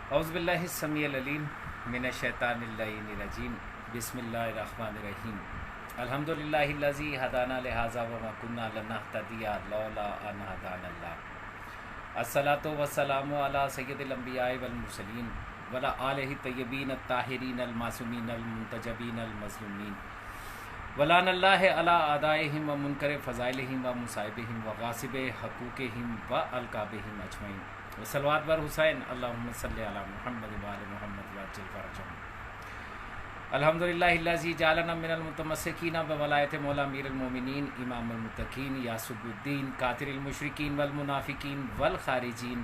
اعوذ باللہ السمیع العلیم من الشیطان اللعین الرجیم بسم اللہ الرحمن الرحیم الحمد للہ الذی ہدانا لہذا وما کنا لنہتدی لولا ان ہدانا اللہ الصلاۃ والسلام علی سید الانبیاء والمرسلین وعلی آلہ الطیبین الطاہرین المعصومین المنتجبین المظلومین ولعن اللہ علی اعدائہم ومنکر فضائلہم ومصائبہم وغاصب حقوقہم والقابہم اجمعین وصلوات بر حسین اللہم صلی علی محمد وآل محمد وعجل فرجہم الحمدللہ الذی جعلنا من المتمسکین بولایت مولا امیر المومنین امام المتقین یاسب الدین قاتل المشرکین والمنافقین والخارجین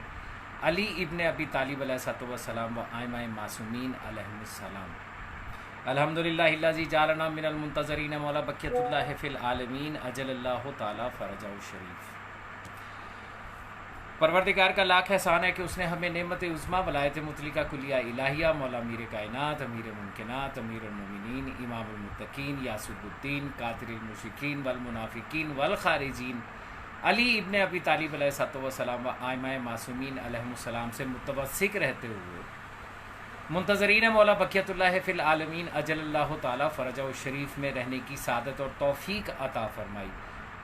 علی ابن ابی طالب علیہ السلام و ائمہ معصومین علیہم السلام الحمدللہ الذی جعلنا من المنتظرین مولا بقیت اللہ فی العالمین اجل اللہ تعالی فرجہ الشریف۔ پروردگار کا لاکھ احسان ہے کہ اس نے ہمیں نعمت عظمیٰ ولایت مطلقہ کلیہ الہیہ مولا امیر کائنات امیر ممکنات امیر المومنین امام المتقین یاسب الدین قاتل المشرکین والمنافقین والخارجین علی ابن ابی طالب علیہ السلام و ائمہ معصومین علیہم السلام سے متمسک رہتے ہوئے منتظرین مولا بقیت اللہ فی العالمین اجل اللہ تعالی فرجہ الشریف میں رہنے کی سعادت اور توفیق عطا فرمائی۔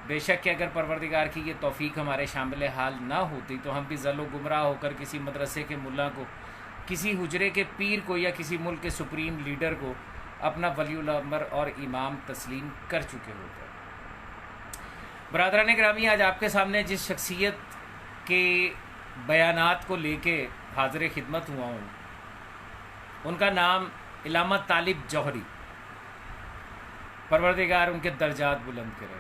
بے شک کہ اگر پروردگار کی یہ توفیق ہمارے شامل حال نہ ہوتی تو ہم بھی ضل و گمراہ ہو کر کسی مدرسے کے ملا کو، کسی حجرے کے پیر کو یا کسی ملک کے سپریم لیڈر کو اپنا ولی الامر اور امام تسلیم کر چکے ہوتے۔ برادران گرامی، آج آپ کے سامنے جس شخصیت کے بیانات کو لے کے حاضر خدمت ہوا ہوں ان کا نام علامہ طالب جوہری، پروردگار ان کے درجات بلند کرے۔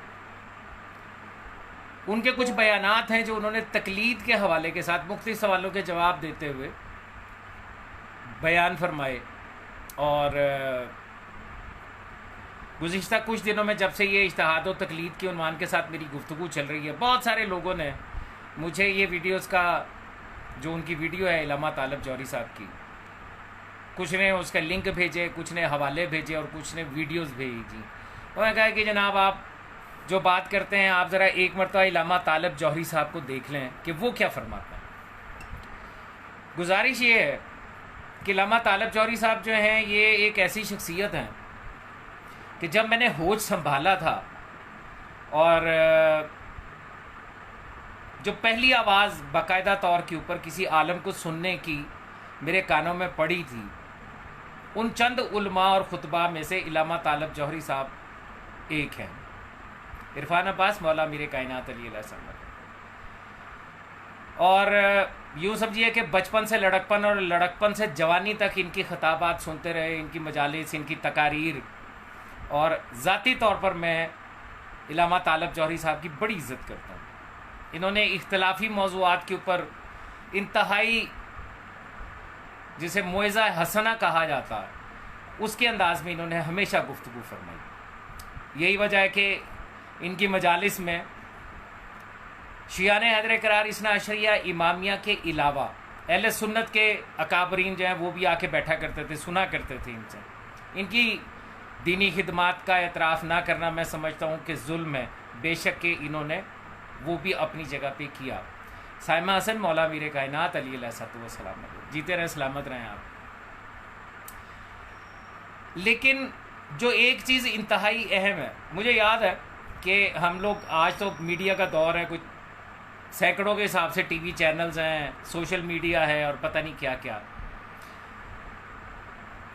ان کے کچھ بیانات ہیں جو انہوں نے تقلید کے حوالے کے ساتھ مختلف سوالوں کے جواب دیتے ہوئے بیان فرمائے، اور گزشتہ کچھ دنوں میں جب سے یہ اجتہاد و تقلید کے عنوان کے ساتھ میری گفتگو چل رہی ہے، بہت سارے لوگوں نے مجھے یہ ویڈیوز کا جو ان کی ویڈیو ہے علامہ طالب جوہری صاحب کی، کچھ نے اس کا لنک بھیجے، کچھ نے حوالے بھیجے اور کچھ نے ویڈیوز بھیجی۔ انہوں نے کہا کہ جناب آپ جو بات کرتے ہیں آپ ذرا ایک مرتبہ علامہ طالب جوہری صاحب کو دیکھ لیں کہ وہ کیا فرماتے ہیں۔ گزارش یہ ہے کہ علامہ طالب جوہری صاحب جو ہیں یہ ایک ایسی شخصیت ہیں کہ جب میں نے ہوش سنبھالا تھا اور جو پہلی آواز باقاعدہ طور کے اوپر کسی عالم کو سننے کی میرے کانوں میں پڑی تھی، ان چند علماء اور خطبہ میں سے علامہ طالب جوہری صاحب ایک ہیں، عرفان عباس مولا امیر کائنات علی علیہ السلام۔ اور یوں سمجھیے کہ بچپن سے لڑکپن اور لڑکپن سے جوانی تک ان کی خطابات سنتے رہے، ان کی مجالس، ان کی تقاریر، اور ذاتی طور پر میں علامہ طالب جوہری صاحب کی بڑی عزت کرتا ہوں۔ انہوں نے اختلافی موضوعات کے اوپر انتہائی، جسے موعظہ حسنہ کہا جاتا ہے، اس کے انداز میں انہوں نے ہمیشہ گفتگو فرمائی۔ یہی وجہ ہے کہ ان کی مجالس میں شیعان حیدر قرار اثنا عشریہ امامیہ کے علاوہ اہل سنت کے اکابرین جو ہیں وہ بھی آ کے بیٹھا کرتے تھے، سنا کرتے تھے ان سے۔ ان کی دینی خدمات کا اعتراف نہ کرنا میں سمجھتا ہوں کہ ظلم ہے، بے شک کہ انہوں نے وہ بھی اپنی جگہ پہ کیا۔ سائمہ حسن مولا امیر کائنات علی علیہ السلام، جیتے رہیں، سلامت رہیں آپ۔ لیکن جو ایک چیز انتہائی اہم ہے، مجھے یاد ہے کہ ہم لوگ، آج تو میڈیا کا دور ہے، کچھ سینکڑوں کے حساب سے ٹی وی چینلز ہیں، سوشل میڈیا ہے اور پتہ نہیں کیا کیا۔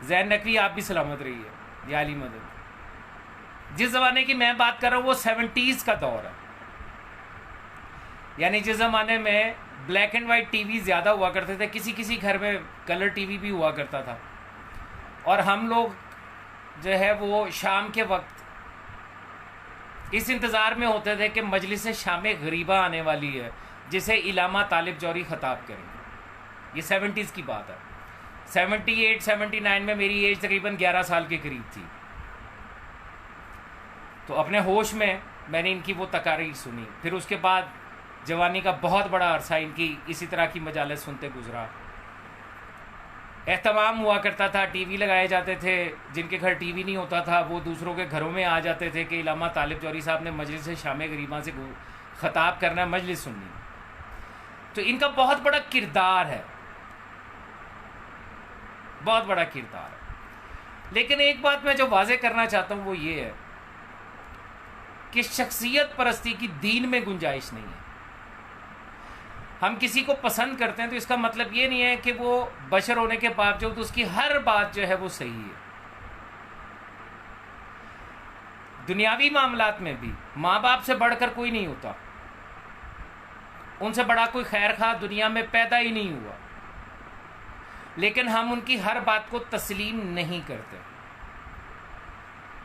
زین نقوی آپ بھی سلامت رہی ہے یا علی مدد۔ جس زمانے کی میں بات کر رہا ہوں وہ 70s کا دور ہے، یعنی جس زمانے میں black and white T V زیادہ ہوا کرتے تھے، کسی کسی گھر میں کلر ٹی وی بھی ہوا کرتا تھا، اور ہم لوگ جو ہے وہ شام کے وقت اس انتظار میں ہوتے تھے کہ مجلس شام غریبہ آنے والی ہے جسے علامہ طالب جوہری خطاب کریں گے۔ یہ 70s کی بات ہے۔ 78 79 میں میری ایج تقریباً 11 سال کے قریب تھی، تو اپنے ہوش میں نے ان کی وہ تقاریر سنی۔ پھر اس کے بعد جوانی کا بہت بڑا عرصہ ان کی اسی طرح کی مجالس سنتے گزرا۔ اہتمام ہوا کرتا تھا، ٹی وی لگائے جاتے تھے، جن کے گھر ٹی وی نہیں ہوتا تھا وہ دوسروں کے گھروں میں آ جاتے تھے کہ علامہ طالب جوہری صاحب نے مجلس شام غریبہ سے خطاب کرنا ہے، مجلس سننی۔ تو ان کا بہت بڑا کردار ہے، بہت بڑا کردار ہے. لیکن ایک بات میں جو واضح کرنا چاہتا ہوں وہ یہ ہے کہ شخصیت پرستی کی دین میں گنجائش نہیں ہے. ہم کسی کو پسند کرتے ہیں تو اس کا مطلب یہ نہیں ہے کہ وہ بشر ہونے کے باوجود اس کی ہر بات جو ہے وہ صحیح ہے. دنیاوی معاملات میں بھی ماں باپ سے بڑھ کر کوئی نہیں ہوتا. ان سے بڑا کوئی خیر خواہ دنیا میں پیدا ہی نہیں ہوا. لیکن ہم ان کی ہر بات کو تسلیم نہیں کرتے.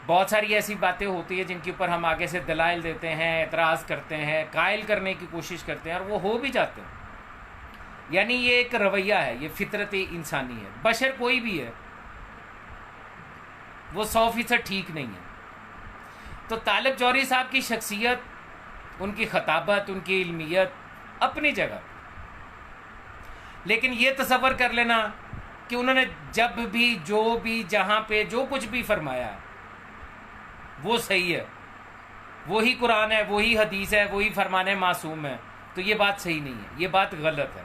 بہت ساری ایسی باتیں ہوتی ہیں جن کے اوپر ہم آگے سے دلائل دیتے ہیں, اعتراض کرتے ہیں, قائل کرنے کی کوشش کرتے ہیں اور وہ ہو بھی جاتے ہیں. یعنی یہ ایک رویہ ہے, یہ فطرت انسانی ہے. بشر کوئی بھی ہے وہ 100% ٹھیک نہیں ہے. تو طالب جوہری صاحب کی شخصیت, ان کی خطابت, ان کی علمیت اپنی جگہ, لیکن یہ تصور کر لینا کہ انہوں نے جب بھی جو بھی جہاں پہ جو کچھ بھی فرمایا ہے وہ صحیح ہے, وہی قرآن ہے, وہی حدیث ہے, وہی فرمان معصوم ہے, تو یہ بات صحیح نہیں ہے, یہ بات غلط ہے.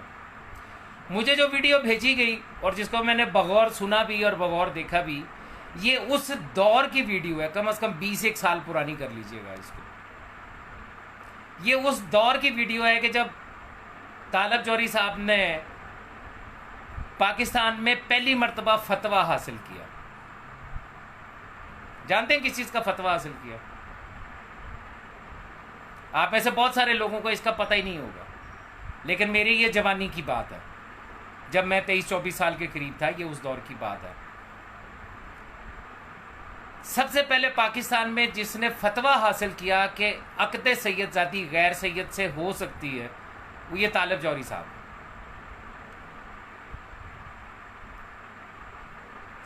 مجھے جو ویڈیو بھیجی گئی اور جس کو میں نے بغور سنا بھی اور بغور دیکھا بھی, یہ اس دور کی ویڈیو ہے, کم از کم 20 سال پرانی کر لیجئے گا اس کو. یہ اس دور کی ویڈیو ہے کہ جب طالب جوہری صاحب نے پاکستان میں پہلی مرتبہ فتویٰ حاصل کیا. جانتے ہیں کس چیز کا فتویٰ حاصل کیا؟ آپ میں سے بہت سارے لوگوں کو اس کا پتہ ہی نہیں ہوگا, لیکن میری یہ جوانی کی بات ہے, جب میں 23-24 سال کے قریب تھا. یہ اس دور کی بات ہے. سب سے پہلے پاکستان میں جس نے فتویٰ حاصل کیا کہ عقد سید زادی غیر سید سے ہو سکتی ہے, وہ یہ طالب جوہری صاحب.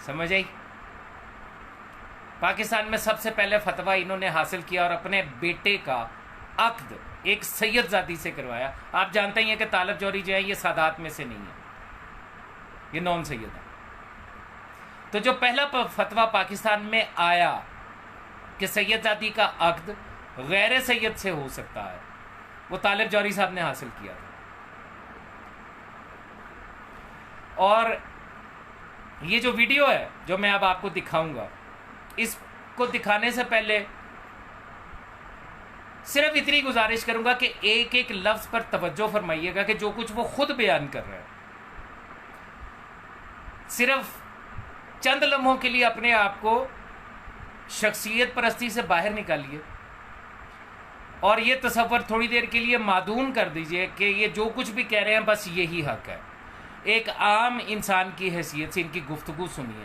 سمجھ آئی؟ پاکستان میں سب سے پہلے فتویٰ انہوں نے حاصل کیا اور اپنے بیٹے کا عقد ایک سید زادی سے کروایا. آپ جانتے ہیں کہ طالب جوہری جو ہے یہ سادات میں سے نہیں ہے, یہ نون سید ہے. تو جو پہلا فتویٰ پاکستان میں آیا کہ سید زادی کا عقد غیر سید سے ہو سکتا ہے, وہ طالب جوہری صاحب نے حاصل کیا تھا. اور یہ جو ویڈیو ہے جو میں اب آپ کو دکھاؤں گا, اس کو دکھانے سے پہلے صرف اتنی گزارش کروں گا کہ ایک ایک لفظ پر توجہ فرمائیے گا کہ جو کچھ وہ خود بیان کر رہے ہیں, صرف چند لمحوں کے لیے اپنے آپ کو شخصیت پرستی سے باہر نکالیے اور یہ تصور تھوڑی دیر کے لیے معدوم کر دیجئے کہ یہ جو کچھ بھی کہہ رہے ہیں بس یہی حق ہے. ایک عام انسان کی حیثیت سے ان کی گفتگو سنیے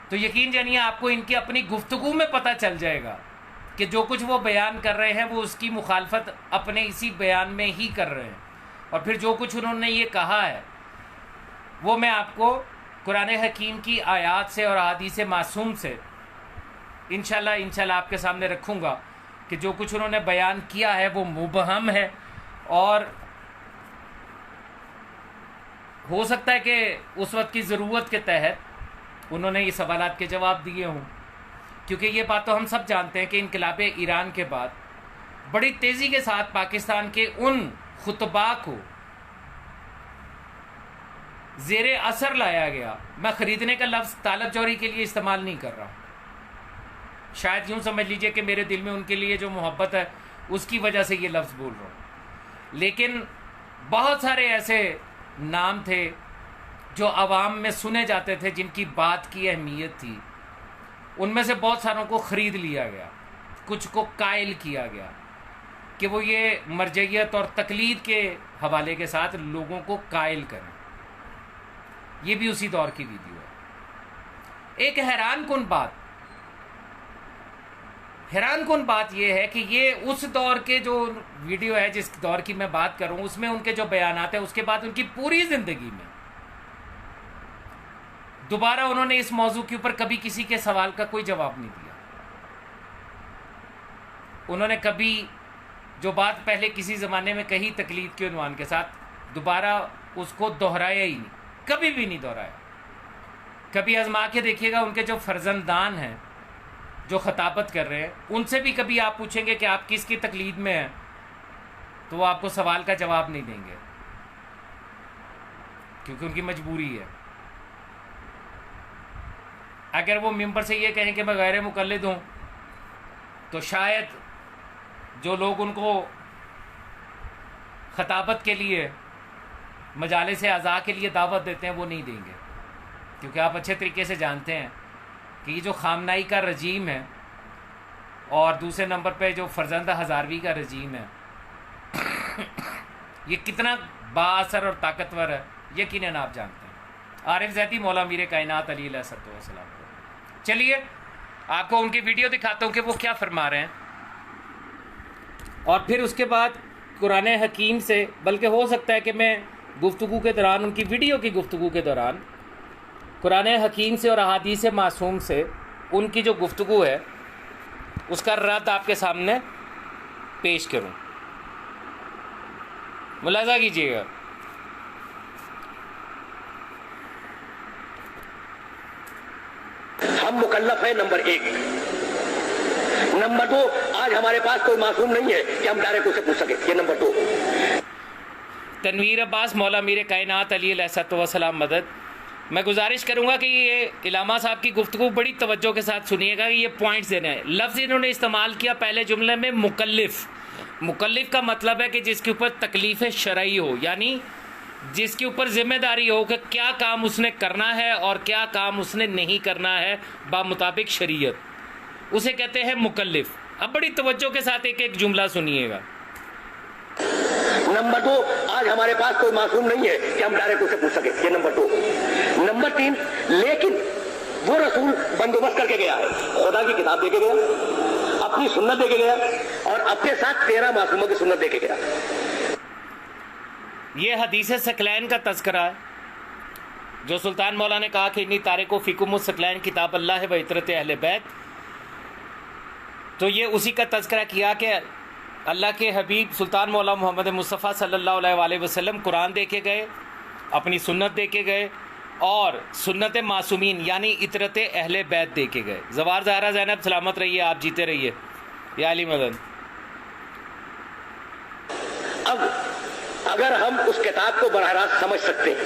تو یقین جانیے آپ کو ان کی اپنی گفتگو میں پتہ چل جائے گا کہ جو کچھ وہ بیان کر رہے ہیں وہ اس کی مخالفت اپنے اسی بیان میں ہی کر رہے ہیں. اور پھر جو کچھ انہوں نے یہ کہا ہے وہ میں آپ کو قرآن حکیم کی آیات سے اور احادیث معصوم سے انشاءاللہ آپ کے سامنے رکھوں گا کہ جو کچھ انہوں نے بیان کیا ہے وہ مبہم ہے, اور ہو سکتا ہے کہ اس وقت کی ضرورت کے تحت انہوں نے یہ سوالات کے جواب دیے ہوں, کیونکہ یہ بات تو ہم سب جانتے ہیں کہ انقلاب ایران کے بعد بڑی تیزی کے ساتھ پاکستان کے ان خطباء کو زیر اثر لایا گیا. میں خریدنے کا لفظ طالب جوہری کے لیے استعمال نہیں کر رہا ہوں, شاید یوں سمجھ لیجئے کہ میرے دل میں ان کے لیے جو محبت ہے اس کی وجہ سے یہ لفظ بول رہا ہوں. لیکن بہت سارے ایسے نام تھے جو عوام میں سنے جاتے تھے جن کی بات کی اہمیت تھی, ان میں سے بہت ساروں کو خرید لیا گیا, کچھ کو قائل کیا گیا کہ وہ یہ مرجعیت اور تقلید کے حوالے کے ساتھ لوگوں کو قائل کریں. یہ بھی اسی دور کی ویڈیو ہے. ایک حیران کن بات یہ ہے کہ یہ اس دور کے جو ویڈیو ہے جس دور کی میں بات کروں اس میں ان کے جو بیانات ہیں, اس کے بعد ان کی پوری زندگی میں دوبارہ انہوں نے اس موضوع کے اوپر کبھی کسی کے سوال کا کوئی جواب نہیں دیا. انہوں نے کبھی جو بات پہلے کسی زمانے میں کہی تقلید کے عنوان کے ساتھ دوبارہ اس کو دہرایا ہی نہیں, کبھی بھی نہیں دہرایا. کبھی آزما کے دیکھیے گا ان کے جو فرزندان ہیں جو خطابت کر رہے ہیں ان سے بھی کبھی آپ پوچھیں گے کہ آپ کس کی تقلید میں ہیں تو وہ آپ کو سوال کا جواب نہیں دیں گے, کیونکہ ان کی مجبوری ہے. اگر وہ ممبر سے یہ کہیں کہ میں غیر مقلد ہوں تو شاید جو لوگ ان کو خطابت کے لیے مجالس اعضاء کے لیے دعوت دیتے ہیں وہ نہیں دیں گے، کیونکہ آپ اچھے طریقے سے جانتے ہیں کہ یہ جو خامنائی کا رجیم ہے اور دوسرے نمبر پہ جو فرزندہ ہزاروی کا رجیم ہے یہ کتنا با اثر اور طاقتور ہے یقیناً آپ جانتے ہیں۔ عارف زیدی مولا امیر کائنات علیہ السلام کو، چلیے آپ کو ان کی ویڈیو دکھاتا ہوں کہ وہ کیا فرما رہے ہیں، اور پھر اس کے بعد قرآن حکیم سے، بلکہ ہو سکتا ہے کہ میں گفتگو کے دوران ان کی ویڈیو کی گفتگو کے دوران قرآن حکیم سے اور احادیث معصوم سے ان کی جو گفتگو ہے اس کا رد آپ کے سامنے پیش کروں۔ ملاحظہ کیجیے گا۔ ہم مکلف ہیں نمبر 1۔ نمبر 2، آج ہمارے پاس کوئی معصوم نہیں ہے کہ ہم ڈائریکٹ اسے پوچھ سکیں، یہ نمبر 2۔ تنویر عباس مولا امیر کائنات علیہ السلام مدد، میں گزارش کروں گا کہ یہ علامہ صاحب کی گفتگو بڑی توجہ کے ساتھ سنیے گا کہ یہ پوائنٹس دینے ہیں۔ لفظ انہوں نے استعمال کیا پہلے جملے میں مکلف۔ مکلف کا مطلب ہے کہ جس کے اوپر تکلیف شرعی ہو، یعنی جس کے اوپر ذمہ داری ہو کہ کیا کام اس نے کرنا ہے اور کیا کام اس نے نہیں کرنا ہے بمطابق شریعت، اسے کہتے ہیں مکلف۔ اب بڑی توجہ کے ساتھ ایک ایک جملہ سنیے گا۔ نمبر 2، آج ہمارے پاس کوئی معصوم نہیں ہے کہ ہم ڈائریکٹ اسے پوچھ سکیں، یہ نمبر 2۔ نمبر 3، لیکن وہ رسول بندوبست کر کے گیا ہے، خدا کی کتاب دے کے گیا، اپنی سنت دے کے گیا، اور اپنے ساتھ 13 معصوموں کی سنت دے کے گیا۔ یہ حدیث ثقلین کا تذکرہ ہے جو سلطان مولا نے کہا کہ انی تارک فیکم الثقلین کتاب اللہ و عطرت اہل بیت، تو یہ اسی کا تذکرہ کیا کہ اللہ کے حبیب سلطان مولا محمد مصطفیٰ صلی اللہ علیہ وآلہ وسلم قرآن دے کے گئے، اپنی سنت دے کے گئے، اور سنت معصومین یعنی عطرت اہل بیت دے کے گئے۔ زوار زہرا زینب سلامت رہیے، آپ جیتے رہیے یا علی مدن۔ اب اگر ہم اس کتاب کو براہ راست سمجھ سکتے ہیں،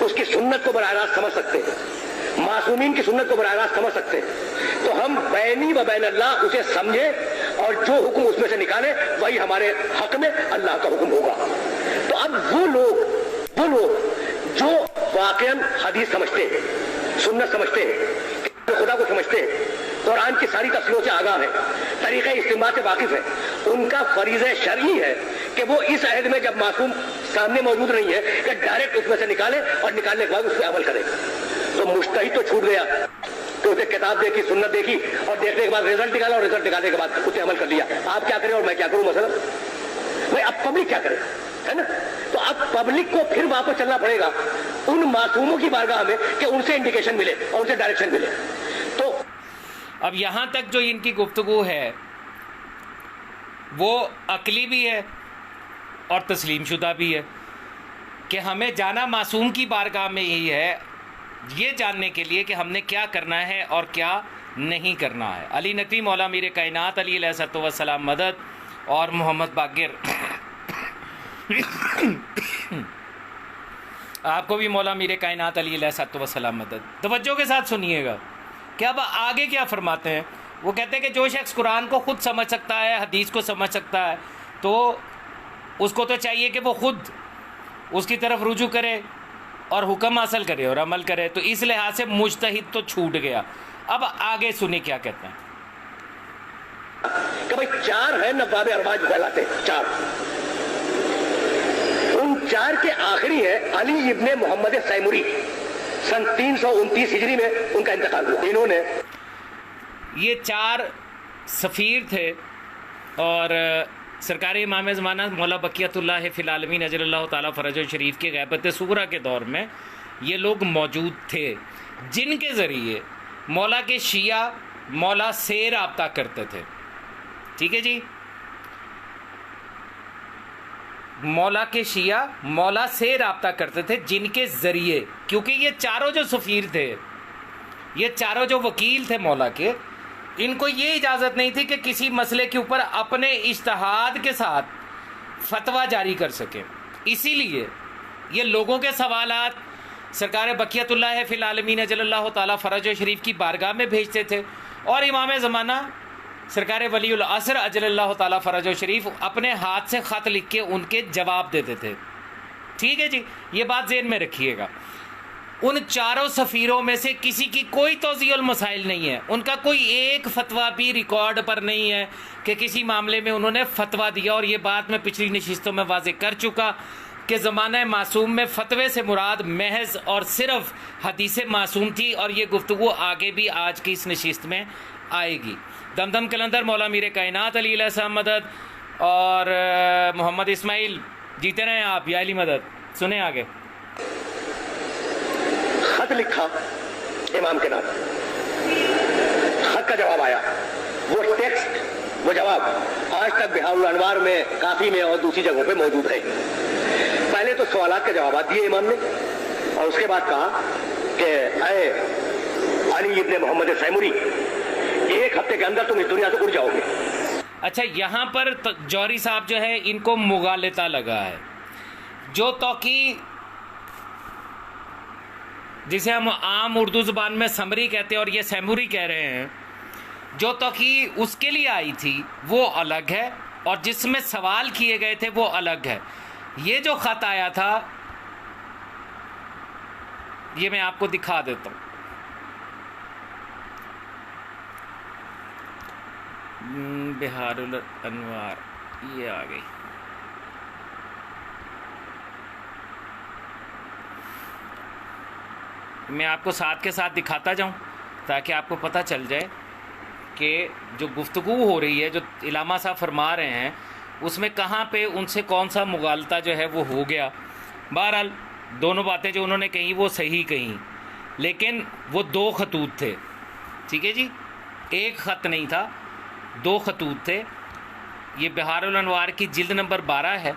اس کی سنت کو براہ راست سمجھ سکتے ہیں، معصومین کی سنت کو براہ راست سمجھ سکتے ہیں، تو ہم بینی و بین اللہ اسے سمجھے اور جو حکم اس میں سے نکالے وہی ہمارے حق میں اللہ کا حکم ہوگا۔ تو اب وہ لوگ جو واقعاً حدیث سمجھتے ہیں، سنت سمجھتے ہیں، خدا کو سمجھتے ہیں، قرآن کی ساری تفسیروں سے آگاہ ہیں، طریقہ استنباط سے واقف ہیں، ان کا فریضہ شرعی ہے کہ وہ اس عہد میں جب معصوم سامنے موجود نہیں ہے کہ ڈائریکٹ اس میں سے نکالے اور نکالنے کے بعد اس پہ عمل کرے۔ تو مجتہد تو چھوٹ گیا کہ اسے کتاب دیکھی، سنت دیکھی، اور دیکھنے کے بعد رزلٹ نکالا، اور رزلٹ نکالنے کے بعد اسے عمل کر لیا۔ آپ کیا کریں اور میں کیا کروں مثلا؟ بھائی اب پبلک کیا کرے، ہے نا؟ تو اب پبلک کو پھر واپس چلنا پڑے گا ان معصوموں کی بارگاہ میں کہ ان سے انڈیکیشن ملے اور ان سے ڈائریکشن ملے۔ تو اب یہاں تک جو ان کی گفتگو ہے وہ عقلی بھی ہے اور تسلیم شدہ بھی ہے کہ ہمیں جانا معصوم کی بارگاہ میں ہی ہے، یہ جاننے کے لیے کہ ہم نے کیا کرنا ہے اور کیا نہیں کرنا ہے۔ علی نقوی مولا امیر کائنات علیہ السلام مدد اور محمد باقر آپ کو بھی مولا امیر کائنات علیہ السلام مدد۔ توجہ کے ساتھ سنیے گا کہ اب آگے کیا فرماتے ہیں۔ وہ کہتے ہیں کہ جو شخص قرآن کو خود سمجھ سکتا ہے، حدیث کو سمجھ سکتا ہے، تو اس کو تو چاہیے کہ وہ خود اس کی طرف رجوع کرے اور حکم حاصل کرے اور عمل کرے۔ تو اس لحاظ سے مجتہد تو چھوٹ گیا۔ اب آگے سنیں کیا کہتے ہیں کہ بھائی 4 ہیں نواب ارباز کہلاتے ہیں، 4۔ ان 4 کے آخری ہے علی ابن محمد سیمری، سن 329 ہجری میں ان کا انتقال ہوا۔ انہوں نے یہ 4 سفیر تھے، اور سرکار امام زمانہ مولا بقیت اللہ فی العالمین اجل اللہ تعالیٰ فرج شریف کے غیبت صغریٰ کے دور میں یہ لوگ موجود تھے، جن کے ذریعے مولا کے شیعہ مولا سے رابطہ کرتے تھے۔ ٹھیک ہے جی، مولا کے شیعہ مولا سے رابطہ کرتے تھے، جن کے ذریعے، کیونکہ یہ چاروں جو سفیر تھے، یہ چاروں جو وکیل تھے مولا کے، ان کو یہ اجازت نہیں تھی کہ کسی مسئلے کے اوپر اپنے اجتہاد کے ساتھ فتویٰ جاری کر سکیں۔ اسی لیے یہ لوگوں کے سوالات سرکار بقیت اللہ فی العالمین اجل اللہ تعالیٰ فرج شریف کی بارگاہ میں بھیجتے تھے، اور امام زمانہ سرکار ولی العصر اجل اللہ تعالیٰ فرج شریف اپنے ہاتھ سے خط لکھ کے ان کے جواب دیتے تھے۔ ٹھیک ہے جی، یہ بات ذہن میں رکھیے گا۔ ان چاروں سفیروں میں سے کسی کی کوئی توضیح المسائل نہیں ہے، ان کا کوئی ایک فتویٰ بھی ریکارڈ پر نہیں ہے کہ کسی معاملے میں انہوں نے فتویٰ دیا، اور یہ بات میں پچھلی نشستوں میں واضح کر چکا کہ زمانہ معصوم میں فتوے سے مراد محض اور صرف حدیث معصوم تھی، اور یہ گفتگو آگے بھی آج کی اس نشست میں آئے گی۔ دمدم کلندر مولا میر کائنات علی علیہ السلام مدد، اور محمد اسماعیل جیتے رہیں آپ، یا علی مدد۔ سنیں آگے۔ خط لکھا امام کے نام، خط کا جواب آیا، وہ ٹیکسٹ وہ جواب آج تک بہار الانوار میں، کافی میں اور دوسری جگہوں پہ موجود ہے۔ پہلے تو سوالات کے جوابات دیے امام نے، اور اس کے بعد کہا کہ اے علی ابن محمد سیموری، ایک ہفتے کے اندر تم اس دنیا سے اڑ جاؤ گے۔ اچھا، یہاں پر جوہری صاحب جو ہے ان کو مغالطہ لگا ہے۔ جو توقی جسے ہم عام اردو زبان میں سمری کہتے ہیں اور یہ سیموری کہہ رہے ہیں، جو توقی اس کے لیے آئی تھی وہ الگ ہے، اور جس میں سوال کیے گئے تھے وہ الگ ہے۔ یہ جو خط آیا تھا یہ میں آپ کو دکھا دیتا ہوں۔ بہار الانوار یہ آ گئی۔ میں آپ کو ساتھ کے ساتھ دکھاتا جاؤں تاکہ آپ کو پتہ چل جائے کہ جو گفتگو ہو رہی ہے، جو علامہ صاحب فرما رہے ہیں، اس میں کہاں پہ ان سے کون سا مغالطہ جو ہے وہ ہو گیا۔ بہرحال دونوں باتیں جو انہوں نے کہیں وہ صحیح کہیں، لیکن وہ دو خطوط تھے۔ ٹھیک ہے جی، ایک خط نہیں تھا، دو خطوط تھے۔ یہ بہار الانوار کی جلد نمبر 12 ہے،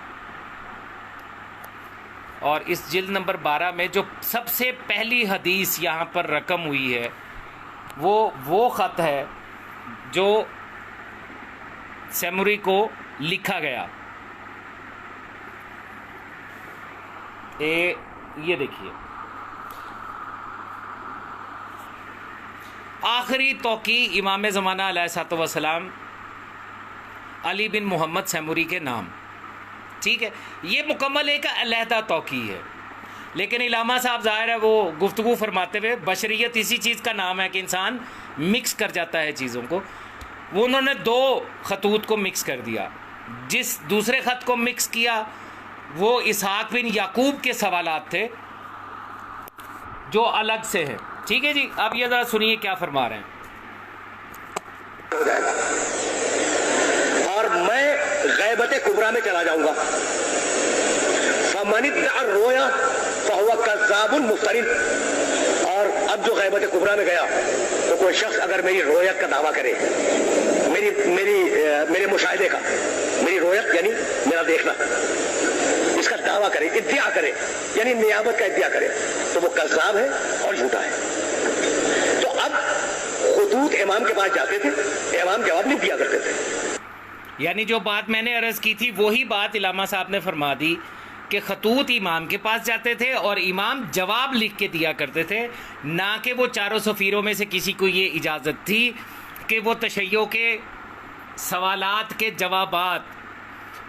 اور اس جلد نمبر 12 میں جو سب سے پہلی حدیث یہاں پر رقم ہوئی ہے وہ خط ہے جو سیموری کو لکھا گیا۔ یہ دیکھیے، آخری توقی امام زمانہ علیہ الصلوۃ والسلام علی بن محمد سیموری کے نام۔ ٹھیک ہے، یہ مکمل ایک علیحدہ توقی ہے، لیکن علامہ صاحب ظاہر ہے وہ گفتگو فرماتے ہوئے، بشریت اسی چیز کا نام ہے کہ انسان مکس کر جاتا ہے چیزوں کو، وہ انہوں نے دو خطوط کو مکس کر دیا۔ جس دوسرے خط کو مکس کیا وہ اسحاق بن یعقوب کے سوالات تھے جو الگ سے ہیں۔ ٹھیک ہے جی، اب یہ ذرا سنیے کیا فرما رہے ہیں۔ اور میں غیبت کبریٰ میں چلا جاؤں گا، فمن ادعى الرؤيا فهو كذاب مفتر۔ اور اب جو غیبت کبریٰ میں گیا تو کوئی شخص اگر میری رویت کا دعویٰ کرے، میرے مشاہدے کا، میری رویت یعنی میرا دیکھنا، اس کا دعویٰ کرے، ادعا کرے یعنی نیابت کا ادعا کرے، تو وہ کذاب ہے اور جھوٹا ہے۔ تو اب خطوط امام کے پاس جاتے تھے، امام جواب نہیں دیا کرتے تھے۔ یعنی جو بات میں نے عرض کی تھی وہی بات علامہ صاحب نے فرما دی کہ خطوط امام کے پاس جاتے تھے اور امام جواب لکھ کے دیا کرتے تھے، نہ کہ وہ چاروں سفیروں میں سے کسی کو یہ اجازت تھی کہ وہ تشیع کے سوالات کے جوابات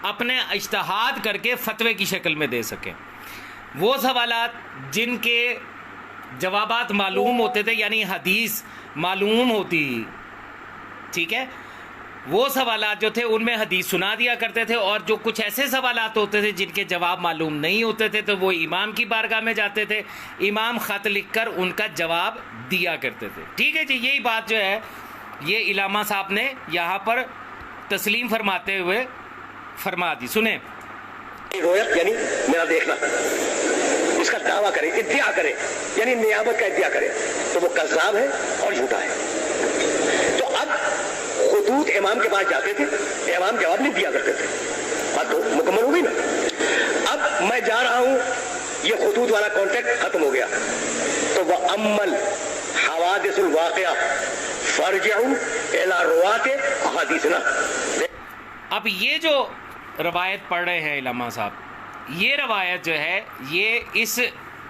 اپنے اجتہاد کر کے فتوے کی شکل میں دے سکیں۔ وہ سوالات جن کے جوابات معلوم ہوتے تھے، یعنی حدیث معلوم ہوتی، ٹھیک ہے، وہ سوالات جو تھے ان میں حدیث سنا دیا کرتے تھے، اور جو کچھ ایسے سوالات ہوتے تھے جن کے جواب معلوم نہیں ہوتے تھے تو وہ امام کی بارگاہ میں جاتے تھے، امام خط لکھ کر ان کا جواب دیا کرتے تھے۔ ٹھیک ہے جی، یہی بات جو ہے یہ علامہ صاحب نے یہاں پر تسلیم فرماتے ہوئے فرما دی۔ سنیں، رویت یعنی میرا دیکھنا، اس کا دعویٰ کرے، ادعا کرے یعنی نیابت کا ادعا کرے، تو وہ کذاب ہے اور جھوٹا ہے۔ تو اب خطوط امام کے پاس جاتے تھے، امام جواب نہیں دیا کرتے تھے۔ بات تو مکمل ہو گئی نا۔ اب میں جا رہا ہوں، یہ خطوط والا کانٹیکٹ ختم ہو گیا، تو وہ عمل حوادث الواقعہ فرجعوا الی رواۃ احادیثنا۔ اب یہ جو روایت پڑھ رہے ہیں علامہ صاحب، یہ روایت جو ہے یہ اس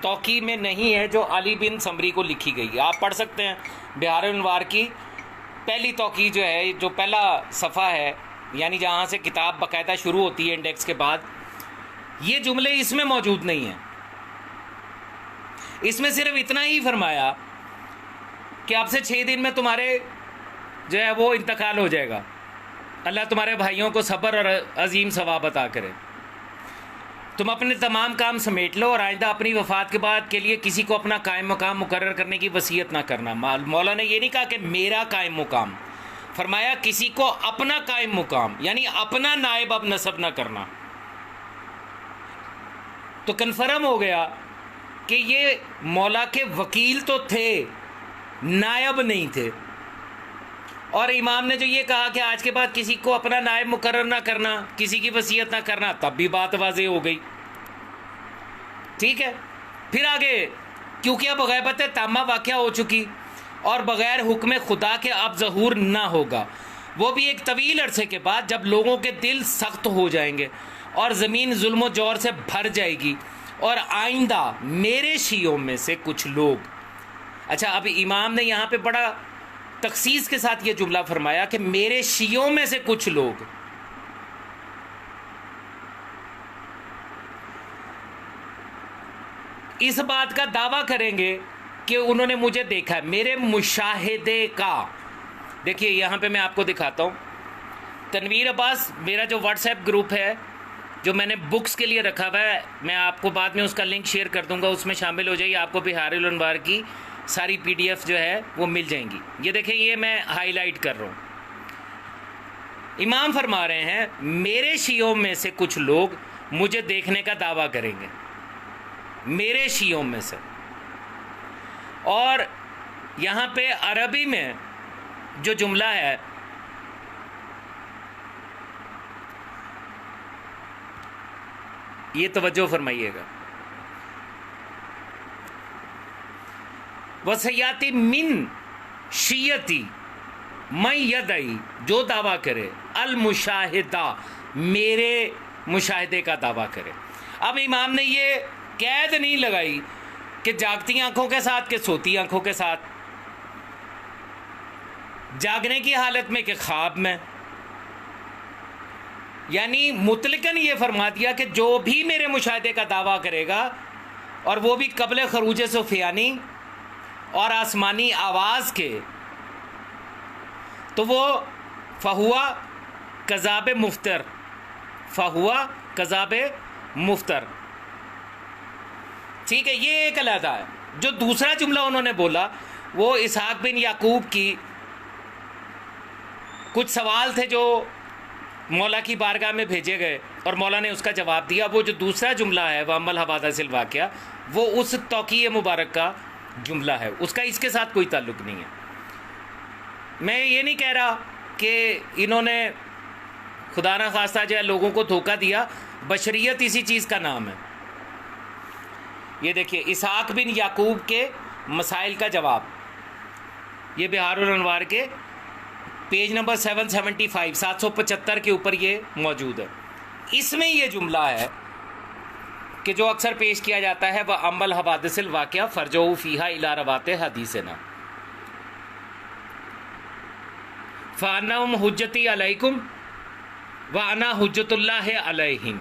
توقی میں نہیں ہے جو علی بن سمری کو لکھی گئی ہے. آپ پڑھ سکتے ہیں بہار الانوار کی پہلی توقی جو ہے، جو پہلا صفحہ ہے، یعنی جہاں سے کتاب باقاعدہ شروع ہوتی ہے انڈیکس کے بعد، یہ جملے اس میں موجود نہیں ہیں. اس میں صرف اتنا ہی فرمایا کہ اب سے 6 دن میں تمہارے جو ہے وہ انتقال ہو جائے گا. اللہ تمہارے بھائیوں کو صبر اور عظیم ثواب عطا کرے. تم اپنے تمام کام سمیٹ لو اور آئندہ اپنی وفات کے بعد کے لیے کسی کو اپنا قائم مقام مقرر کرنے کی وصیت نہ کرنا. مولا نے یہ نہیں کہا کہ میرا قائم مقام، فرمایا کسی کو اپنا قائم مقام، یعنی اپنا نائب اب نصب نہ کرنا. تو کنفرم ہو گیا کہ یہ مولا کے وکیل تو تھے، نائب نہیں تھے. اور امام نے جو یہ کہا کہ آج کے بعد کسی کو اپنا نائب مقرر نہ کرنا، کسی کی وصیت نہ کرنا، تب بھی بات واضح ہو گئی. ٹھیک ہے. پھر آگے، کیونکہ اب غیبت تامہ واقعہ ہو چکی اور بغیر حکم خدا کے اب ظہور نہ ہوگا، وہ بھی ایک طویل عرصے کے بعد، جب لوگوں کے دل سخت ہو جائیں گے اور زمین ظلم و جور سے بھر جائے گی، اور آئندہ میرے شیعوں میں سے کچھ لوگ. اچھا، اب امام نے یہاں پہ بڑا تخصیص کے ساتھ یہ جملہ فرمایا کہ میرے شیعوں میں سے کچھ لوگ. اس بات کا دعویٰ کریں گے کہ انہوں نے مجھے دیکھا ہے، میرے مشاہدے کا. دیکھیے یہاں پہ میں آپ کو دکھاتا ہوں. تنویر عباس میرا جو واٹس ایپ گروپ ہے، جو میں نے بکس کے لیے رکھا ہوا ہے، میں آپ کو بعد میں اس کا لنک شیئر کر دوں گا، اس میں شامل ہو جائیے. آپ کو بہار الانوار کی ساری PDF جو ہے وہ مل جائیں گی. یہ دیکھیں، یہ میں ہائی لائٹ کر رہا ہوں. امام فرما رہے ہیں میرے شیعوں میں سے کچھ لوگ مجھے دیکھنے کا دعویٰ کریں گے، میرے شیعوں میں سے. اور یہاں پہ عربی میں جو جملہ ہے، یہ توجہ فرمائیے گا. وَسَيَأْتِي مِن شِیَّتِی مَن یدعی، جو دعویٰ کرے، المشاہدہ، میرے مشاہدے کا دعویٰ کرے. اب امام نے یہ قید نہیں لگائی کہ جاگتی آنکھوں کے ساتھ کہ سوتی آنکھوں کے ساتھ، جاگنے کی حالت میں کہ خواب میں. یعنی مطلقاً یہ فرما دیا کہ جو بھی میرے مشاہدے کا دعویٰ کرے گا، اور وہ بھی قبل خروج سفیانی اور آسمانی آواز کے، تو وہ فہوا کذاب مفتر، فہوا کذاب مفتر. ٹھیک ہے. یہ ایک علیحدہ ہے. جو دوسرا جملہ انہوں نے بولا وہ اسحاق بن یعقوب کی کچھ سوال تھے جو مولا کی بارگاہ میں بھیجے گئے اور مولا نے اس کا جواب دیا. وہ جو دوسرا جملہ ہے وَأَمَّا الْحَوَادِثُ الْوَاقِعَةُ، وہ اس توقیع مبارک کا جملہ ہے، اس کا اس کے ساتھ کوئی تعلق نہیں ہے. میں یہ نہیں کہہ رہا کہ انہوں نے خدا نہ خواستہ جو ہے لوگوں کو دھوکہ دیا، بشریت اسی چیز کا نام ہے. یہ دیکھیے اسحاق بن یعقوب کے مسائل کا جواب، یہ بہار الانوار کے پیج نمبر 775 775 کے اوپر یہ موجود ہے. اس میں یہ جملہ ہے کہ جو اکثر پیش کیا جاتا ہے، وَأَمَّا الْحَوَادِثُ الْوَاقِعَةُ فَارْجِعُوا فِيهَا إِلَىٰ رَوَاةِ حَدِيثِنَا فَأَنَّهُمْ حُجَّتِي عَلَيْكُمْ وَأَنَا حُجَّتُ اللَّهِ عَلَيْهِمْ.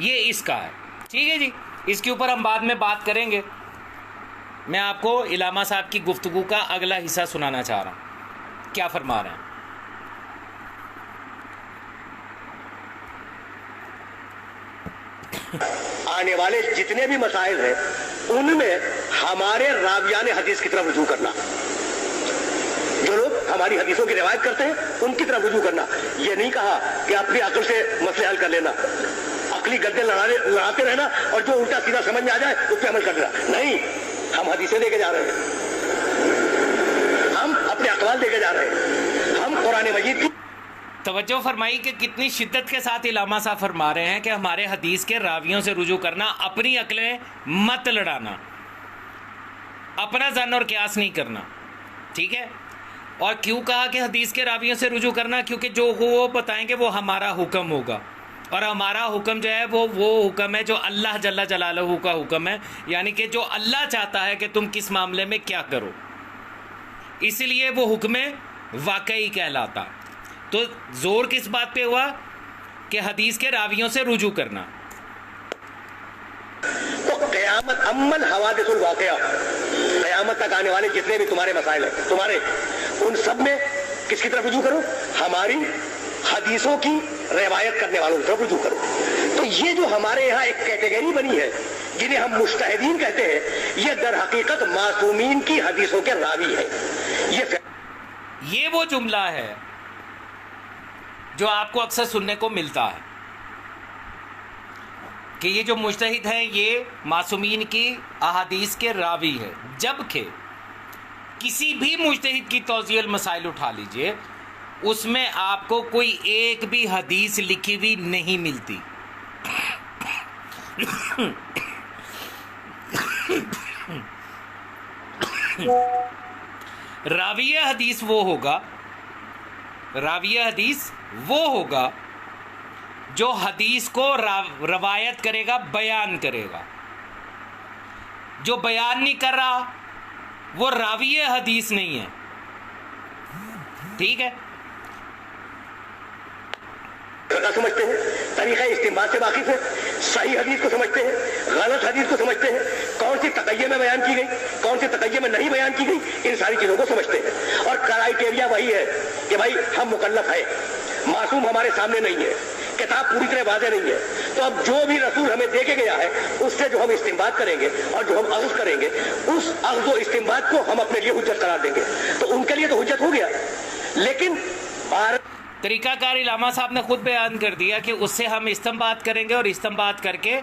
یہ اس کا ہے. ٹھیک ہے جی. اس کے اوپر ہم بعد میں بات کریں گے. میں آپ کو علامہ صاحب کی گفتگو کا اگلا حصہ سنانا چاہ رہا ہوں، کیا فرما رہے ہیں. آنے والے جتنے بھی مسائل ہیں ان میں ہمارے راویان حدیث کی طرف رجوع کرنا، جو لوگ ہماری حدیثوں کی روایت کرتے ہیں ان کی طرف رجوع کرنا. یہ نہیں کہا کہ اپنی عقل سے مسئلے حل کر لینا، عقلی گدے لڑاتے رہنا اور جو الٹا سیدھا سمجھ میں آ جائے اس پہ عمل کر دینا. نہیں، ہم حدیثیں لے کے جا رہے ہیں، ہم اپنے اقوال لے کے جا رہے ہیں، ہم قرآن مجید کی. توجہ فرمائی کہ کتنی شدت کے ساتھ علامہ صاحب فرما رہے ہیں کہ ہمارے حدیث کے راویوں سے رجوع کرنا، اپنی عقلیں مت لڑانا، اپنا ظن اور قیاس نہیں کرنا. ٹھیک ہے. اور کیوں کہا کہ حدیث کے راویوں سے رجوع کرنا؟ کیونکہ جو وہ بتائیں گے وہ ہمارا حکم ہوگا. اور ہمارا حکم جو ہے وہ حکم ہے جو اللہ جل جلالہ کا حکم ہے، یعنی کہ جو اللہ چاہتا ہے کہ تم کس معاملے میں کیا کرو، اسی لیے وہ حکم واقعی کہلاتا۔ تو زور کس بات پہ ہوا کہ حدیث کے راویوں سے رجوع کرنا۔ تو قیامت عمل حوادث الواقعہ، قیامت تک آنے والے جتنے بھی تمہارے مسائل ہیں تمہارے، ان سب میں کس کی طرف رجوع کرو؟ ہماری حدیثوں کی روایت کرنے والوں کی طرف رجوع کرو۔ تو یہ جو ہمارے یہاں ایک کیٹیگری بنی ہے جنہیں ہم مجتہدین کہتے ہیں، یہ در حقیقت معصومین کی حدیثوں کے راوی ہیں۔ یہ وہ جملہ ہے جو آپ کو اکثر سننے کو ملتا ہے کہ یہ جو مجتہد ہیں یہ معصومین کی احادیث کے راوی ہے، جبکہ کسی بھی مجتہد کی توضیح المسائل اٹھا لیجئے، اس میں آپ کو کوئی ایک بھی حدیث لکھی ہوئی نہیں ملتی۔ راوی حدیث وہ ہوگا جو حدیث کو روایت کرے گا، بیان کرے گا۔ جو بیان نہیں کر رہا وہ راوی حدیث نہیں ہے، ٹھیک ہے؟ سمجھتے ہیں، طریقہ استنباط سے واقف ہے، صحیح حدیث کو سمجھتے ہیں، غلط حدیث کو سمجھتے ہیں، کون سی تقیہ میں بیان کی گئی، کون سی تقیہ میں نہیں بیان کی گئی، ان ساری چیزوں کو سمجھتے ہیں۔ اور کرائیٹیریا وہی ہے کہ بھائی ہم مکلف ہیں، معصوم ہمارے سامنے نہیں ہے، کتاب پوری طرح واضح نہیں ہے، تو اب جو بھی رسول ہمیں دے کے گیا ہے اس سے جو ہم استنباط کریں گے اور جو ہم اخذ کریں گے، اس اخذ و استنباط کو ہم اپنے لیے حجت قرار دیں گے۔ تو ان کے لیے تو حجت ہو گیا، لیکن طریقہ کار علامہ صاحب نے خود بیان کر دیا کہ اس سے ہم استنباط کریں گے اور استنباط کر کے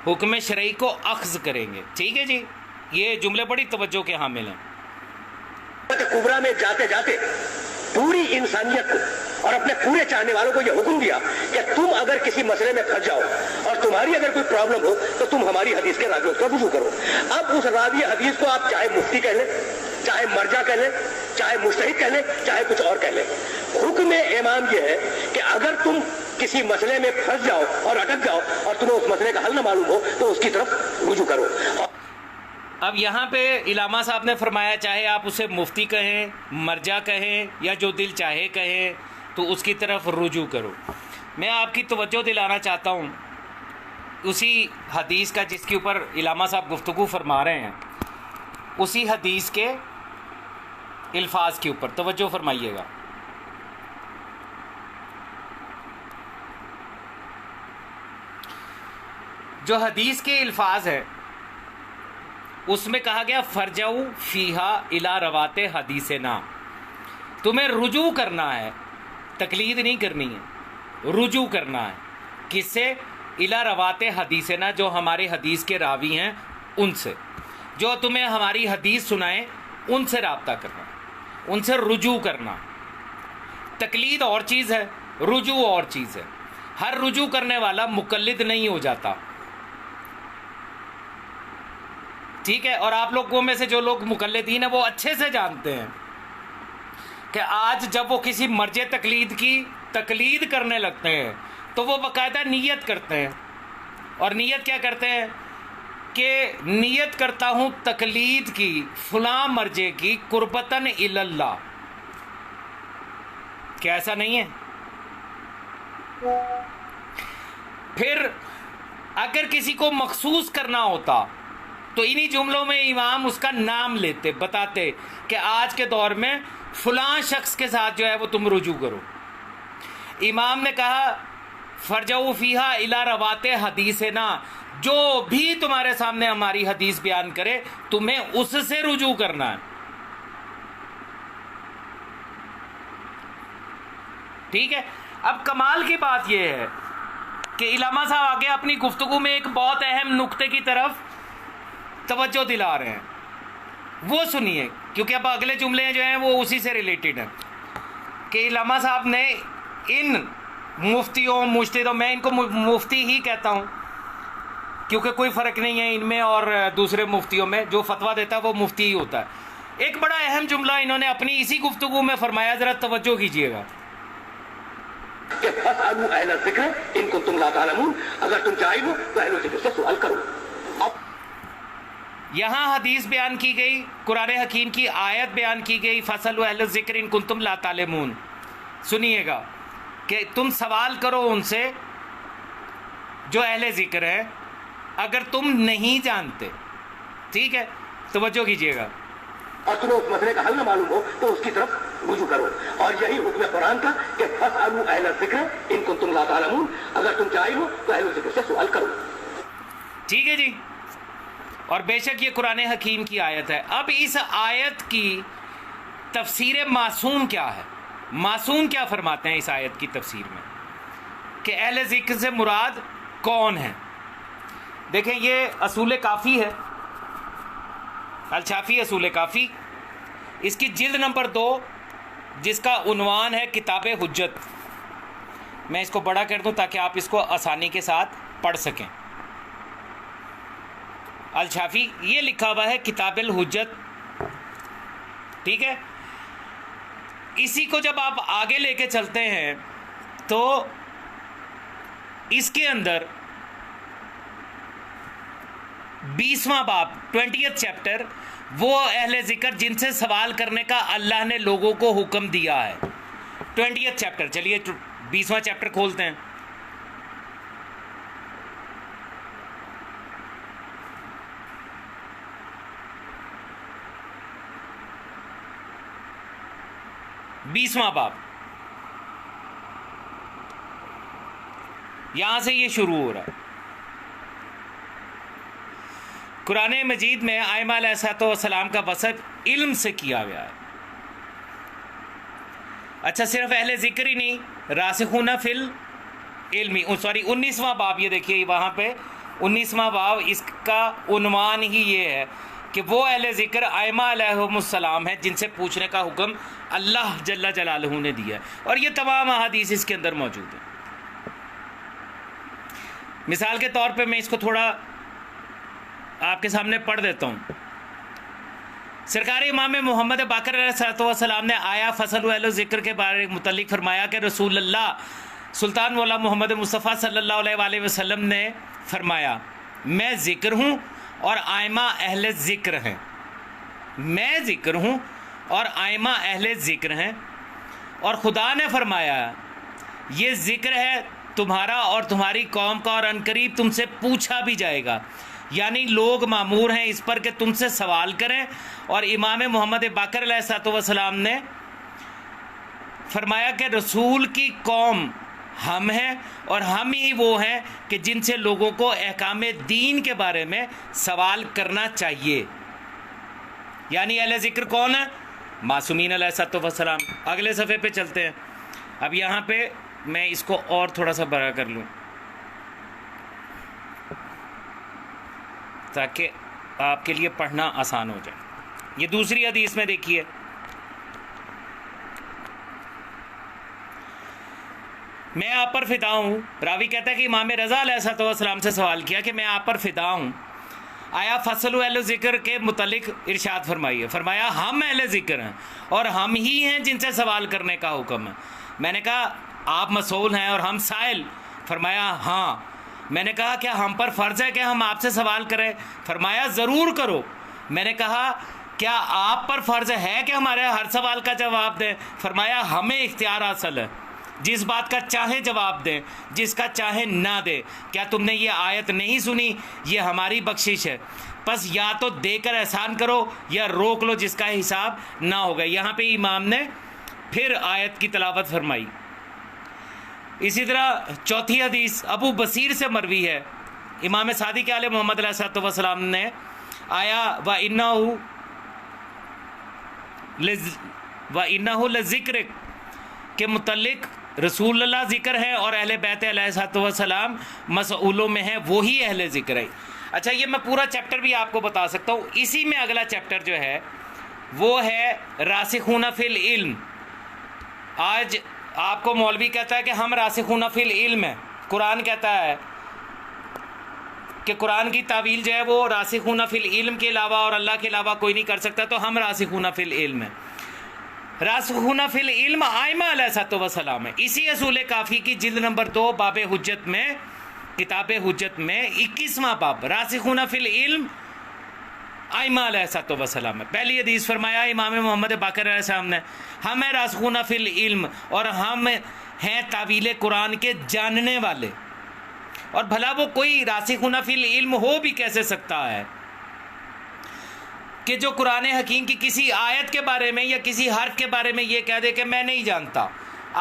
حکم شرعی کو اخذ کریں گے، ٹھیک ہے جی؟ یہ جملے بڑی توجہ کے حامل ہیں۔ کبریٰ میں جاتے جاتے پوری انسانیت کو اور اپنے پورے چاہنے والوں کو یہ حکم دیا کہ تم اگر کسی مسئلے میں پھنس جاؤ اور تمہاری اگر کوئی پرابلم ہو تو تم ہماری حدیث کے راویوں کو رجوع کرو۔ اب اس راوی حدیث کو آپ چاہے مفتی کہہ لیں، چاہے مرجع کہہ لیں، چاہے مجتہد کہہ لیں، چاہے کچھ اور کہہ لیں، حکم امام یہ ہے کہ اگر تم کسی مسئلے میں پھنس جاؤ اور اٹک جاؤ اور تمہیں اس مسئلے کا حل نہ معلوم ہو تو اس کی طرف رجوع کرو۔ اب یہاں پہ علامہ صاحب نے فرمایا چاہے آپ اسے مفتی کہیں، مرجع کہیں، یا جو دل چاہے کہیں، تو اس کی طرف رجوع کرو۔ میں آپ کی توجہ دلانا چاہتا ہوں اسی حدیث کا جس کے اوپر علامہ صاحب گفتگو فرما رہے ہیں، اسی حدیث کے الفاظ کے اوپر توجہ فرمائیے گا۔ جو حدیث کے الفاظ ہے اس میں کہا گیا فرجعوا فیہا الی روات حدیثنا، تمہیں رجوع کرنا ہے، تقلید نہیں کرنی ہے، رجوع کرنا ہے کس سے؟ الی روات حدیثنا، جو ہمارے حدیث کے راوی ہیں ان سے، جو تمہیں ہماری حدیث سنائیں ان سے رابطہ کرنا، ان سے رجوع کرنا۔ تقلید اور چیز ہے، رجوع اور چیز ہے۔ ہر رجوع کرنے والا مقلد نہیں ہو جاتا، ٹھیک ہے؟ اور آپ لوگوں میں سے جو لوگ مقلدین ہیں وہ اچھے سے جانتے ہیں کہ آج جب وہ کسی مرجع تقلید کی تقلید کرنے لگتے ہیں تو وہ باقاعدہ نیت کرتے ہیں، اور نیت کیا کرتے ہیں کہ نیت کرتا ہوں تقلید کی فلاں مرجع کی قربتاً الی اللہ۔ کیا ایسا نہیں ہے؟ پھر اگر کسی کو مخصوص کرنا ہوتا تو انہی جملوں میں امام اس کا نام لیتے، بتاتے کہ آج کے دور میں فلاں شخص کے ساتھ جو ہے وہ تم رجوع کرو۔ امام نے کہا فرجعوا فیہا الی روات حدیثنا، جو بھی تمہارے سامنے ہماری حدیث بیان کرے تمہیں اس سے رجوع کرنا ہے، ٹھیک ہے؟ اب کمال کی بات یہ ہے کہ علامہ صاحب آگے اپنی گفتگو میں ایک بہت اہم نقطے کی طرف توجہ دلا رہے ہیں، وہ سنیے، کیونکہ اب اگلے جملے جو ہیں وہ اسی سے ریلیٹڈ ہیں کہ علامہ صاحب نے ان مفتیوں مجتہدوں، میں ان کو مفتی ہی کہتا ہوں کیونکہ کوئی فرق نہیں ہے ان میں اور دوسرے مفتیوں میں، جو فتویٰ دیتا ہے وہ مفتی ہی ہوتا ہے۔ ایک بڑا اہم جملہ انہوں نے اپنی اسی گفتگو میں فرمایا، ذرا توجہ کیجیے گا۔ کہ فاسألوا اہل الذکر ان کنتم لا تعلمون، اگر تم جاہل ہو تو اہل ذکر سے سوال کرو۔ اب یہاں حدیث بیان کی گئی، قرآن حکیم کی آیت بیان کی گئی، فاسألوا اہل الذکر ان کنتم لا تعلمون۔ سنیے گا کہ تم سوال کرو ان سے جو اہل ذکر ہے اگر تم نہیں جانتے، ٹھیک ہے، توجہ کیجیے گا۔ اور تمہیں اس مسئلے کا حل نہ معلوم ہو تو اس کی طرف رجوع کرو، اور یہی حکم قرآن تھا کہ فاسألوا اہل الذکر ان کنتم لا تعلمون، اگر تم جاہل ہو تو اہل ذکر سے سوال کرو۔ ٹھیک ہے جی، اور بے شک یہ قرآن حکیم کی آیت ہے۔ اب اس آیت کی تفسیر معصوم کیا ہے؟ معصوم کیا فرماتے ہیں اس آیت کی تفسیر میں کہ اہل ذکر سے مراد کون ہے؟ دیکھیں یہ اصول کافی ہے، الشافی اصول کافی، اس کی جلد نمبر 2 جس کا عنوان ہے کتاب حجت۔ میں اس کو بڑا کر دوں تاکہ آپ اس کو آسانی کے ساتھ پڑھ سکیں۔ الشافی یہ لکھا ہوا ہے کتاب الحجت، ٹھیک ہے۔ اسی کو جب آپ آگے لے کے چلتے ہیں تو اس کے اندر 20واں باب 20th چیپٹر، وہ اہل ذکر جن سے سوال کرنے کا اللہ نے لوگوں کو حکم دیا ہے، 20th چیپٹر۔ چلیے 20واں چیپٹر کھولتے ہیں۔ بیسواں باب، یہاں سے یہ شروع ہو رہا ہے۔ قرآن مجید میں ائمہ علیہ السلام کا وصف علم سے کیا گیا ہے۔ اچھا، صرف اہل ذکر ہی نہیں، راسخون فی العلم، 19واں باب، یہ دیکھیے وہاں پہ 19واں باب، اس کا عنوان ہی یہ ہے کہ وہ اہل ذکر ائمہ علیہ السلام ہیں جن سے پوچھنے کا حکم اللہ جل جلالہ نے دیا ہے، اور یہ تمام احادیث اس کے اندر موجود ہیں۔ مثال کے طور پہ میں اس کو تھوڑا آپ کے سامنے پڑھ دیتا ہوں۔ سرکار امام محمد باقر علیہ السلام نے آیا فصل اہل ذکر کے بارے متعلق فرمایا کہ رسول اللہ سلطان مولا محمد مصطفیٰ صلی اللہ علیہ وآلہ وسلم نے فرمایا، میں ذکر ہوں اور ائمہ اہل ذکر ہیں، میں ذکر ہوں اور ائمہ اہل ذکر ہیں، اور خدا نے فرمایا یہ ذکر ہے تمہارا اور تمہاری قوم کا، اور عنقریب تم سے پوچھا بھی جائے گا، یعنی لوگ مامور ہیں اس پر کہ تم سے سوال کریں۔ اور امام محمد باقر علیہ السلام نے فرمایا کہ رسول کی قوم ہم ہیں، اور ہم ہی وہ ہیں کہ جن سے لوگوں کو احکام دین کے بارے میں سوال کرنا چاہیے۔ یعنی اہل ذکر کون ہے؟ معصومین علیہ السلام۔ اگلے صفحے پہ چلتے ہیں۔ اب یہاں پہ میں اس کو اور تھوڑا سا بڑا کر لوں تاکہ آپ کے لیے پڑھنا آسان ہو جائے۔ یہ دوسری حدیث میں دیکھیے، میں آپ پر فدا ہوں، راوی کہتا ہے کہ امام رضا علیہ السلام سے سوال کیا کہ میں آپ پر فدا ہوں، آیا فصل اہل ذکر کے متعلق ارشاد فرمائیے۔ فرمایا ہم اہل ذکر ہیں اور ہم ہی ہیں جن سے سوال کرنے کا حکم ہے۔ میں نے کہا آپ مسئول ہیں اور ہم سائل؟ فرمایا ہاں۔ میں نے کہا کیا ہم پر فرض ہے کہ ہم آپ سے سوال کریں؟ فرمایا ضرور کرو۔ میں نے کہا کیا آپ پر فرض ہے کہ ہمارے ہر سوال کا جواب دیں؟ فرمایا ہمیں اختیار حاصل ہے، جس بات کا چاہے جواب دیں، جس کا چاہے نہ دے۔ کیا تم نے یہ آیت نہیں سنی؟ یہ ہماری بخشش ہے، پس یا تو دے کر احسان کرو یا روک لو جس کا حساب نہ ہوگا۔ یہاں پہ امام نے پھر آیت کی تلاوت فرمائی۔ اسی طرح چوتھی حدیث ابو بصیر سے مروی ہے، امام صادق علیہ محمد علیہ السلام نے آیا وَإِنَّهُ لَذِكْرٌ کے متعلق رسول اللہ ذکر ہے اور اہل بیت علیہ السلام مسئولوں میں ہیں، وہی اہل ذکر ہے۔ اچھا، یہ میں پورا چیپٹر بھی آپ کو بتا سکتا ہوں۔ اسی میں اگلا چیپٹر جو ہے وہ ہے راسخون فی العلم۔ آج آپ کو مولوی کہتا ہے کہ ہم راسخون فی العلم ہیں، قرآن کہتا ہے کہ قرآن کی تعویل جو ہے وہ راسخون فی العلم کے علاوہ اور اللہ کے علاوہ کوئی نہیں کر سکتا، تو ہم راسخون فی العلم ہیں۔ راسخون فی العلم آئمہ علیہ الصلوۃ والسلام ہے. اسی اصول کافی کی جلد نمبر 2 باب حجت میں، کتاب حجت میں 21واں باب، راسخون فی العلم آئمہ علیہ الصلوۃ والسلام ہے. پہلی حدیث فرمایا امام محمد باقر علیہ السلام نے، ہم ہیں راسخون فی العلم، اور ہم ہیں تعویل قرآن کے جاننے والے. اور بھلا وہ کوئی راسخون فی العلم ہو بھی کیسے سکتا ہے کہ جو قرآن حکیم کی کسی آیت کے بارے میں یا کسی حرف کے بارے میں یہ کہہ دے کہ میں نہیں جانتا.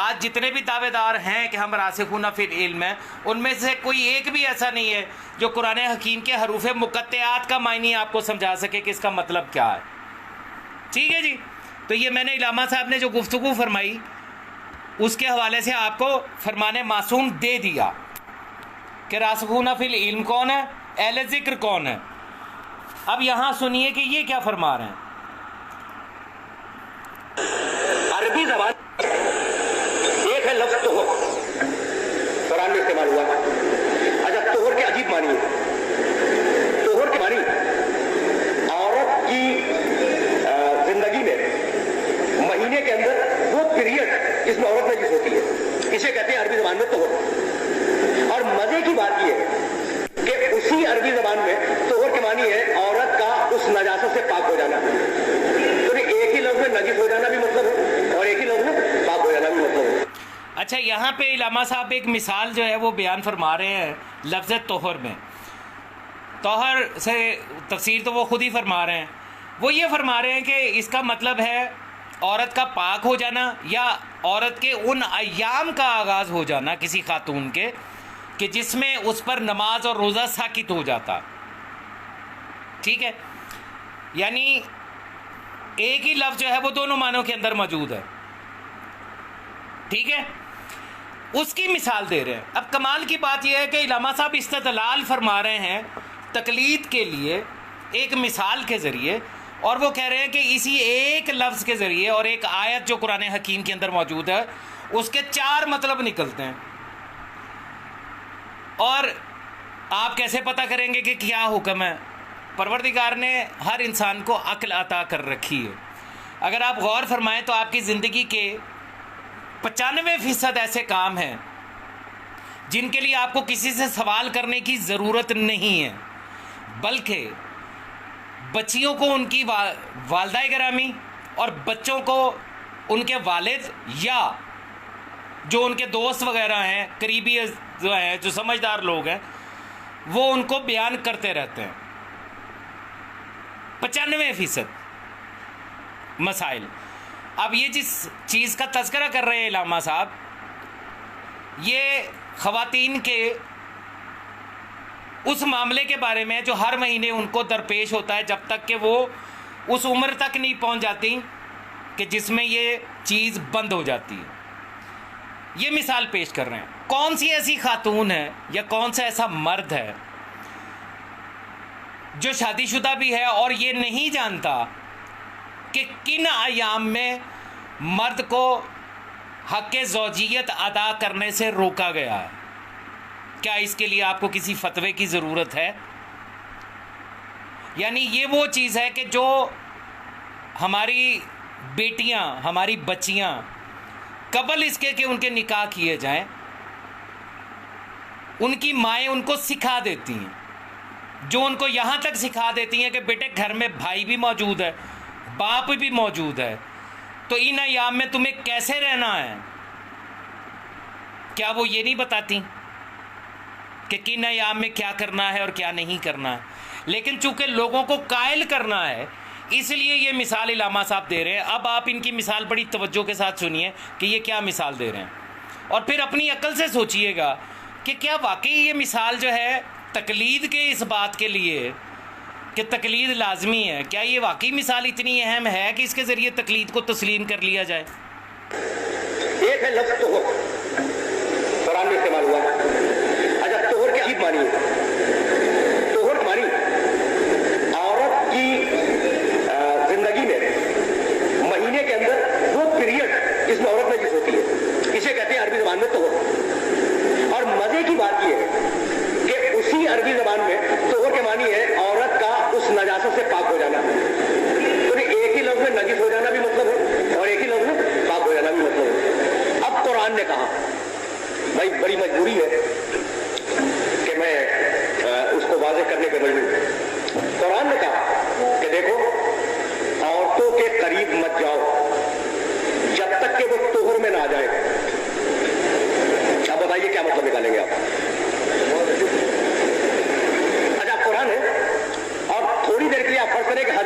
آج جتنے بھی دعوے دار ہیں کہ ہم راسخون فی العلم ہیں، ان میں سے کوئی ایک بھی ایسا نہیں ہے جو قرآن حکیم کے حروف مقطعات کا معنی آپ کو سمجھا سکے کہ اس کا مطلب کیا ہے. ٹھیک ہے جی. تو یہ میں نے علامہ صاحب نے جو گفتگو فرمائی اس کے حوالے سے آپ کو فرمان معصوم دے دیا کہ راسخون فی العلم کون ہے، اہل ذکر کون ہے. اب یہاں سنیے کہ یہ کیا فرما رہے ہیں. عربی زبان ایک ہے لفظ طہر، قرآن میں استعمال ہوا. اچھا، طہر کے عجیب معنی ہے. طہر کے معنی عورت کی زندگی میں مہینے کے اندر وہ پیریڈ جس میں عورت نجس ہوتی ہے، اسے کہتے ہیں عربی زبان میں طہر. اور مزے کی بات یہ ہے کہ اسی عربی زبان میں طہر کے معنی ہے عورت کا اس نجاست سے پاک ہو جانا. تو ایک ہی لفظ میں نجس ہو جانا بھی مطلب ہے اور ایک ہی لفظ میں پاک ہو جانا بھی مطلب ہے. اچھا، یہاں پہ علامہ صاحب ایک مثال جو ہے وہ بیان فرما رہے ہیں لفظ طہر میں. طہر سے تفسیر تو وہ خود ہی فرما رہے ہیں. وہ یہ فرما رہے ہیں کہ اس کا مطلب ہے عورت کا پاک ہو جانا یا عورت کے ان ایام کا آغاز ہو جانا کسی خاتون کے کہ جس میں اس پر نماز اور روزہ ساقط ہو جاتا. ٹھیک ہے، یعنی ایک ہی لفظ جو ہے وہ دونوں معنوں کے اندر موجود ہے. ٹھیک ہے، اس کی مثال دے رہے ہیں. اب کمال کی بات یہ ہے کہ علامہ صاحب استدلال فرما رہے ہیں تقلید کے لیے ایک مثال کے ذریعے، اور وہ کہہ رہے ہیں کہ اسی ایک لفظ کے ذریعے اور ایک آیت جو قرآن حکیم کے اندر موجود ہے اس کے 4 مطلب نکلتے ہیں. اور آپ کیسے پتہ کریں گے کہ کیا حکم ہے؟ پروردگار نے ہر انسان کو عقل عطا کر رکھی ہے. اگر آپ غور فرمائیں تو آپ کی زندگی کے 95% ایسے کام ہیں جن کے لیے آپ کو کسی سے سوال کرنے کی ضرورت نہیں ہے، بلکہ بچیوں کو ان کی والدہ گرامی اور بچوں کو ان کے والد یا جو ان کے دوست وغیرہ ہیں، قریبی جو ہیں، جو سمجھدار لوگ ہیں، وہ ان کو بیان کرتے رہتے ہیں. 95% مسائل. اب یہ جس چیز کا تذکرہ کر رہے ہیں علامہ صاحب، یہ خواتین کے اس معاملے کے بارے میں جو ہر مہینے ان کو درپیش ہوتا ہے جب تک کہ وہ اس عمر تک نہیں پہنچ جاتی کہ جس میں یہ چیز بند ہو جاتی ہے. یہ مثال پیش کر رہے ہیں. کون سی ایسی خاتون ہے یا کون سا ایسا مرد ہے جو شادی شدہ بھی ہے اور یہ نہیں جانتا کہ کن ایام میں مرد کو حق زوجیت ادا کرنے سے روکا گیا ہے؟ کیا اس کے لیے آپ کو کسی فتوے کی ضرورت ہے؟ یعنی یہ وہ چیز ہے کہ جو ہماری بیٹیاں، ہماری بچیاں قبل اس کے کہ ان کے نکاح کیے جائیں، ان کی مائیں ان کو سکھا دیتی ہیں، جو ان کو یہاں تک سکھا دیتی ہیں کہ بیٹے گھر میں بھائی بھی موجود ہے، باپ بھی موجود ہے، تو ان ایام میں تمہیں کیسے رہنا ہے. کیا وہ یہ نہیں بتاتی کہ کن ایام میں کیا کرنا ہے اور کیا نہیں کرنا ہے؟ لیکن چونکہ لوگوں کو قائل کرنا ہے اس لیے یہ مثال علامہ صاحب دے رہے ہیں. اب آپ ان کی مثال بڑی توجہ کے ساتھ سنیے کہ یہ کیا مثال دے رہے ہیں، اور پھر اپنی عقل سے سوچئے گا کہ کیا واقعی یہ مثال جو ہے تقلید کے اس بات کے لیے کہ تقلید لازمی ہے، کیا یہ واقعی مثال اتنی اہم ہے کہ اس کے ذریعے تقلید کو تسلیم کر لیا جائے؟ ایک ہے لفظ طہر، قرآن میں استعمال ہوا. اچھا، طہر کے عجیب معنی ہے. طہر کا معنی عورت کی زندگی میں مہینے کے اندر وہ پیریڈ جس میں عورت نجس ہوتی ہے، اسے کہتے ہیں عربی زبان میں طہر. اور مزے کی بات یہ ہے کہ اسی عربی زبان میں طہر کے معنی ہے عورت کا اس نجاست سے پاک ہو جانا. تو ایک ہی لفظ میں نجس ہو جانا بھی مطلب ہے اور ایک ہی لفظ میں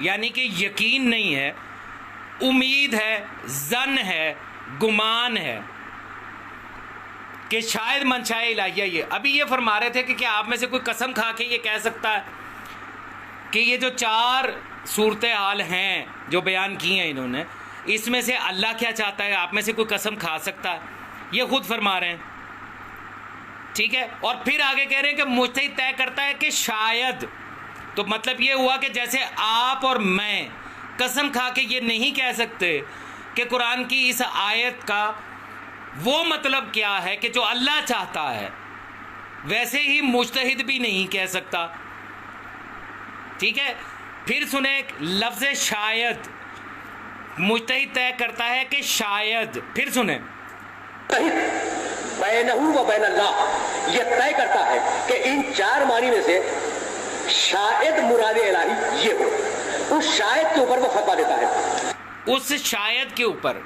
یعنی کہ یقین نہیں ہے، امید ہے، ظن ہے، گمان ہے کہ شاید منشائے الہیہ یہ. ابھی یہ فرما رہے تھے کہ کیا آپ میں سے کوئی قسم کھا کے یہ کہہ سکتا ہے کہ یہ جو 4 صورتحال ہیں جو بیان کی ہیں انہوں نے، اس میں سے اللہ کیا چاہتا ہے؟ آپ میں سے کوئی قسم کھا سکتا ہے؟ یہ خود فرما رہے ہیں. ٹھیک ہے. اور پھر آگے کہہ رہے ہیں کہ مجتہد طے کرتا ہے کہ شاید. تو مطلب یہ ہوا کہ جیسے آپ اور میں قسم کھا کے یہ نہیں کہہ سکتے کہ قرآن کی اس آیت کا وہ مطلب کیا ہے کہ جو اللہ چاہتا ہے، ویسے ہی مجتہد بھی نہیں کہہ سکتا. ٹھیک ہے. پھر سنیں لفظ شاید، مجتہد طے کرتا ہے کہ شاید. پھر سنیں بینہ و بین اللہ، یہ طے کرتا ہے کہ ان 4 معنی میں سے شاید مراد الہی یہ ہو. اس شاید کے اوپر وہ فتویٰ دیتا ہے. اس شاید کے اوپر.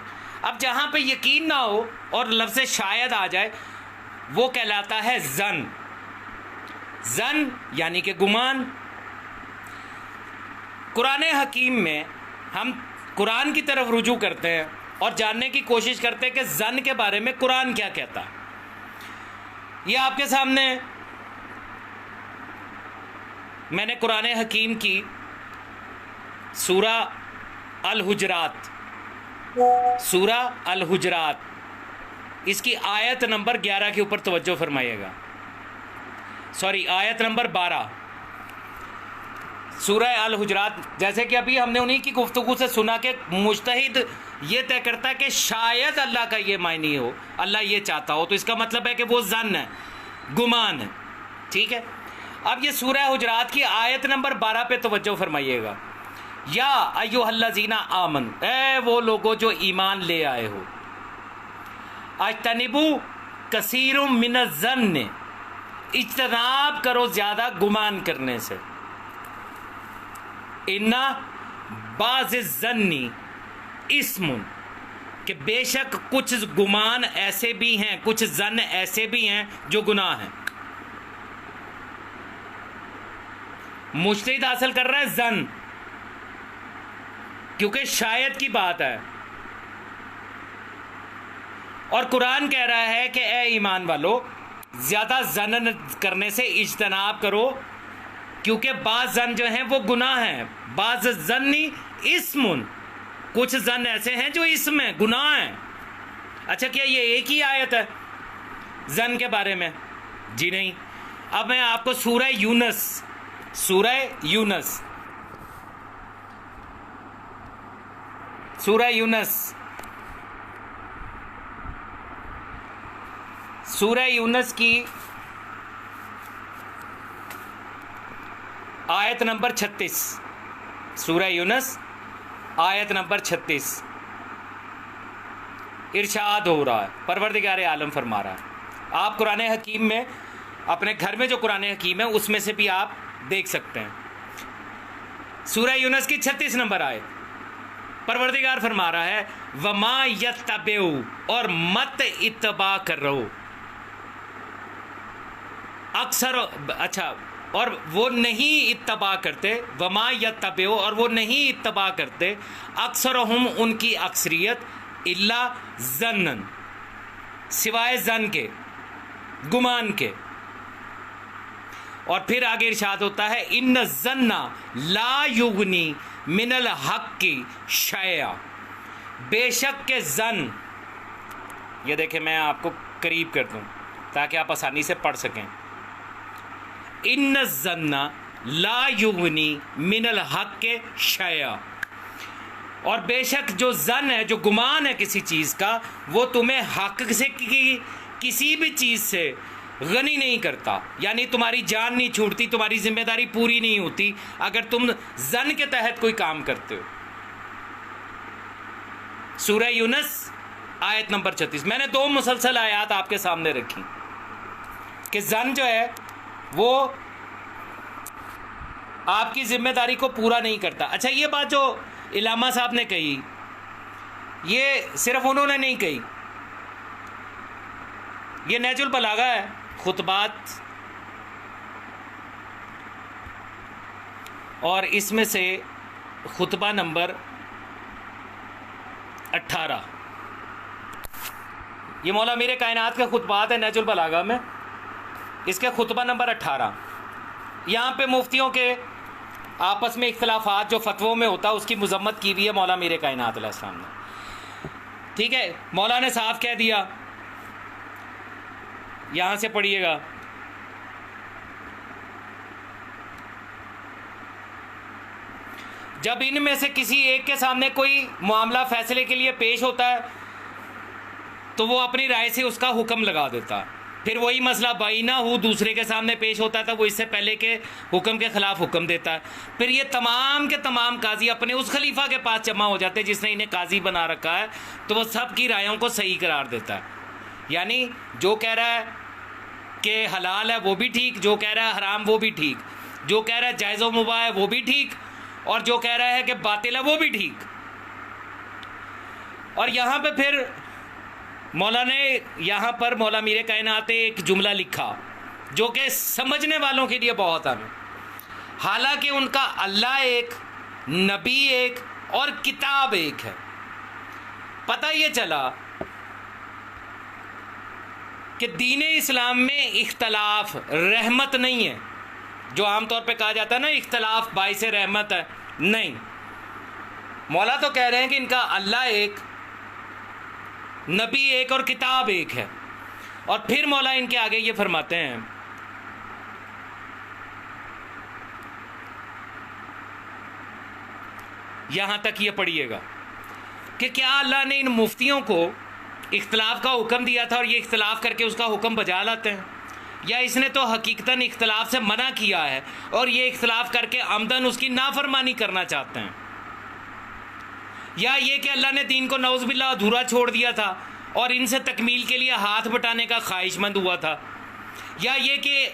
اب جہاں پہ یقین نہ ہو اور لفظ شاید آ جائے وہ کہلاتا ہے ظن. ظن یعنی کہ گمان. قرآن حکیم میں ہم قرآن کی طرف رجوع کرتے ہیں اور جاننے کی کوشش کرتے ہیں کہ ظن کے بارے میں قرآن کیا کہتا ہے. یہ آپ کے سامنے میں نے قرآن حکیم کی سورہ الحجرات اس کی آیت نمبر 11 کے اوپر توجہ فرمائیے گا. آیت نمبر 12 سورہ الحجرات. جیسے کہ ابھی ہم نے انہی کی گفتگو سے سنا کہ مجتہد یہ طے کرتا ہے کہ شاید اللہ کا یہ معنی ہو، اللہ یہ چاہتا ہو، تو اس کا مطلب ہے کہ وہ ظن ہے، گمان ہے. ٹھیک ہے. اب یہ سورہ حجرات کی آیت نمبر 12 پہ توجہ فرمائیے گا. یا ایھا الذین آمنوا، اے وہ لوگوں جو ایمان لے آئے ہو، اجتنبوا کثیر من الظن، اجتناب کرو زیادہ گمان کرنے سے. ان بعض الظن اسم، کہ بے شک کچھ گمان ایسے بھی ہیں، کچھ ظن ایسے بھی ہیں جو گناہ ہیں. مجتہد حاصل کر رہا ہے ظن، کیونکہ شاید کی بات ہے. اور قرآن کہہ رہا ہے کہ اے ایمان والو زیادہ ظن کرنے سے اجتناب کرو، کیونکہ بعض ظن جو ہیں وہ گناہ ہیں. بعض ظنی اسم، کچھ ظن ایسے ہیں جو اسم ہیں، گناہ ہیں. اچھا کیا یہ ایک ہی آیت ہے ظن کے بارے میں؟ جی نہیں. اب میں آپ کو سورہ یونس کی آیت نمبر 36، سورہ یونس آیت نمبر 36 ارشاد ہو رہا ہے، پروردگار عالم فرما رہا ہے. آپ قرآن حکیم میں اپنے گھر میں جو قرآن حکیم ہے اس میں سے بھی آپ دیکھ سکتے ہیں. سورہ یونس کی 36 نمبر آیت پروردگار فرما رہا ہے وما یتبعوا، اور مت اتباع کر رہو اکثر. اچھا، اور وہ نہیں اتباع کرتے، وما یتبعوا، اور وہ نہیں اتباع کرتے، اکثرہم ان کی اکثریت، الا ظنن، سوائے ظن کے، گمان کے. اور پھر آگے ارشاد ہوتا ہے ان الظن لا یغنی من الحق شیئا، بے شک کے ظن، یہ دیکھیں میں آپ کو قریب کر دوں تاکہ آپ آسانی سے پڑھ سکیں. ان الظن لا یغنی من الحق شیئا، اور بے شک جو ظن ہے، جو گمان ہے کسی چیز کا، وہ تمہیں حق سے کسی بھی چیز سے غنی نہیں کرتا. یعنی تمہاری جان نہیں چھوٹتی، تمہاری ذمہ داری پوری نہیں ہوتی اگر تم ظن کے تحت کوئی کام کرتے ہو. سورہ یونس آیت نمبر 36. میں نے 2 مسلسل آیات آپ کے سامنے رکھی کہ ظن جو ہے وہ آپ کی ذمہ داری کو پورا نہیں کرتا. اچھا، یہ بات جو علامہ صاحب نے کہی، یہ صرف انہوں نے نہیں کہی، یہ نہج البلاغہ ہے، خطبات، اور اس میں سے خطبہ نمبر 18، یہ مولا میر کائنات کے خطبات ہیں نہج البلاغہ میں، اس کے خطبہ نمبر 18۔ یہاں پہ مفتیوں کے آپس میں اختلافات جو فتووں میں ہوتا ہے اس کی مذمت کی ہوئی ہے مولا میر کائنات علیہ السلام نے، ٹھیک ہے۔ مولا نے صاف کہہ دیا، یہاں سے پڑھیے گا، جب ان میں سے کسی ایک کے سامنے کوئی معاملہ فیصلے کے لیے پیش ہوتا ہے تو وہ اپنی رائے سے اس کا حکم لگا دیتا ہے، پھر وہی مسئلہ بائینہ ہو دوسرے کے سامنے پیش ہوتا تھا، وہ اس سے پہلے کے حکم کے خلاف حکم دیتا ہے، پھر یہ تمام کے تمام قاضی اپنے اس خلیفہ کے پاس جمع ہو جاتے ہیں جس نے انہیں قاضی بنا رکھا ہے، تو وہ سب کی رائےوں کو صحیح قرار دیتا ہے۔ یعنی جو کہہ رہا ہے کہ حلال ہے وہ بھی ٹھیک، جو کہہ رہا ہے حرام وہ بھی ٹھیک، جو کہہ رہا ہے جائز و مباح ہے وہ بھی ٹھیک، اور جو کہہ رہا ہے کہ باطل ہے وہ بھی ٹھیک۔ اور یہاں پہ پھر مولا نے یہاں پر مولا میر کائنات نے ایک جملہ لکھا جو کہ سمجھنے والوں کے لیے بہت اہم ہے، حالانکہ ان کا اللہ ایک، نبی ایک اور کتاب ایک ہے۔ پتہ یہ چلا کہ دین اسلام میں اختلاف رحمت نہیں ہے، جو عام طور پہ کہا جاتا ہے نا اختلاف باعث رحمت ہے، نہیں۔ مولا تو کہہ رہے ہیں کہ ان کا اللہ ایک، نبی ایک اور کتاب ایک ہے، اور پھر مولا ان کے آگے یہ فرماتے ہیں، یہاں تک یہ پڑھیے گا کہ کیا اللہ نے ان مفتیوں کو اختلاف کا حکم دیا تھا اور یہ اختلاف کر کے اس کا حکم بجا لاتے ہیں، یا اس نے تو حقیقتاً اختلاف سے منع کیا ہے اور یہ اختلاف کر کے عمدن اس کی نافرمانی کرنا چاہتے ہیں، یا یہ کہ اللہ نے دین کو نعوذ باللہ ادھورا چھوڑ دیا تھا اور ان سے تکمیل کے لیے ہاتھ بٹانے کا خواہش مند ہوا تھا، یا یہ کہ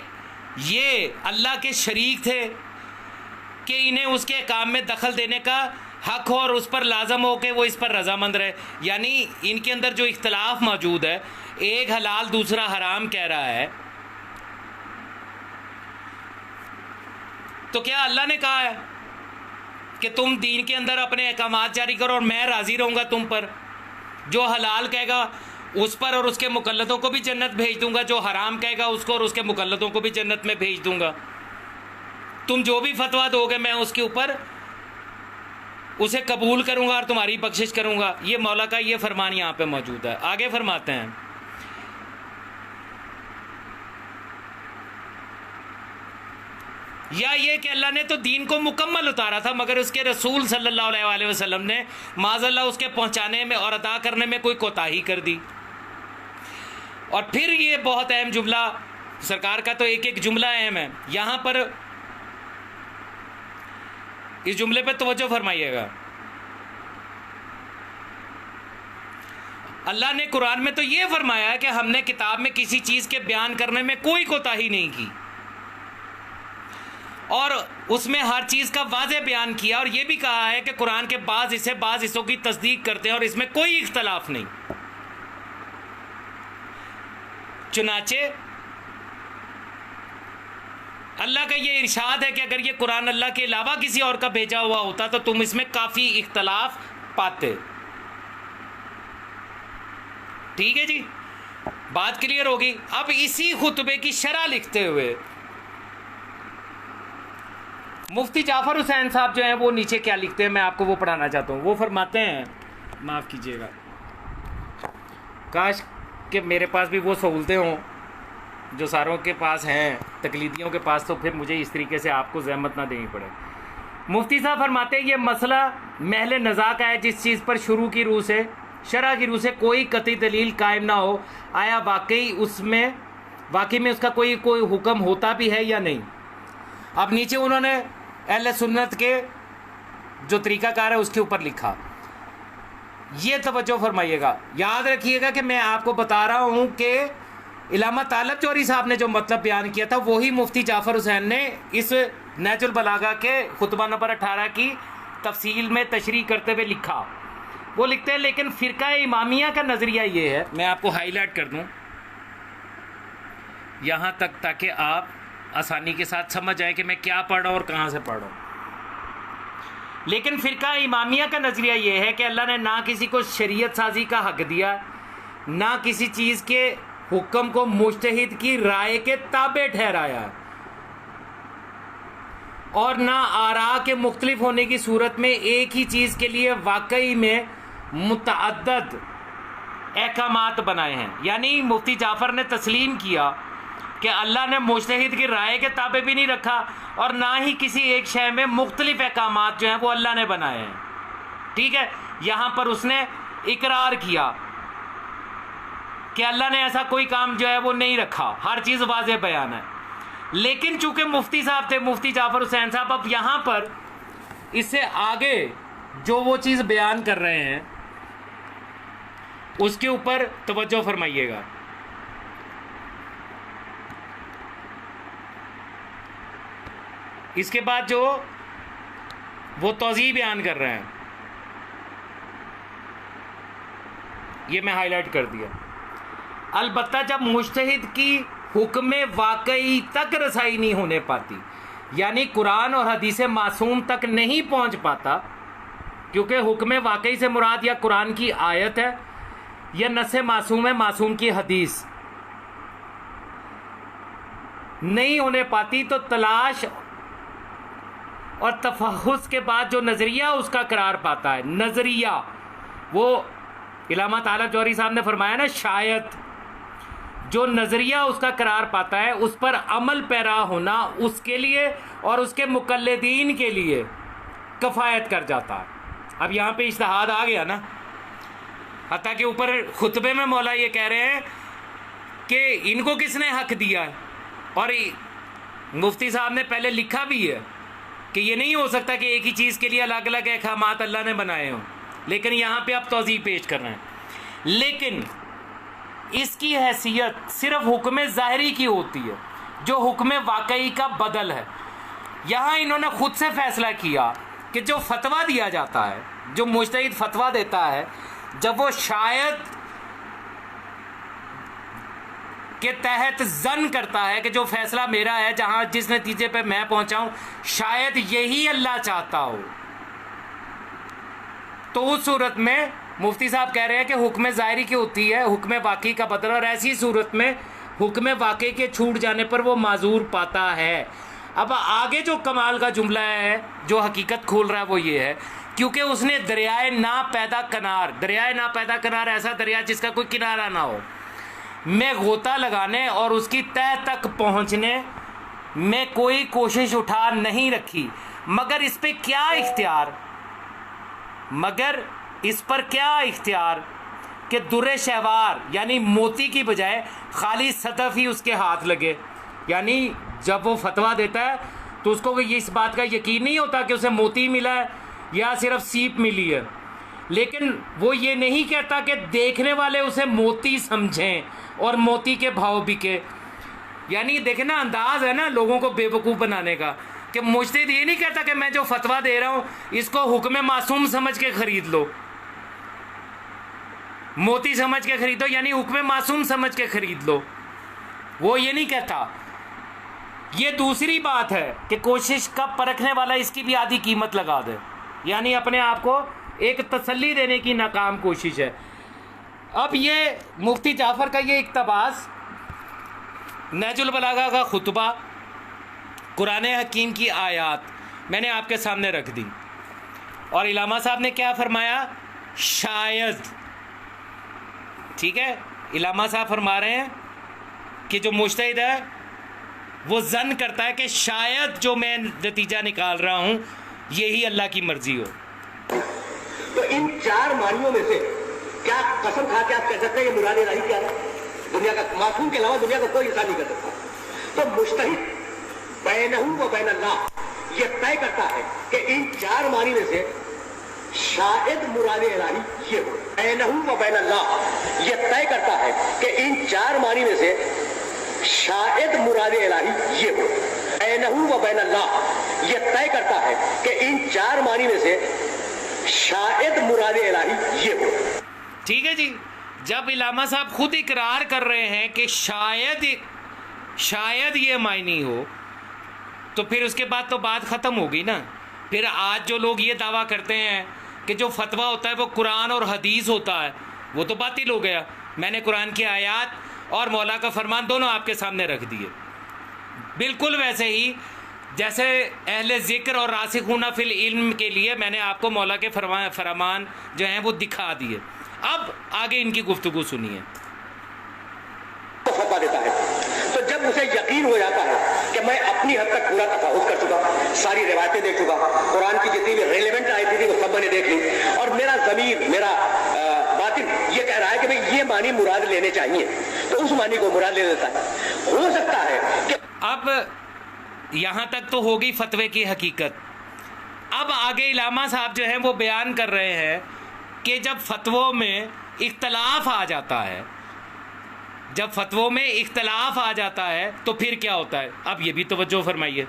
یہ اللہ کے شریک تھے کہ انہیں اس کے کام میں دخل دینے کا حق ہو اور اس پر لازم ہو کہ وہ اس پر رضامند رہے۔ یعنی ان کے اندر جو اختلاف موجود ہے، ایک حلال دوسرا حرام کہہ رہا ہے، تو کیا اللہ نے کہا ہے کہ تم دین کے اندر اپنے احکامات جاری کرو اور میں راضی رہوں گا تم پر؟ جو حلال کہے گا اس پر اور اس کے مقلدوں کو بھی جنت بھیج دوں گا، جو حرام کہے گا اس کو اور اس کے مقلدوں کو بھی جنت میں بھیج دوں گا، تم جو بھی فتویٰ دو گے میں اس کے اوپر اسے قبول کروں گا اور تمہاری بخشش کروں گا۔ یہ مولا کا یہ فرمان یہاں پہ موجود ہے۔ آگے فرماتے ہیں، یا یہ کہ اللہ نے تو دین کو مکمل اتارا تھا مگر اس کے رسول صلی اللہ علیہ وآلہ وسلم نے معاذ اللہ اس کے پہنچانے میں اور عطا کرنے میں کوئی کوتاہی کر دی۔ اور پھر یہ بہت اہم جملہ، سرکار کا تو ایک ایک جملہ اہم ہے، یہاں پر اس جملے پہ توجہ فرمائیے گا۔ اللہ نے قرآن میں تو یہ فرمایا ہے کہ ہم نے کتاب میں کسی چیز کے بیان کرنے میں کوئی کوتاہی نہیں کی، اور اس میں ہر چیز کا واضح بیان کیا، اور یہ بھی کہا ہے کہ قرآن کے بعض حصوں کی تصدیق کرتے ہیں اور اس میں کوئی اختلاف نہیں۔ چنانچہ اللہ کا یہ ارشاد ہے کہ اگر یہ قرآن اللہ کے علاوہ کسی اور کا بھیجا ہوا ہوتا تو تم اس میں کافی اختلاف پاتے۔ ٹھیک ہے جی، بات کلیئر ہوگی۔ اب اسی خطبے کی شرح لکھتے ہوئے مفتی جعفر حسین صاحب جو ہیں وہ نیچے کیا لکھتے ہیں، میں آپ کو وہ پڑھانا چاہتا ہوں۔ وہ فرماتے ہیں، معاف کیجیے گا، کاش کہ میرے پاس بھی وہ سہولتیں ہوں جو ساروں کے پاس ہیں، تقلیدیوں کے پاس، تو پھر مجھے اس طریقے سے آپ کو زحمت نہ دینی پڑے۔ مفتی صاحب فرماتے ہیں یہ مسئلہ محل نزاع کا ہے جس چیز پر شرع کی روح سے کوئی قطعی دلیل قائم نہ ہو، آیا واقعی میں اس کا کوئی حکم ہوتا بھی ہے یا نہیں۔ اب نیچے انہوں نے اہل سنت کے جو طریقہ کار ہے اس کے اوپر لکھا، یہ توجہ فرمائیے گا، یاد رکھیے گا کہ میں آپ کو بتا رہا ہوں کہ علامہ طالب چوری صاحب نے جو مطلب بیان کیا تھا وہی مفتی جعفر حسین نے اس نہج البلاغہ کے خطبہ نمبر 18 کی تفصیل میں تشریح کرتے ہوئے لکھا۔ وہ لکھتے ہیں لیکن فرقہ امامیہ کا نظریہ یہ ہے، میں آپ کو ہائی لائٹ کر دوں یہاں تک تاکہ آپ آسانی کے ساتھ سمجھ جائیں کہ میں کیا پڑھ رہا ہوں اور کہاں سے پڑھ رہا ہوں۔ لیکن فرقہ امامیہ کا نظریہ یہ ہے کہ اللہ نے نہ کسی کو شریعت سازی کا حق دیا، نہ کسی چیز کے حکم کو مجتہد کی رائے کے تابع ٹھہرایا، اور نہ آراء کے مختلف ہونے کی صورت میں ایک ہی چیز کے لیے واقعی میں متعدد احکامات بنائے ہیں۔ یعنی مفتی جعفر نے تسلیم کیا کہ اللہ نے مجتہد کی رائے کے تابع بھی نہیں رکھا، اور نہ ہی کسی ایک شے میں مختلف احکامات جو ہیں وہ اللہ نے بنائے ہیں۔ ٹھیک ہے، یہاں پر اس نے اقرار کیا کہ اللہ نے ایسا کوئی کام جو ہے وہ نہیں رکھا، ہر چیز واضح بیان ہے۔ لیکن چونکہ مفتی صاحب تھے، مفتی جعفر حسین صاحب، اب یہاں پر اس سے آگے جو وہ چیز بیان کر رہے ہیں اس کے اوپر توجہ فرمائیے گا۔ اس کے بعد جو وہ توضیح بیان کر رہے ہیں، یہ میں ہائی لائٹ کر دیا۔ البتہ جب مجتہد کی حکم واقعی تک رسائی نہیں ہونے پاتی، یعنی قرآن اور حدیث معصوم تک نہیں پہنچ پاتا، کیونکہ حکم واقعی سے مراد یا قرآن کی آیت ہے یا نص معصوم ہے، معصوم کی حدیث نہیں ہونے پاتی، تو تلاش اور تفحص کے بعد جو نظریہ اس کا قرار پاتا ہے، نظریہ وہ علامہ طالب جوہری صاحب نے فرمایا نا، شاید جو نظریہ اس کا قرار پاتا ہے اس پر عمل پیرا ہونا اس کے لیے اور اس کے مقلدین کے لیے کفایت کر جاتا ہے۔ اب یہاں پہ اجتہاد آ گیا نا، حتیٰ کہ اوپر خطبے میں مولا یہ کہہ رہے ہیں کہ ان کو کس نے حق دیا ہے، اور مفتی صاحب نے پہلے لکھا بھی ہے کہ یہ نہیں ہو سکتا کہ ایک ہی چیز کے لیے الگ الگ احکامات اللہ نے بنائے ہوں، لیکن یہاں پہ آپ توضیح پیش کر رہے ہیں۔ لیکن اس کی حیثیت صرف حکم ظاہری کی ہوتی ہے جو حکم واقعی کا بدل ہے۔ یہاں انہوں نے خود سے فیصلہ کیا کہ جو فتویٰ دیا جاتا ہے، جو مجتہد فتویٰ دیتا ہے، جب وہ شاید کے تحت ظن کرتا ہے کہ جو فیصلہ میرا ہے، جہاں جس نتیجے پہ میں پہنچا ہوں، شاید یہی اللہ چاہتا ہو، تو اس صورت میں مفتی صاحب کہہ رہے ہیں کہ حکم ظاہری کی ہوتی ہے حکم واقعی کا بدل، اور ایسی صورت میں حکم واقعی کے چھوٹ جانے پر وہ معذور پاتا ہے۔ اب آگے جو کمال کا جملہ ہے جو حقیقت کھول رہا ہے وہ یہ ہے، کیونکہ اس نے دریائے نا پیدا کنار، دریائے نا پیدا کنار ایسا دریا جس کا کوئی کنارہ نہ ہو، میں غوطہ لگانے اور اس کی تہ تک پہنچنے میں کوئی کوشش اٹھا نہیں رکھی، مگر اس پہ کیا اختیار، مگر اس پر کیا اختیار کہ در شہوار یعنی موتی کی بجائے خالی صدف ہی اس کے ہاتھ لگے۔ یعنی جب وہ فتویٰ دیتا ہے تو اس کو اس بات کا یقین نہیں ہوتا کہ اسے موتی ملا ہے یا صرف سیپ ملی ہے، لیکن وہ یہ نہیں کہتا کہ دیکھنے والے اسے موتی سمجھیں اور موتی کے بھاؤ بکے۔ یعنی دیکھیں نا، انداز ہے نا لوگوں کو بے وقوف بنانے کا، کہ مجتہد یہ نہیں کہتا کہ میں جو فتویٰ دے رہا ہوں اس کو حکم معصوم سمجھ کے خرید لو، موتی سمجھ کے خریدو، یعنی حکم معصوم سمجھ کے خرید لو، وہ یہ نہیں کہتا۔ یہ دوسری بات ہے کہ کوشش کا پرکھنے والا اس کی بھی آدھی قیمت لگا دے، یعنی اپنے آپ کو ایک تسلی دینے کی ناکام کوشش ہے۔ اب یہ مفتی جعفر کا یہ اقتباس نہج البلاغہ کا خطبہ، قرآن حکیم کی آیات میں نے آپ کے سامنے رکھ دی، اور علامہ صاحب نے کیا فرمایا؟ شاید، ٹھیک ہے، علامہ صاحب فرما رہے ہیں کہ جو مجتہد ہے وہ ظن کرتا ہے کہ شاید جو میں نتیجہ نکال رہا ہوں یہی اللہ کی مرضی ہو۔ تو ان چار معنیوں میں سے کیا قسم کھا کے آپ کہہ سکتے ہیں یہ مراد الہی کیا ہے؟ دنیا کا معصوم کے علاوہ دنیا کا کوئی انسان نہیں کر سکتا۔ تو مجتہد بینہ و بین اللہ یہ طے کرتا ہے کہ ان چار معنی میں سے شاید مراد الہی یہ ہو۔ بینہ و بین اللہ یہ طے کرتا ہے کہ ان چار معنی میں سے شاید مراد الہی یہ ہو۔ بینہ و بین اللہ یہ طے کرتا ہے کہ ان چار معنی میں سے شاید مراد الہی یہ ہو۔ ٹھیک ہے جی، جب علامہ صاحب خود اقرار کر رہے ہیں کہ شاید یہ معنی ہو، تو پھر اس کے بعد تو بات ختم ہوگی نا۔ پھر آج جو لوگ یہ دعویٰ کرتے ہیں کہ جو فتویٰ ہوتا ہے وہ قرآن اور حدیث ہوتا ہے، وہ تو باطل ہو گیا۔ میں نے قرآن کی آیات اور مولا کا فرمان دونوں آپ کے سامنے رکھ دیے، بالکل ویسے ہی جیسے اہل ذکر اور راسخون فی العلم کے لیے میں نے آپ کو مولا کے فرمان جو ہیں وہ دکھا دیے۔ اب آگے ان کی گفتگو سنیے۔ فتویٰ دیتا ہے تو جب اسے یقین ہو جاتا ہے کہ میں اپنی حد تک پورا تفاوت کر چکا، ساری روایتیں دیکھ چکا، قرآن کی جتنی بھی ریلیونٹ آیتیں تھی وہ سب میں نے دیکھ لی، اور میرا ضمیر، میرا باطن یہ کہہ رہا ہے کہ بھئی یہ معنی مراد لینے چاہیے، تو اس معنی کو مراد لے لیتا ہے۔ ہو سکتا ہے کہ اب یہاں تک تو ہوگی فتوے کی حقیقت۔ اب آگے علامہ صاحب جو ہیں وہ بیان کر رہے ہیں کہ جب فتووں میں اختلاف آ جاتا ہے، جب فتووں میں اختلاف آ جاتا ہے تو پھر کیا ہوتا ہے؟ اب یہ بھی توجہ فرمائیے۔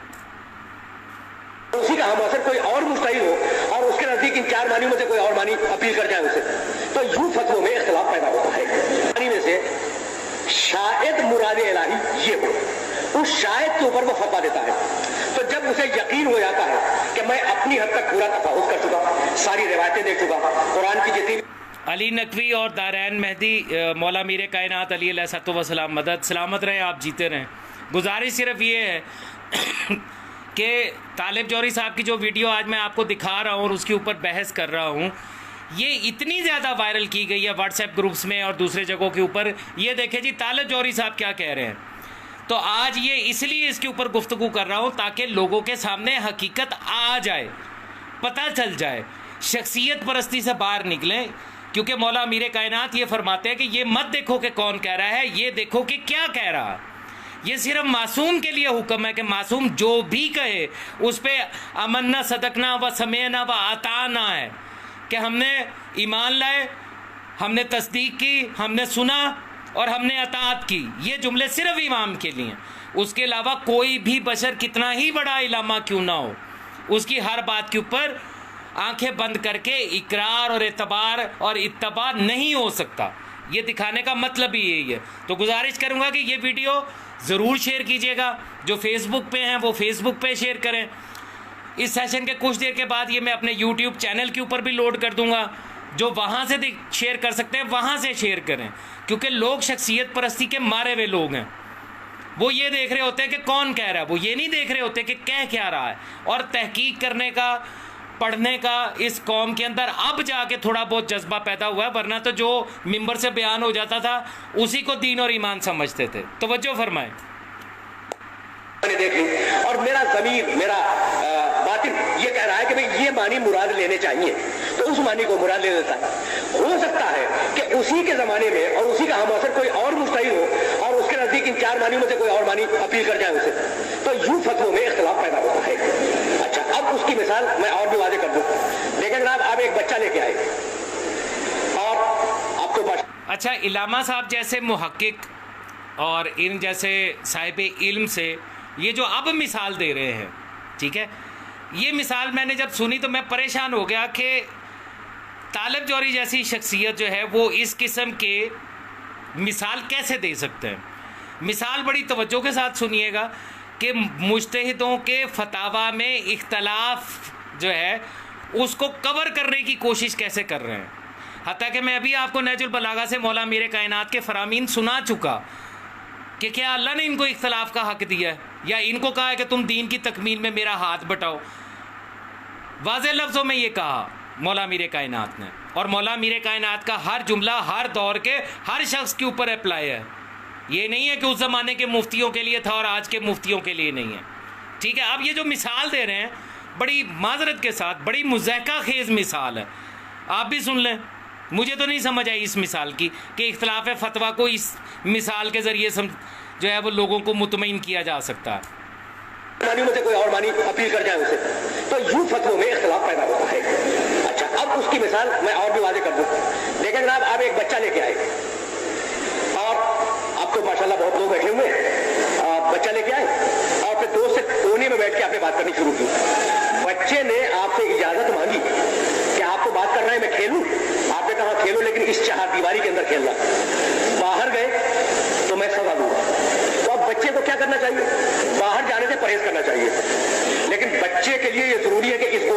اسی کا ہم اثر کوئی اور مستحیل ہو اور اس کے نزدیک ان چار معنیوں میں سے کوئی اور معنی اپیل کر جائے اسے، تو یوں فتووں میں اختلاف پیدا ہوتا ہے۔ معنی میں سے شاید مراد الہی یہ ہو، اس شاید کے اوپر وہ فتویٰ دیتا ہے، تو جب اسے یقین ہو جاتا ہے کہ میں اپنی حد تک پورا تفاوت کر چکا، ساری روایتیں دیکھ چکا، قرآن کی جتنی علی نقوی اور دارین مہدی مولا میر کائنات علی علیہ الصلوۃ والسلام مدد، سلامت رہیں، آپ جیتے رہیں۔ گزارش صرف یہ ہے کہ طالب جوہری صاحب کی جو ویڈیو آج میں آپ کو دکھا رہا ہوں اور اس کے اوپر بحث کر رہا ہوں، یہ اتنی زیادہ وائرل کی گئی ہے واٹس ایپ گروپس میں اور دوسرے جگہوں کے اوپر۔ یہ دیکھیں جی طالب جوہری صاحب کیا کہہ رہے ہیں۔ تو آج یہ اس لیے اس کے اوپر گفتگو کر رہا ہوں تاکہ لوگوں کے سامنے حقیقت آ جائے، پتہ چل جائے، شخصیت پرستی سے باہر نکلیں، کیونکہ مولا امیر کائنات یہ فرماتے ہیں کہ یہ مت دیکھو کہ کون کہہ رہا ہے، یہ دیکھو کہ کیا کہہ رہا ہے۔ یہ صرف معصوم کے لیے حکم ہے کہ معصوم جو بھی کہے اس پہ امنا صدقنا و سمعنا و اطعنا ہے، کہ ہم نے ایمان لائے، ہم نے تصدیق کی، ہم نے سنا اور ہم نے اطاعت کی۔ یہ جملے صرف امام کے لیے ہیں، اس کے علاوہ کوئی بھی بشر کتنا ہی بڑا علامہ کیوں نہ ہو، اس کی ہر بات کے اوپر آنکھیں بند کر کے اقرار اور اعتبار اور اتباع نہیں ہو سکتا۔ یہ دکھانے کا مطلب ہی یہی ہے۔ تو گزارش کروں گا کہ یہ ویڈیو ضرور شیئر کیجیے گا، جو فیس بک پہ ہیں وہ فیس بک پہ شیئر کریں۔ اس سیشن کے کچھ دیر کے بعد یہ میں اپنے یوٹیوب چینل کے اوپر بھی لوڈ کر دوں گا، جو وہاں سے شیئر کر سکتے ہیں وہاں سے شیئر کریں، کیونکہ لوگ شخصیت پرستی کے مارے ہوئے لوگ ہیں۔ وہ یہ دیکھ رہے ہوتے ہیں کہ کون کہہ رہا ہے، وہ یہ نہیں دیکھ رہے ہوتے کہ کہہ کیا رہا ہے۔ اور تحقیق کرنے کا، پڑھنے کا اس قوم کے اندر اب جا کے تھوڑا بہت جذبہ پیدا ہوا ہے، ورنہ تو جو ممبر سے بیان ہو جاتا تھا اسی کو دین اور ایمان سمجھتے تھے۔ توجہ فرمائیں۔ میں نے دیکھ لی اور میرا ضمیر، میرا باطن یہ کہہ رہا ہے کہ بھئی یہ معنی مراد لینے چاہیے، تو اس معنی کو مراد لے لیتا ہے۔ ہو سکتا ہے کہ اسی کے زمانے میں اور اسی کا ہم اثر کوئی اور مستحیل ہو اور اس کے نزدیک ان چار معنیوں میں سے کوئی اور معنی اپیل کر جائے اسے، تو یوں فتووں میں اختلاف پیدا ہوتا ہے۔ اچھا، اب اس کی مثال میں اور بھی واضح کر دوں۔ دیکھیں جناب، آپ ایک بچہ لے کے آئے اور آپ کو اچھا، علامہ صاحب جیسے محقق اور ان جیسے صاحب علم سے یہ جو اب مثال دے رہے ہیں، ٹھیک ہے، یہ مثال میں نے جب سنی تو میں پریشان ہو گیا کہ طالب جوہری جیسی شخصیت جو ہے وہ اس قسم کے مثال کیسے دے سکتے ہیں۔ مثال بڑی توجہ کے ساتھ سنیے گا کہ مجتہدوں کے فتاویٰ میں اختلاف جو ہے اس کو کور کرنے کی کوشش کیسے کر رہے ہیں۔ حتیٰ کہ میں ابھی آپ کو نہج البلاغہ سے مولا امیر کائنات کے فرامین سنا چکا کہ کیا اللہ نے ان کو اختلاف کا حق دیا ہے یا ان کو کہا ہے کہ تم دین کی تکمیل میں میرا ہاتھ بٹاؤ۔ واضح لفظوں میں یہ کہا مولا امیر کائنات نے، اور مولا امیر کائنات کا ہر جملہ ہر دور کے ہر شخص کے اوپر اپلائی ہے۔ یہ نہیں ہے کہ اس زمانے کے مفتیوں کے لیے تھا اور آج کے مفتیوں کے لیے نہیں ہے، ٹھیک ہے۔ اب یہ جو مثال دے رہے ہیں بڑی معذرت کے ساتھ بڑی مضحکہ خیز مثال ہے، آپ بھی سن لیں۔ مجھے تو نہیں سمجھ آئی اس مثال کی کہ اختلاف فتویٰ کو اس مثال کے ذریعے جو ہے وہ لوگوں کو مطمئن کیا جا سکتا ہے۔ معنی میں سے کوئی اور معنی اپیل کر جائے اسے، تو یوں فتووں میں اختلاف پیدا ہوتا ہے۔ اچھا، اب اس کی مثال میں اور بھی واضح کر دوں۔ دیکھیں جناب، آپ ایک بچہ لے کے آئے اور آپ کو ماشاءاللہ بہت لوگ بیٹھے ہوئے ہیں، بچہ لے کے آئے اور پھر دوست سے کونے میں بیٹھ کے آپ نے بات کرنی شروع کی۔ بچے نے آپ سے اجازت مانگی کہ آپ کو بات کرنا ہے، میں کھیلوں؟ آپ نے کہا کھیلو، لیکن اس چہار دیواری کے اندر کھیلنا۔ باہر گئے تو میں سزا دوں گا۔ تو اب بچے کو کیا کرنا چاہیے؟ باہر جانے سے پرہیز کرنا چاہیے، لیکن بچے کے لیے یہ ضروری ہے کہ اس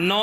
9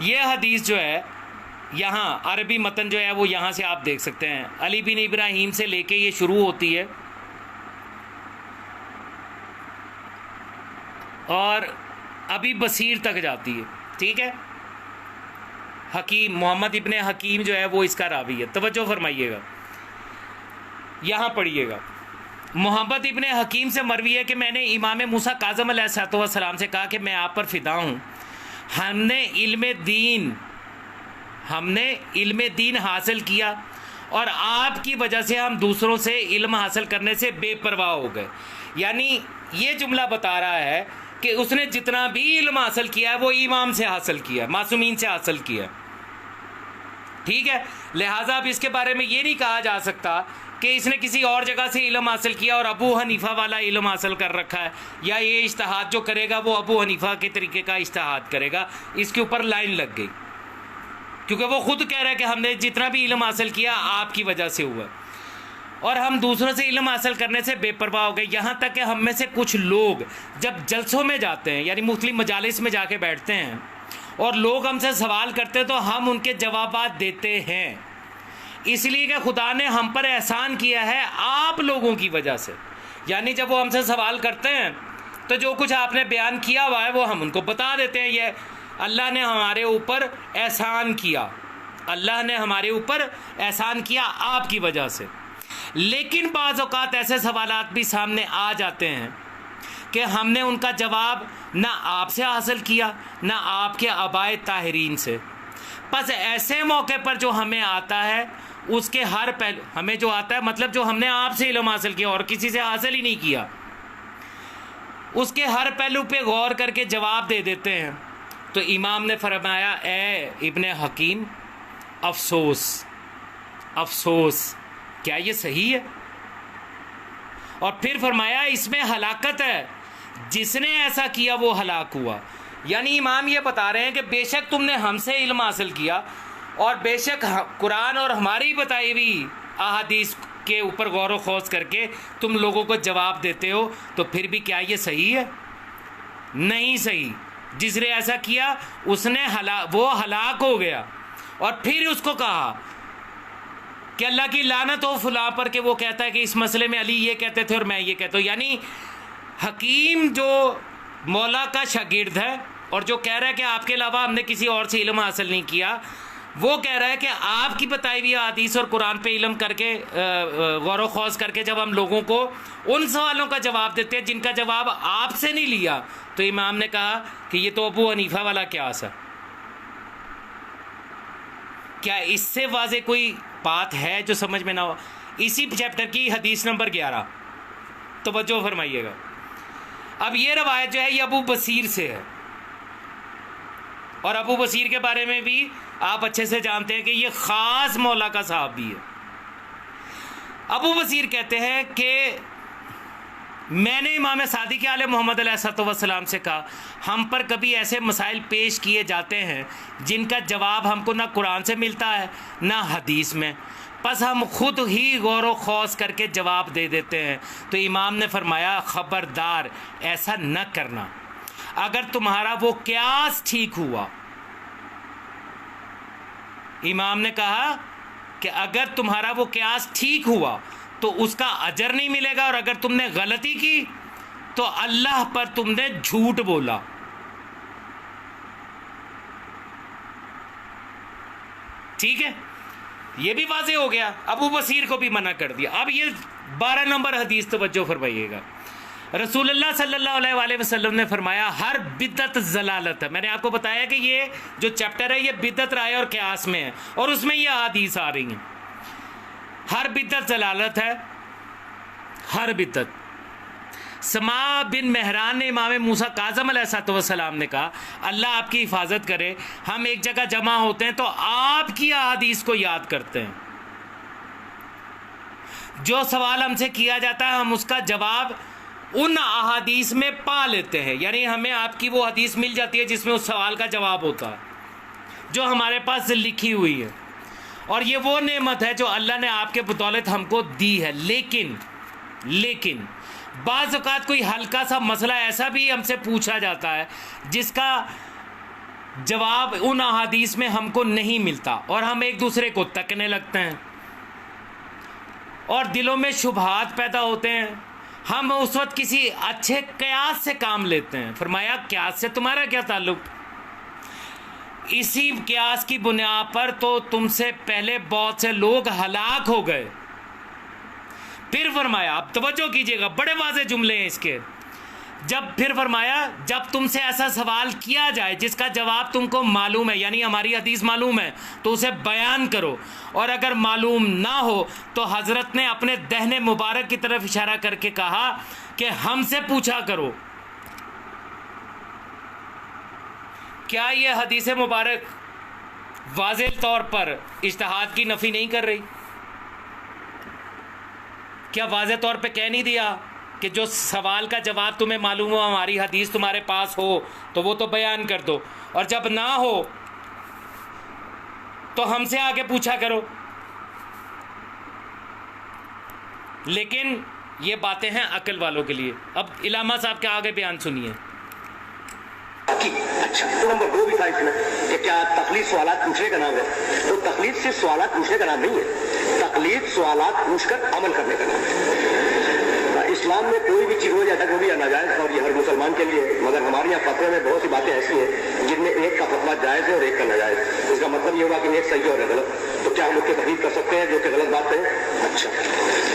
یہ حدیث جو ہے یہاں عربی متن جو ہے وہ یہاں سے آپ دیکھ سکتے ہیں، علی بن ابراہیم سے لے کے یہ شروع ہوتی ہے اور ابھی بصیر تک جاتی ہے، ٹھیک ہے. حکیم محمد ابن حکیم جو ہے وہ اس کا راوی ہے. توجہ فرمائیے گا، یہاں پڑھیے گا. محمد ابن حکیم سے مروی ہے کہ میں نے امام موسیٰ کاظم علیہ السلام سے کہا کہ میں آپ پر فدا ہوں، ہم نے علم دین حاصل کیا اور آپ کی وجہ سے ہم دوسروں سے علم حاصل کرنے سے بے پرواہ ہو گئے. یعنی یہ جملہ بتا رہا ہے کہ اس نے جتنا بھی علم حاصل کیا ہے وہ امام سے حاصل کیا ہے، معصومین سے حاصل کیا ہے، ٹھیک ہے. لہٰذا اب اس کے بارے میں یہ نہیں کہا جا سکتا کہ اس نے کسی اور جگہ سے علم حاصل کیا اور ابو حنیفہ والا علم حاصل کر رکھا ہے، یا یہ اجتہاد جو کرے گا وہ ابو حنیفہ کے طریقے کا اجتہاد کرے گا. اس کے اوپر لائن لگ گئی، کیونکہ وہ خود کہہ رہا ہے کہ ہم نے جتنا بھی علم حاصل کیا آپ کی وجہ سے ہوا اور ہم دوسروں سے علم حاصل کرنے سے بے پرواہ ہو گئے. یہاں تک کہ ہم میں سے کچھ لوگ جب جلسوں میں جاتے ہیں، یعنی مختلف مجالس میں جا کے بیٹھتے ہیں اور لوگ ہم سے سوال کرتے ہیں تو ہم ان کے جوابات دیتے ہیں، اس لیے کہ خدا نے ہم پر احسان کیا ہے آپ لوگوں کی وجہ سے. یعنی جب وہ ہم سے سوال کرتے ہیں تو جو کچھ آپ نے بیان کیا ہوا ہے وہ ہم ان کو بتا دیتے ہیں. یہ اللہ نے ہمارے اوپر احسان کیا، اللہ نے ہمارے اوپر احسان کیا آپ کی وجہ سے. لیکن بعض اوقات ایسے سوالات بھی سامنے آ جاتے ہیں کہ ہم نے ان کا جواب نہ آپ سے حاصل کیا نہ آپ کے آبائے طاہرین سے. بس ایسے موقع پر جو ہمیں آتا ہے اس کے ہر پہلو ہمیں جو آتا ہے، مطلب جو ہم نے آپ سے علم حاصل کیا اور کسی سے حاصل ہی نہیں کیا، اس کے ہر پہلو پہ غور کر کے جواب دے دیتے ہیں. تو امام نے فرمایا اے ابن حکیم افسوس افسوس، کیا یہ صحیح ہے؟ اور پھر فرمایا اس میں ہلاکت ہے، جس نے ایسا کیا وہ ہلاک ہوا. یعنی امام یہ بتا رہے ہیں کہ بے شک تم نے ہم سے علم حاصل کیا اور بے شک قرآن اور ہماری بتائی ہوئی احادیث کے اوپر غور و خوض کر کے تم لوگوں کو جواب دیتے ہو، تو پھر بھی کیا یہ صحیح ہے؟ نہیں صحیح. جس نے ایسا کیا اس نے وہ ہلاک ہو گیا. اور پھر اس کو کہا کہ اللہ کی لعنت ہو فلاں پر کہ وہ کہتا ہے کہ اس مسئلے میں علی یہ کہتے تھے اور میں یہ کہتا ہوں. یعنی حکیم جو مولا کا شاگرد ہے اور جو کہہ رہا ہے کہ آپ کے علاوہ ہم نے کسی اور سے علم حاصل نہیں کیا، وہ کہہ رہا ہے کہ آپ کی بتائی ہوئی حدیث اور قرآن پہ علم کر کے غور و خوض کر کے جب ہم لوگوں کو ان سوالوں کا جواب دیتے ہیں جن کا جواب آپ سے نہیں لیا، تو امام نے کہا کہ یہ تو ابو حنیفہ والا قیاس ہے. کیا اس سے واضح کوئی بات ہے جو سمجھ میں نہ ہو؟ اسی چیپٹر کی حدیث نمبر 11 توجہ فرمائیے گا. اب یہ روایت جو ہے یہ ابو بصیر سے ہے، اور ابو بصیر کے بارے میں بھی آپ اچھے سے جانتے ہیں کہ یہ خاص مولا کا صحابی ہے. ابو بصیر کہتے ہیں کہ میں نے امام صادق علیہ محمد علیہ السلام سے کہا ہم پر کبھی ایسے مسائل پیش کیے جاتے ہیں جن کا جواب ہم کو نہ قرآن سے ملتا ہے نہ حدیث میں، پس ہم خود ہی غور و خوض کر کے جواب دے دیتے ہیں. تو امام نے فرمایا خبردار ایسا نہ کرنا، اگر تمہارا وہ قیاس ٹھیک ہوا. امام نے کہا کہ اگر تمہارا وہ قیاس ٹھیک ہوا تو اس کا اجر نہیں ملے گا، اور اگر تم نے غلطی کی تو اللہ پر تم نے جھوٹ بولا. ٹھیک ہے، یہ بھی واضح ہو گیا. ابو بصیر کو بھی منع کر دیا. اب یہ 12 نمبر حدیث توجہ فرمائیے گا. رسول اللہ صلی اللہ علیہ وآلہ وسلم نے فرمایا ہر بدعت ضلالت ہے. میں نے آپ کو بتایا کہ یہ جو چیپٹر ہے یہ بدعت رائے اور قیاس میں ہے، اور اس میں یہ حدیث آ رہی ہیں. ہر بدعت ضلالت ہے، ہر بدعت. سما بن مہران نے امام موسیٰ کاظم علیہ السلام نے کہا اللہ آپ کی حفاظت کرے، ہم ایک جگہ جمع ہوتے ہیں تو آپ کی احادیث کو یاد کرتے ہیں، جو سوال ہم سے کیا جاتا ہے ہم اس کا جواب ان احادیث میں پا لیتے ہیں. یعنی ہمیں آپ کی وہ حدیث مل جاتی ہے جس میں اس سوال کا جواب ہوتا ہے جو ہمارے پاس لکھی ہوئی ہے، اور یہ وہ نعمت ہے جو اللہ نے آپ کے بدولت ہم کو دی ہے. لیکن بعض اوقات کوئی ہلکا سا مسئلہ ایسا بھی ہم سے پوچھا جاتا ہے جس کا جواب ان احادیث میں ہم کو نہیں ملتا اور ہم ایک دوسرے کو تکنے لگتے ہیں اور دلوں میں شبہات پیدا ہوتے ہیں. ہم اس وقت کسی اچھے قیاس سے کام لیتے ہیں. فرمایا قیاس سے تمہارا کیا تعلق؟ اسی قیاس کی بنیاد پر تو تم سے پہلے بہت سے لوگ ہلاک ہو گئے. پھر فرمایا، اب توجہ کیجئے گا، بڑے واضح جملے ہیں اس کے. پھر فرمایا جب تم سے ایسا سوال کیا جائے جس کا جواب تم کو معلوم ہے، یعنی ہماری حدیث معلوم ہے، تو اسے بیان کرو، اور اگر معلوم نہ ہو تو حضرت نے اپنے دہنے مبارک کی طرف اشارہ کر کے کہا کہ ہم سے پوچھا کرو. کیا یہ حدیث مبارک واضح طور پر اجتہاد کی نفی نہیں کر رہی؟ کیا واضح طور پہ کہہ نہیں دیا کہ جو سوال کا جواب تمہیں معلوم ہو، ہماری حدیث تمہارے پاس ہو تو وہ تو بیان کر دو، اور جب نہ ہو تو ہم سے آگے پوچھا کرو؟ لیکن یہ باتیں ہیں عقل والوں کے لیے. اب علامہ صاحب کے آگے بیان سنیے. اچھا، نمبر 2 بھی تھا اس میں کہ کیا تقلید سوالات پوچھنے کا نام ہے؟ تو تقلید صرف سوالات پوچھنے کا نام نہیں ہے، تقلید سوالات پوچھ کر عمل کرنے کا نام ہے. اسلام میں کوئی بھی چیز ہو جائے تک وہ بھی ناجائز، اور یہ ہر مسلمان کے لیے، مگر ہمارے یہاں فتوے میں بہت سی باتیں ایسی ہیں جن میں ایک کا فتویٰ جائز ہے اور ایک کا ناجائز. اس کا مطلب یہ ہوگا کہ ایک صحیح اور غلط، تو کیا ہم اس کی تقلید کر سکتے ہیں جو کہ غلط بات ہے؟ اچھا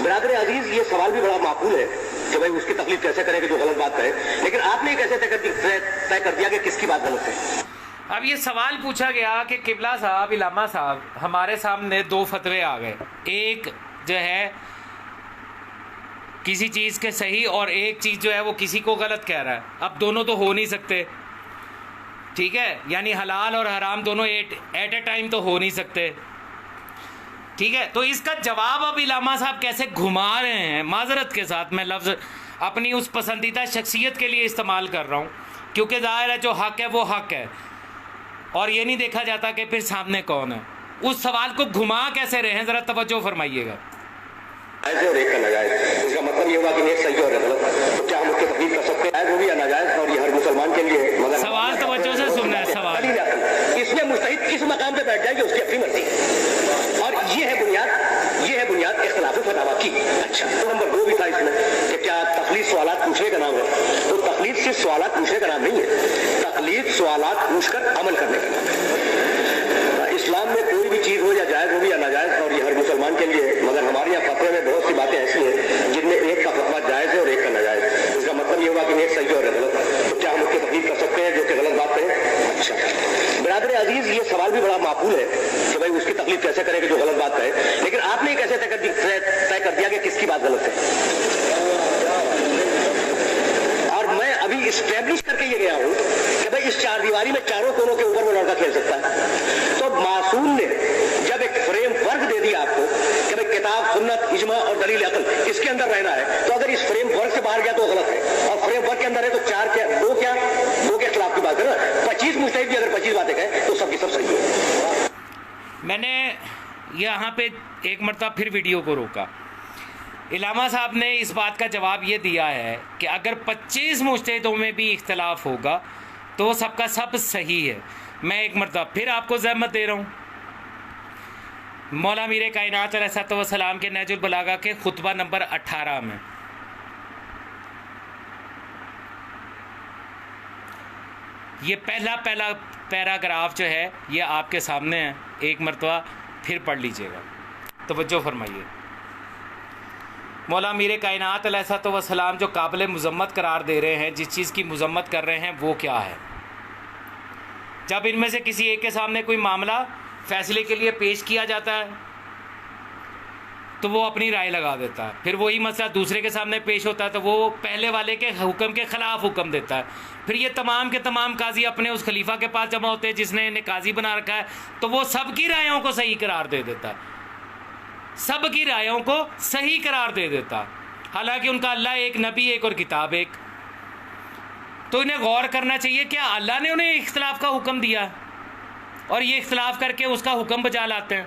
برادر عزیز، یہ سوال بھی بڑا معقول ہے کہ بھائی اس کی تقلید کیسے کرے کہ جو غلط بات کہے، لیکن آپ نے کیسے طے کر دیا کہ کس کی بات غلط ہے؟ اب یہ سوال پوچھا گیا کہ قبلہ صاحب، علامہ صاحب، ہمارے سامنے 2 فتوے آ گئے، ایک جو ہے کسی چیز کے صحیح اور ایک چیز جو ہے وہ کسی کو غلط کہہ رہا ہے. اب دونوں تو ہو نہیں سکتے، ٹھیک ہے، یعنی حلال اور حرام دونوں ایٹ اے ٹائم تو ہو نہیں سکتے، ٹھیک ہے. تو اس کا جواب اب علامہ صاحب کیسے گھما رہے ہیں، معذرت کے ساتھ میں لفظ اپنی اس پسندیدہ شخصیت کے لیے استعمال کر رہا ہوں، کیونکہ ظاہر ہے جو حق ہے وہ حق ہے، اور یہ نہیں دیکھا جاتا کہ پھر سامنے کون ہے. اس سوال کو گھما کیسے رہے ہیں، ذرا توجہ فرمائیے گا. ایسے اور ایک کا ناجائز، اس کا مطلب یہ ہوگا کہ ایک صحیح اور غلط، تو کیا ہم اس کی تقلید کر سکتے ہیں؟ وہ بھی ناجائز، اور یہ ہر مسلمان کے لیے، مگر سوال توجہ سے سننا ہے. سوال اس میں مجتہد کس مقام پہ بیٹھ جائے گی اس کی اپنی مرضی، اور یہ ہے بنیاد اختلاف فتاویٰ کی. اچھا، نمبر 2 بھی تھا اس میں کہ کیا تقلید سوالات پوچھنے کا نام ہے؟ تو تقلید صرف سوالات پوچھنے کا نام نہیں ہے، تقلید سوالات پوچھ کر عمل کرنے کا نام ہے. اسلام میں کوئی بھی چیز ہو یا جائز ہو یا ناجائز، اور یہ ہر مسلمان کے لیے، مگر ہمارے یہاں فتوے میں بہت سی باتیں ایسی ہیں جن میں ایک کا فتویٰ جائز ہے اور ایک کا ناجائز. اس کا مطلب یہ ہوگا کہ ایک صحیح اور غلط، تو کیا ہم اس کی تقلید کر سکتے ہیں جو کہ غلط بات ہے؟ اچھا برادر عزیز، یہ سوال بھی بڑا معقول ہے کہ بھائی اس کی تقلید کیسے کرے کہ جو غلط بات کہے، لیکن آپ نے کیسے طے کر دیا کہ کس کی بات غلط ہے؟ اور میں ابھی اسٹیبلش کر کے یہ گیا ہوں کہ بھائی اس 4 دیواری میں چاروں کونوں کے اوپر وہ لڑکا کھیل سکتا ہے. تو معصوم نے جب ایک فریم ورک دے دیا آپ کو کہ بھائی کتاب، سنت، اجماع اور دلیل عقل، اس کے اندر رہنا ہے، تو اگر اس فریم ورک سے باہر گیا تو غلط ہے، اور فریم ورک کے اندر ہے تو 2 کے خلاف کی بات کرنا. 25 مجتہد بھی اگر 25 باتیں کہیں تو سب کی سب صحیح ہے. میں نے یہاں پہ ایک مرتبہ پھر ویڈیو کو روکا. علامہ صاحب نے اس بات کا جواب یہ دیا ہے کہ اگر 25 مجتہدوں میں بھی اختلاف ہوگا تو وہ سب کا سب صحیح ہے. میں ایک مرتبہ پھر آپ کو زحمت دے رہا ہوں. مولا میر کائنات علیہ السلام کے نہج البلاغہ کے خطبہ نمبر 18 میں یہ پہلا پیراگراف جو ہے یہ آپ کے سامنے ہے، ایک مرتبہ پھر پڑھ لیجئے گا، توجہ فرمائیے. مولا میر کائنات علیہ السلام جو قابل مذمت قرار دے رہے ہیں، جس چیز کی مذمت کر رہے ہیں وہ کیا ہے؟ جب ان میں سے کسی ایک کے سامنے کوئی معاملہ فیصلے کے لیے پیش کیا جاتا ہے تو وہ اپنی رائے لگا دیتا ہے، پھر وہی مسئلہ دوسرے کے سامنے پیش ہوتا ہے تو وہ پہلے والے کے حکم کے خلاف حکم دیتا ہے، پھر یہ تمام کے تمام قاضی اپنے اس خلیفہ کے پاس جمع ہوتے ہیں جس نے انہیں قاضی بنا رکھا ہے، تو وہ سب کی رائےوں کو صحیح قرار دے دیتا ہے، سب کی رائےوں کو صحیح قرار دے دیتا، حالانکہ ان کا اللہ ایک، نبی ایک اور کتاب ایک. تو انہیں غور کرنا چاہیے کیا اللہ نے انہیں اختلاف کا حکم دیا اور یہ اختلاف کر کے اس کا حکم بجا لاتے ہیں.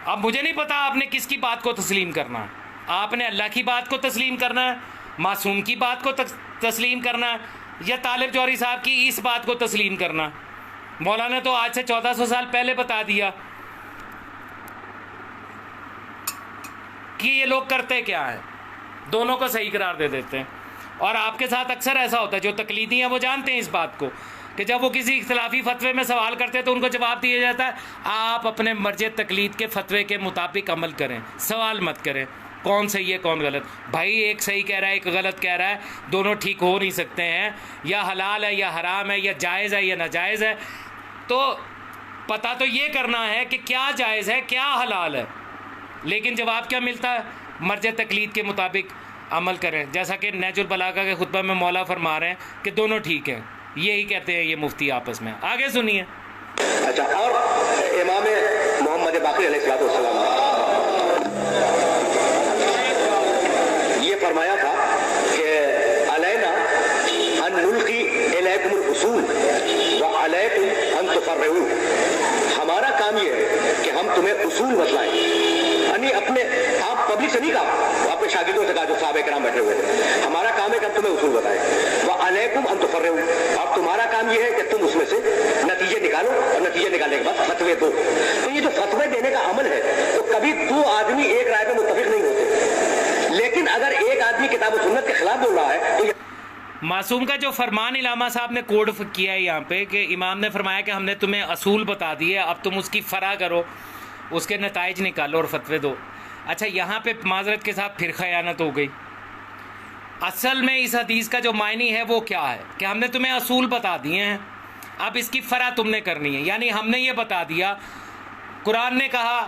اب مجھے نہیں پتا آپ نے کس کی بات کو تسلیم کرنا ہے، آپ نے اللہ کی بات کو تسلیم کرنا ہے، معصوم کی بات کو تسلیم کرنا ہے، یا طالب جوہری صاحب کی اس بات کو تسلیم کرنا؟ مولانا نے تو آج سے 1400 سال پہلے بتا دیا کہ یہ لوگ کرتے کیا ہیں، دونوں کو صحیح قرار دے دیتے ہیں. اور آپ کے ساتھ اکثر ایسا ہوتا ہے، جو تقلیدی ہیں وہ جانتے ہیں اس بات کو کہ جب وہ کسی اختلافی فتوے میں سوال کرتے ہیں تو ان کو جواب دیا جاتا ہے آپ اپنے مرجع تقلید کے فتوے کے مطابق عمل کریں، سوال مت کریں کون صحیح ہے کون غلط. بھائی ایک صحیح کہہ رہا ہے ایک غلط کہہ رہا ہے، دونوں ٹھیک ہو نہیں سکتے ہیں، یا حلال ہے یا حرام ہے، یا جائز ہے یا ناجائز ہے. تو پتہ تو یہ کرنا ہے کہ کیا جائز ہے کیا حلال ہے، لیکن جواب کیا ملتا ہے؟ مرجع تقلید کے مطابق عمل کریں. جیسا کہ نہج البلاغہ کے خطبہ میں مولا فرما رہے ہیں کہ دونوں ٹھیک ہیں، یہی کہتے ہیں یہ مفتی آپس میں. آگے سنیے. اچھا، اور امام محمد باقر علیہ السلام یہ فرمایا تھا کہ علینا ان نلقی الیکم الاصول وعلیکم ان تفرعوا. ہمارا کام یہ ہے کہ ہم تمہیں اصول بتلائیں، یعنی اپنے آپ پبلک سے نہیں کہا، وہ اپنے شاگردوں سے کہا جو صحابہ کرام بیٹھے ہوئے ہیں. ہمارا کام ہے کہ ہم تمہیں اصول بتائیں. وعلیکم ان تفرعوا، اور تمہارا کام یہ ہے کہ تم اس میں سے نتیجے نکالو، اور نتیجے نکالنے کے بعد فتوے دو. تو یہ جو فتوے دینے کا عمل ہے تو کبھی دو آدمی ایک رائے پہ متفق نہیں ہوتے، لیکن اگر ایک آدمی کتاب و سنت کے خلاف بول رہا ہے تو معصوم کا جو فرمان علامہ صاحب نے کوڈ کیا ہے یہاں پہ کہ امام نے فرمایا کہ ہم نے تمہیں اصول بتا دیے، اب تم اس کی فرع کرو، اس کے نتائج نکالو اور فتوے دو. اچھا یہاں پہ معذرت کے ساتھ پھر خیانت ہو گئی. اصل میں اس حدیث کا جو معنی ہے وہ کیا ہے کہ ہم نے تمہیں اصول بتا دیے ہیں، اب اس کی فرع تم نے کرنی ہے. یعنی ہم نے یہ بتا دیا، قرآن نے کہا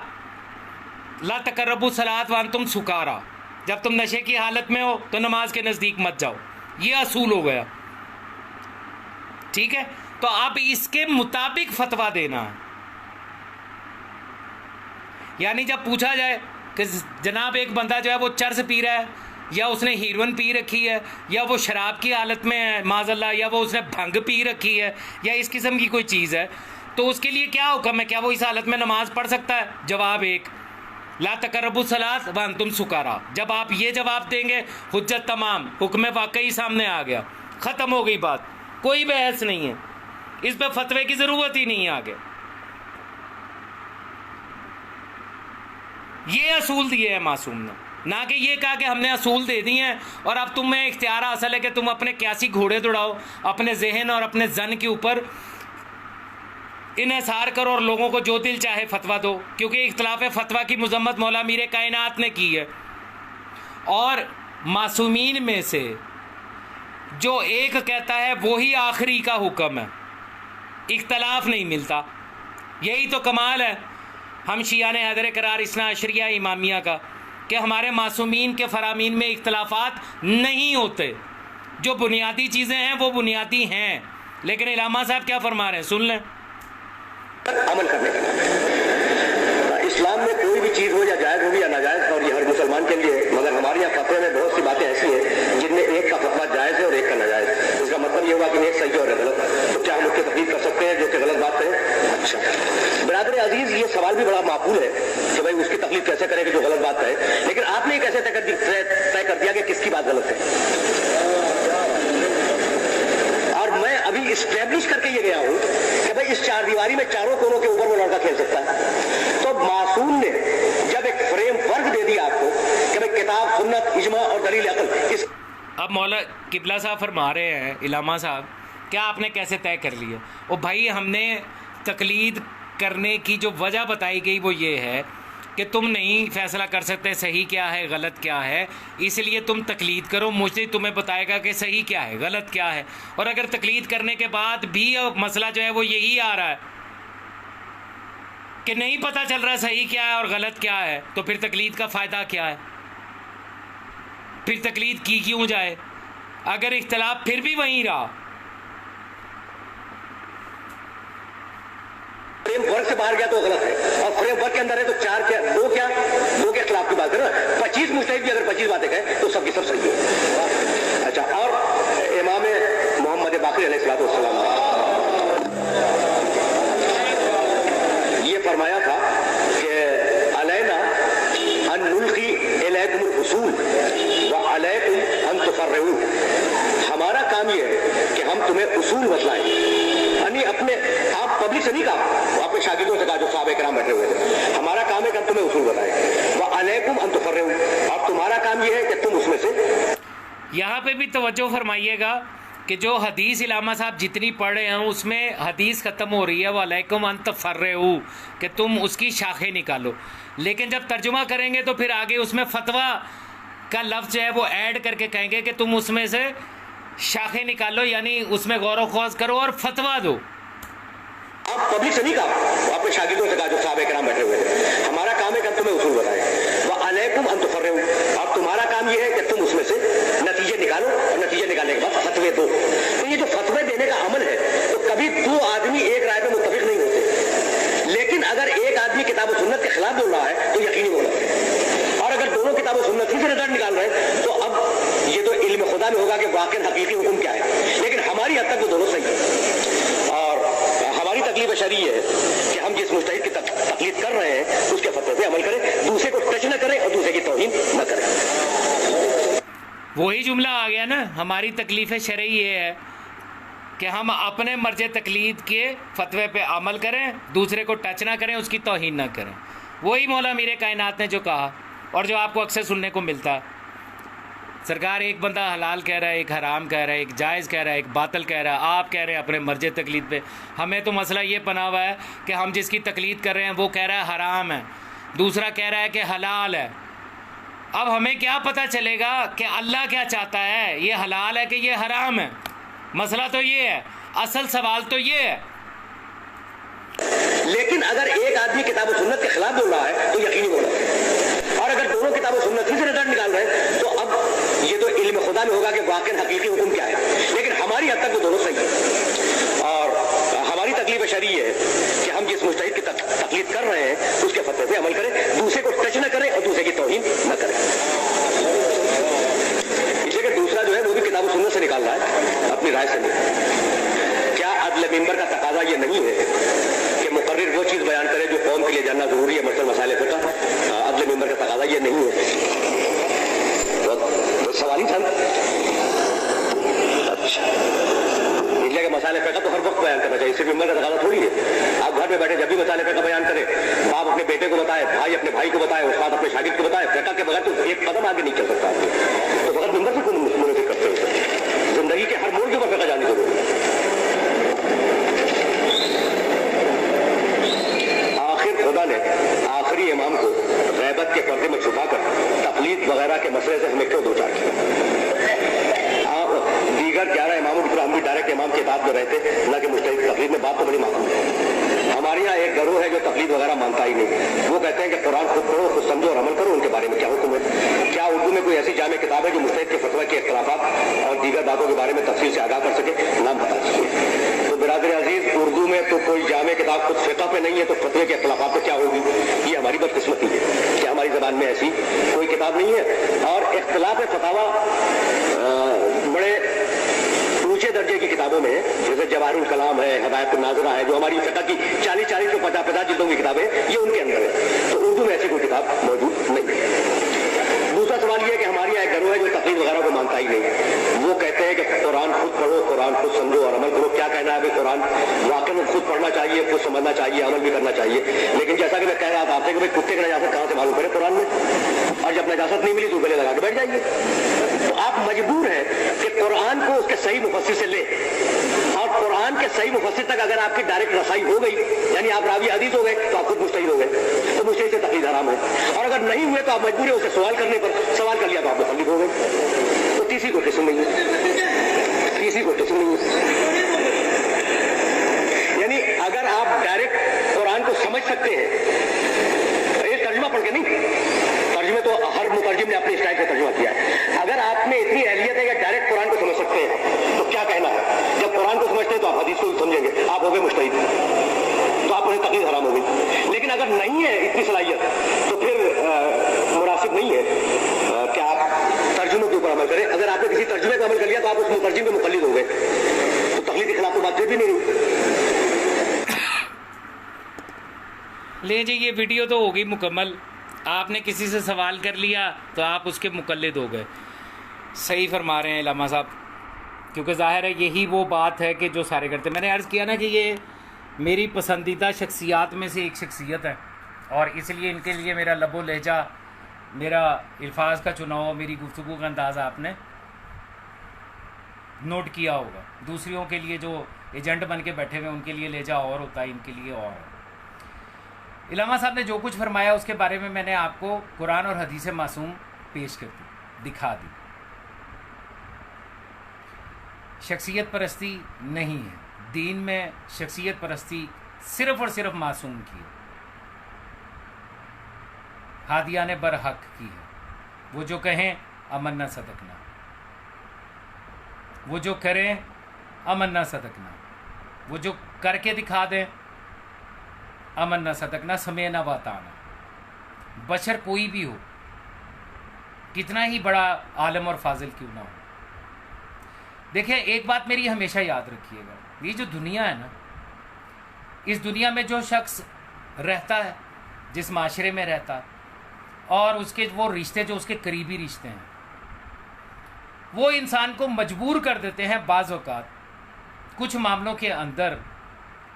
لا تقربوا الصلاۃ وانتم سکارا، جب تم نشے کی حالت میں ہو تو نماز کے نزدیک مت جاؤ، یہ اصول ہو گیا. ٹھیک ہے، تو اب اس کے مطابق فتویٰ دینا ہے. یعنی جب پوچھا جائے کہ جناب ایک بندہ جو ہے وہ چرس پی رہا ہے، یا اس نے ہیروئن پی رکھی ہے، یا وہ شراب کی حالت میں ہے معاذ اللہ، یا وہ اس نے بھنگ پی رکھی ہے، یا اس قسم کی کوئی چیز ہے، تو اس کے لیے کیا حکم ہے؟ کیا وہ اس حالت میں نماز پڑھ سکتا ہے؟ جواب ایک، لا تقربوا الصلاۃ وانتم سکارا. جب آپ یہ جواب دیں گے حجت تمام، حکم واقعی سامنے آ گیا، ختم ہو گئی بات، کوئی بحث نہیں ہے، اس پہ فتوے کی ضرورت ہی نہیں ہے آگے. یہ اصول دیے ہیں معصوم نے، نہ کہ یہ کہا کہ ہم نے اصول دے دی ہیں اور اب تمہیں اختیار حاصل ہے کہ تم اپنے قیاسی گھوڑے دوڑاؤ، اپنے ذہن اور اپنے زن کے اوپر انحصار کرو اور لوگوں کو جو دل چاہے فتویٰ دو. کیونکہ اختلاف فتویٰ کی مذمت مولا میر کائنات نے کی ہے، اور معصومین میں سے جو ایک کہتا ہے وہی آخری کا حکم ہے، اختلاف نہیں ملتا. یہی تو کمال ہے ہم شیعہ نے حیدر قرار اثنا عشریہ امامیہ کا، کہ ہمارے معصومین کے فرامین میں اختلافات نہیں ہوتے. جو بنیادی چیزیں ہیں وہ بنیادی ہیں. لیکن علامہ صاحب کیا فرما رہے ہیں سن لیں. عمل کرنے کا اسلام میں کوئی بھی چیز ہو یا جائز ہو یا ناجائز، اور یہ ہر مسلمان کے لیے، مگر ہمارے یہاں فتوے میں بہت سی باتیں ایسی ہیں جن میں ایک کا فتویٰ جائز ہے اور ایک کا ناجائز. اس کا مطلب یہ ہوا کہ ایک صحیح اور ایک غلط ہے، تو کیا ہم اس کی تقلید کر سکتے ہیں جو کہ غلط بات ہے؟ اچھا برادر عزیز، یہ سوال بھی بڑا معقول ہے کہ بھائی اس کی تقلید کیسے کریں کہ جو غلط بات ہے، لیکن آپ نے کیسے طے کر دیا کہ کس کی بات غلط ہے؟ اور میں ابھی اسٹیبلش کر کے یہ گیا ہوں کہ بھائی اس چار دیواری میں چاروں کونوں کے اوپر وہ لڑکا کھیل سکتا ہے. تو معصوم نے جب ایک فریم ورک دے دیا آپ کو کہ بھائی کتاب، سنت، اجماع اور دلیل عقل، اس اب مولا قبلہ صاحب فرما رہے ہیں علامہ صاحب کیا آپ نے کیسے طے کر لیا؟ اور بھائی ہم نے تقلید کرنے کی جو وجہ بتائی گئی وہ یہ ہے کہ تم نہیں فیصلہ کر سکتے صحیح کیا ہے غلط کیا ہے، اس لیے تم تقلید کرو، مجھے تمہیں بتائے گا کہ صحیح کیا ہے غلط کیا ہے. اور اگر تقلید کرنے کے بعد بھی مسئلہ جو ہے وہ یہی آ رہا ہے کہ نہیں پتہ چل رہا صحیح کیا ہے اور غلط کیا ہے، تو پھر تقلید کا فائدہ کیا ہے؟ پھر تقلید کی کیوں جائے اگر اختلاف پھر بھی وہیں رہا؟ فریم ورک سے باہر گیا تو غلط ہے، اور فریم ورک کے اندر ہے تو دو کے خلاف کی بات کرو. 25 مجتہد بھی اگر 25 باتیں کہیں تو سب کی سب صحیح ہے. اچھا، اور امام محمد باقر علیہ السلام یہ فرمایا تھا کہ علینا ان نلقی الیکم الاصول وعلیکم ان تفرعوا. ہمارا کام یہ ہے کہ اصول بتلائیں. یعنی اپنے آپ پبلک سے نہیں کہا, وہ اپنے شاگردوں سے کہا جو صحابہ کرام بیٹھے ہوئے تھے, ہمارا کام ہے کہ ہم تمہیں اصول بتائیں. وعلیکم ان تفرعوا, اور تمہارا کام یہ ہے کہ تم اس میں سے. یہاں پہ بھی توجہ فرمائیے گا کہ جو حدیث علامہ صاحب جتنی پڑھ رہے ہیں اس میں حدیث ختم ہو رہی ہے وعلیکم ان تفرعوا, کہ تم اس کی شاخیں نکالو. لیکن جب ترجمہ کریں گے تو پھر آگے اس میں فتویٰ کا لفظ جو ہے وہ ایڈ کر کے کہیں گے کہ تم اس میں سے شاخیں نکالو, یعنی اس میں غور و خوض کرو اور فتویٰ دو. آپ پبلک سے نہیں کہا, وہ اپنے شاگردوں سے کہا جو صحابہ کرام بیٹھے ہوئے تھے, ہمارا کام ہے کہ ہم تمہیں اصول بتائیں. وعلیکم ان تفرعوا, اور تمہارا کام یہ ہے کہ تم اس میں سے نتیجے نکالو, اور نتیجے نکالنے کے بعد فتوے دو. تو یہ جو فتوے دینے کا عمل ہے تو کبھی دو آدمی ایک رائے پہ متفق نہیں ہوتے, لیکن اگر ایک آدمی کتاب و سنت کے خلاف بول رہا ہے تو یقینی بولا, اور اگر دونوں کتاب و سنت ہی سے رزلٹ نکال رہے ہیں تو اب یہ تو علم خدا میں ہوگا کہ واقعی حقیقی حکم کیا ہے. لیکن ہماری حد تک وہ دونوں صحیح ہیں, اور ہماری تکلیف شرعی ہے کہ ہم جس مجتہد کی تقلید کر رہے ہیں اس کے فتوے پہ عمل کریں, دوسرے کو ٹچ نہ کریں اور دوسرے کی توہین نہ کریں. وہی جملہ آ گیا نا, ہماری تکلیف شرعی یہ ہے کہ ہم اپنے مرجع تقلید کے فتوے پہ عمل کریں, دوسرے کو ٹچ نہ کریں, اس کی توہین نہ کریں. وہی مولا میر کائنات نے جو کہا اور جو آپ کو اکثر سننے کو ملتا. سرکار ایک بندہ حلال کہہ رہا ہے, ایک حرام کہہ رہا ہے, ایک جائز کہہ رہا ہے, ایک باطل کہہ رہا ہے, آپ کہہ رہے ہیں اپنے مرجع تقلید پہ. ہمیں تو مسئلہ یہ پنا ہوا ہے کہ ہم جس کی تقلید کر رہے ہیں وہ کہہ رہا ہے حرام ہے, دوسرا کہہ رہا ہے کہ حلال ہے. اب ہمیں کیا پتہ چلے گا کہ اللہ کیا چاہتا ہے, یہ حلال ہے کہ یہ حرام ہے؟ مسئلہ تو یہ ہے, اصل سوال تو یہ ہے. لیکن اگر ایک آدمی کتاب و سنت کے خلاف بول رہا ہے تو یقینی بولا, اور اگر دونوں کتاب و سنت ہی سے رزلٹ نکال رہے ہیں تو اب یہ تو علم خدا میں ہوگا کہ واقعی حقیقی حکم کیا ہے. لیکن ہماری حد تک وہ دونوں صحیح ہیں, اور ہماری تکلیف شرعی ہے کہ ہم جس مجتہد کی تقلید کر رہے ہیں اس کے فتوے پہ عمل کریں, دوسرے کو ٹچ نہ کریں اور دوسرے کی توہین نہ کریں. اس لیے کہ دوسرا جو ہے وہ بھی کتاب و سنت سے نکال رہا ہے, اپنی رائے سے نہیں. کیا عدل ممبر کا تقاضا یہ نہیں ہے کہ مقرر وہ چیز بیان کرے جو قوم کے لیے جاننا ضروری ہے, مثلاً مسائل فقہ؟ عدل ممبر کا تقاضا یہ نہیں ہے. سوال ہی تھا. اچھا, اس لیے کہ مسائل فقہ تو ہر وقت بیان کرنا چاہیے, صرف ممبر کا تقاضا تھوڑی ہے. آپ گھر میں بیٹھے جب بھی مسائل فقہ بیان کریں, باپ اپنے بیٹے کو بتائے, بھائی اپنے بھائی کو بتائے, استاد اپنے شاگرد کو بتائے, فقہ کے بغیر تو ایک قدم آگے نہیں چل سکتا. تو فقط ممبر سے کیوں منعقد کرتے ہیں؟ زندگی کے ہر موڑ کے اوپر فقہ جاننے ضروری ہے. خدا نے آخری امام کو غیبت کے پردے میں چھپا کر تقلید وغیرہ کے مسئلے سے ہمیں کیوں دوچار کیا؟ آپ دیگر 11 اماموں کی طرح ہم بھی ڈائریکٹ امام کے اطاعت میں رہتے, نہ کہ مجتہد تقلید میں. بات تو بڑی معقول ہے. ہمارے یہاں ایک گروہ ہے جو تقلید وغیرہ مانتا ہی نہیں. وہ کہتے ہیں کہ قرآن خود پڑھو, خود سمجھو اور عمل کرو. ان کے بارے میں کیا حکم ہے؟ کیا اردو میں کوئی ایسی جامع کتاب ہے جو مجتہد کے فتویٰ کے اختلافات اور دیگر باتوں کے بارے میں تفصیل سے آگاہ کر سکے؟ نام بتا سکے. تو برادر عزیز, اردو میں تو کوئی جامع کتاب خود فقہ پہ نہیں ہے, تو فتوے کے اختلافات پہ کیا ہوگی؟ یہ ہماری بدقسمتی ہے کہ ہماری زبان میں ایسی کوئی کتاب نہیں ہے. اور اختلاف فتاویٰ بڑے اونچے درجے کی کتابوں میں, جیسے جواہر الکلام ہے, ہدایت الناظرہ ہے, جو ہماری فقہ کی 40 سے 50 جلدوں کی کتابیں, یہ ان کے اندر ہے. تو اردو میں ایسی کوئی کتاب موجود نہیں ہے. دوسرا سوال یہ ہے کہ ہمارے یہاں ایک گروہ ہے جو تقلید وغیرہ کو مانتا ہی نہیں. وہ کہتے ہیں کہ قرآن خود پڑھو, قرآن خود سمجھو اور عمل کرو. کیا کہنا ہے؟ قرآن واقعی خود پڑھنا چاہیے, خود سمجھنا چاہیے, عمل بھی کرنا چاہیے. لیکن جیسا کہ میں کہہ رہا تھا آپ سے کہ بھائی کتے کی نجاست کہاں سے معلوم کرے قرآن میں, اور جب نجاست نہیں ملی تو گلے لگا کے بیٹھ جائیے. تو آپ مجبور ہیں کہ قرآن کو اس کے صحیح مفسر سے لیں, اور قرآن کے صحیح مفسر تک اگر آپ کی ڈائریکٹ رسائی ہو گئی, یعنی آپ راوی حدیث ہو گئے, تو آپ خود مجتہد ہو گئے, تو مجتہد سے تقلید حرام ہے. اور اگر نہیں ہوئے تو آپ مجبور ہیں اسے سوال کرنے پر, سوال کر لیا تو آپ مقلد ہو گئے. تو تیسری کوئی قسم نہیں ہے, تیسری کوئی قسم نہیں ہے. یعنی اگر آپ ڈائریکٹ قرآن کو سمجھ سکتے ہیں, یہ ترجمہ پڑھ کے نہیں, ترجمے تو ہر مترجم نے اپنی اسٹائل سے ترجمہ کیا ہے. اگر آپ میں اتنی اہلیت ہے کہ ڈائریکٹ قرآن کو سمجھ سکتے ہیں تو کیا کہنا ہے؟ جب قرآن کو سمجھتے ہیں تو آپ حدیث کو سمجھیں گے, آپ ہو گئے مجتہد, تو آپ انہیں تقلید حرام ہو گئی. لیکن اگر نہیں ہے اتنی صلاحیت تو پھر مناسب نہیں ہے کہ آپ ترجمے کے اوپر عمل کریں. اگر آپ نے کسی ترجمے پہ عمل کر لیا تو آپ اس مترجم پہ مقلد ہو گئے, تو تقلید کے خلاف تو بات بھی نہیں ہوئی. لے جی, یہ ویڈیو تو ہوگی مکمل. آپ نے کسی سے سوال کر لیا تو آپ اس کے مقلد ہو گئے. صحیح فرما رہے ہیں علامہ صاحب. کیونکہ ظاہر ہے یہی وہ بات ہے کہ جو سارے کرتے ہیں. میں نے عرض کیا نا کہ یہ میری پسندیدہ شخصیات میں سے ایک شخصیت ہے، اور اس لیے ان کے لیے میرا لب و لہجہ، میرا الفاظ کا چناؤ، میری گفتگو کا انداز آپ نے نوٹ کیا ہوگا. دوسریوں کے لیے جو ایجنٹ بن کے بیٹھے ہوئے ان کے لیے لہجہ اور ہوتا ہے، ان کے لیے اور ہے. علامہ صاحب نے جو کچھ فرمایا اس کے بارے میں نے آپ کو قرآن اور حدیث معصوم پیش کر دی، دکھا دی. شخصیت پرستی نہیں ہے دین میں، شخصیت پرستی صرف اور صرف معصوم کی ہے، ہادیان برحق کی ہے. وہ جو کہیں امن نہ صدقنا، وہ جو کریں امن نہ صدقنا، وہ جو کر کے دکھا دیں امن نہ صدقنا، سمعنا واطعنا. بشر کوئی بھی ہو، کتنا ہی بڑا عالم اور فاضل کیوں نہ ہو. دیکھیں ایک بات میری ہمیشہ یاد رکھیے گا، یہ جو دنیا ہے نا، اس دنیا میں جو شخص رہتا ہے، جس معاشرے میں رہتا ہے، اور اس کے وہ رشتے جو اس کے قریبی رشتے ہیں، وہ انسان کو مجبور کر دیتے ہیں بعض اوقات کچھ معاملوں کے اندر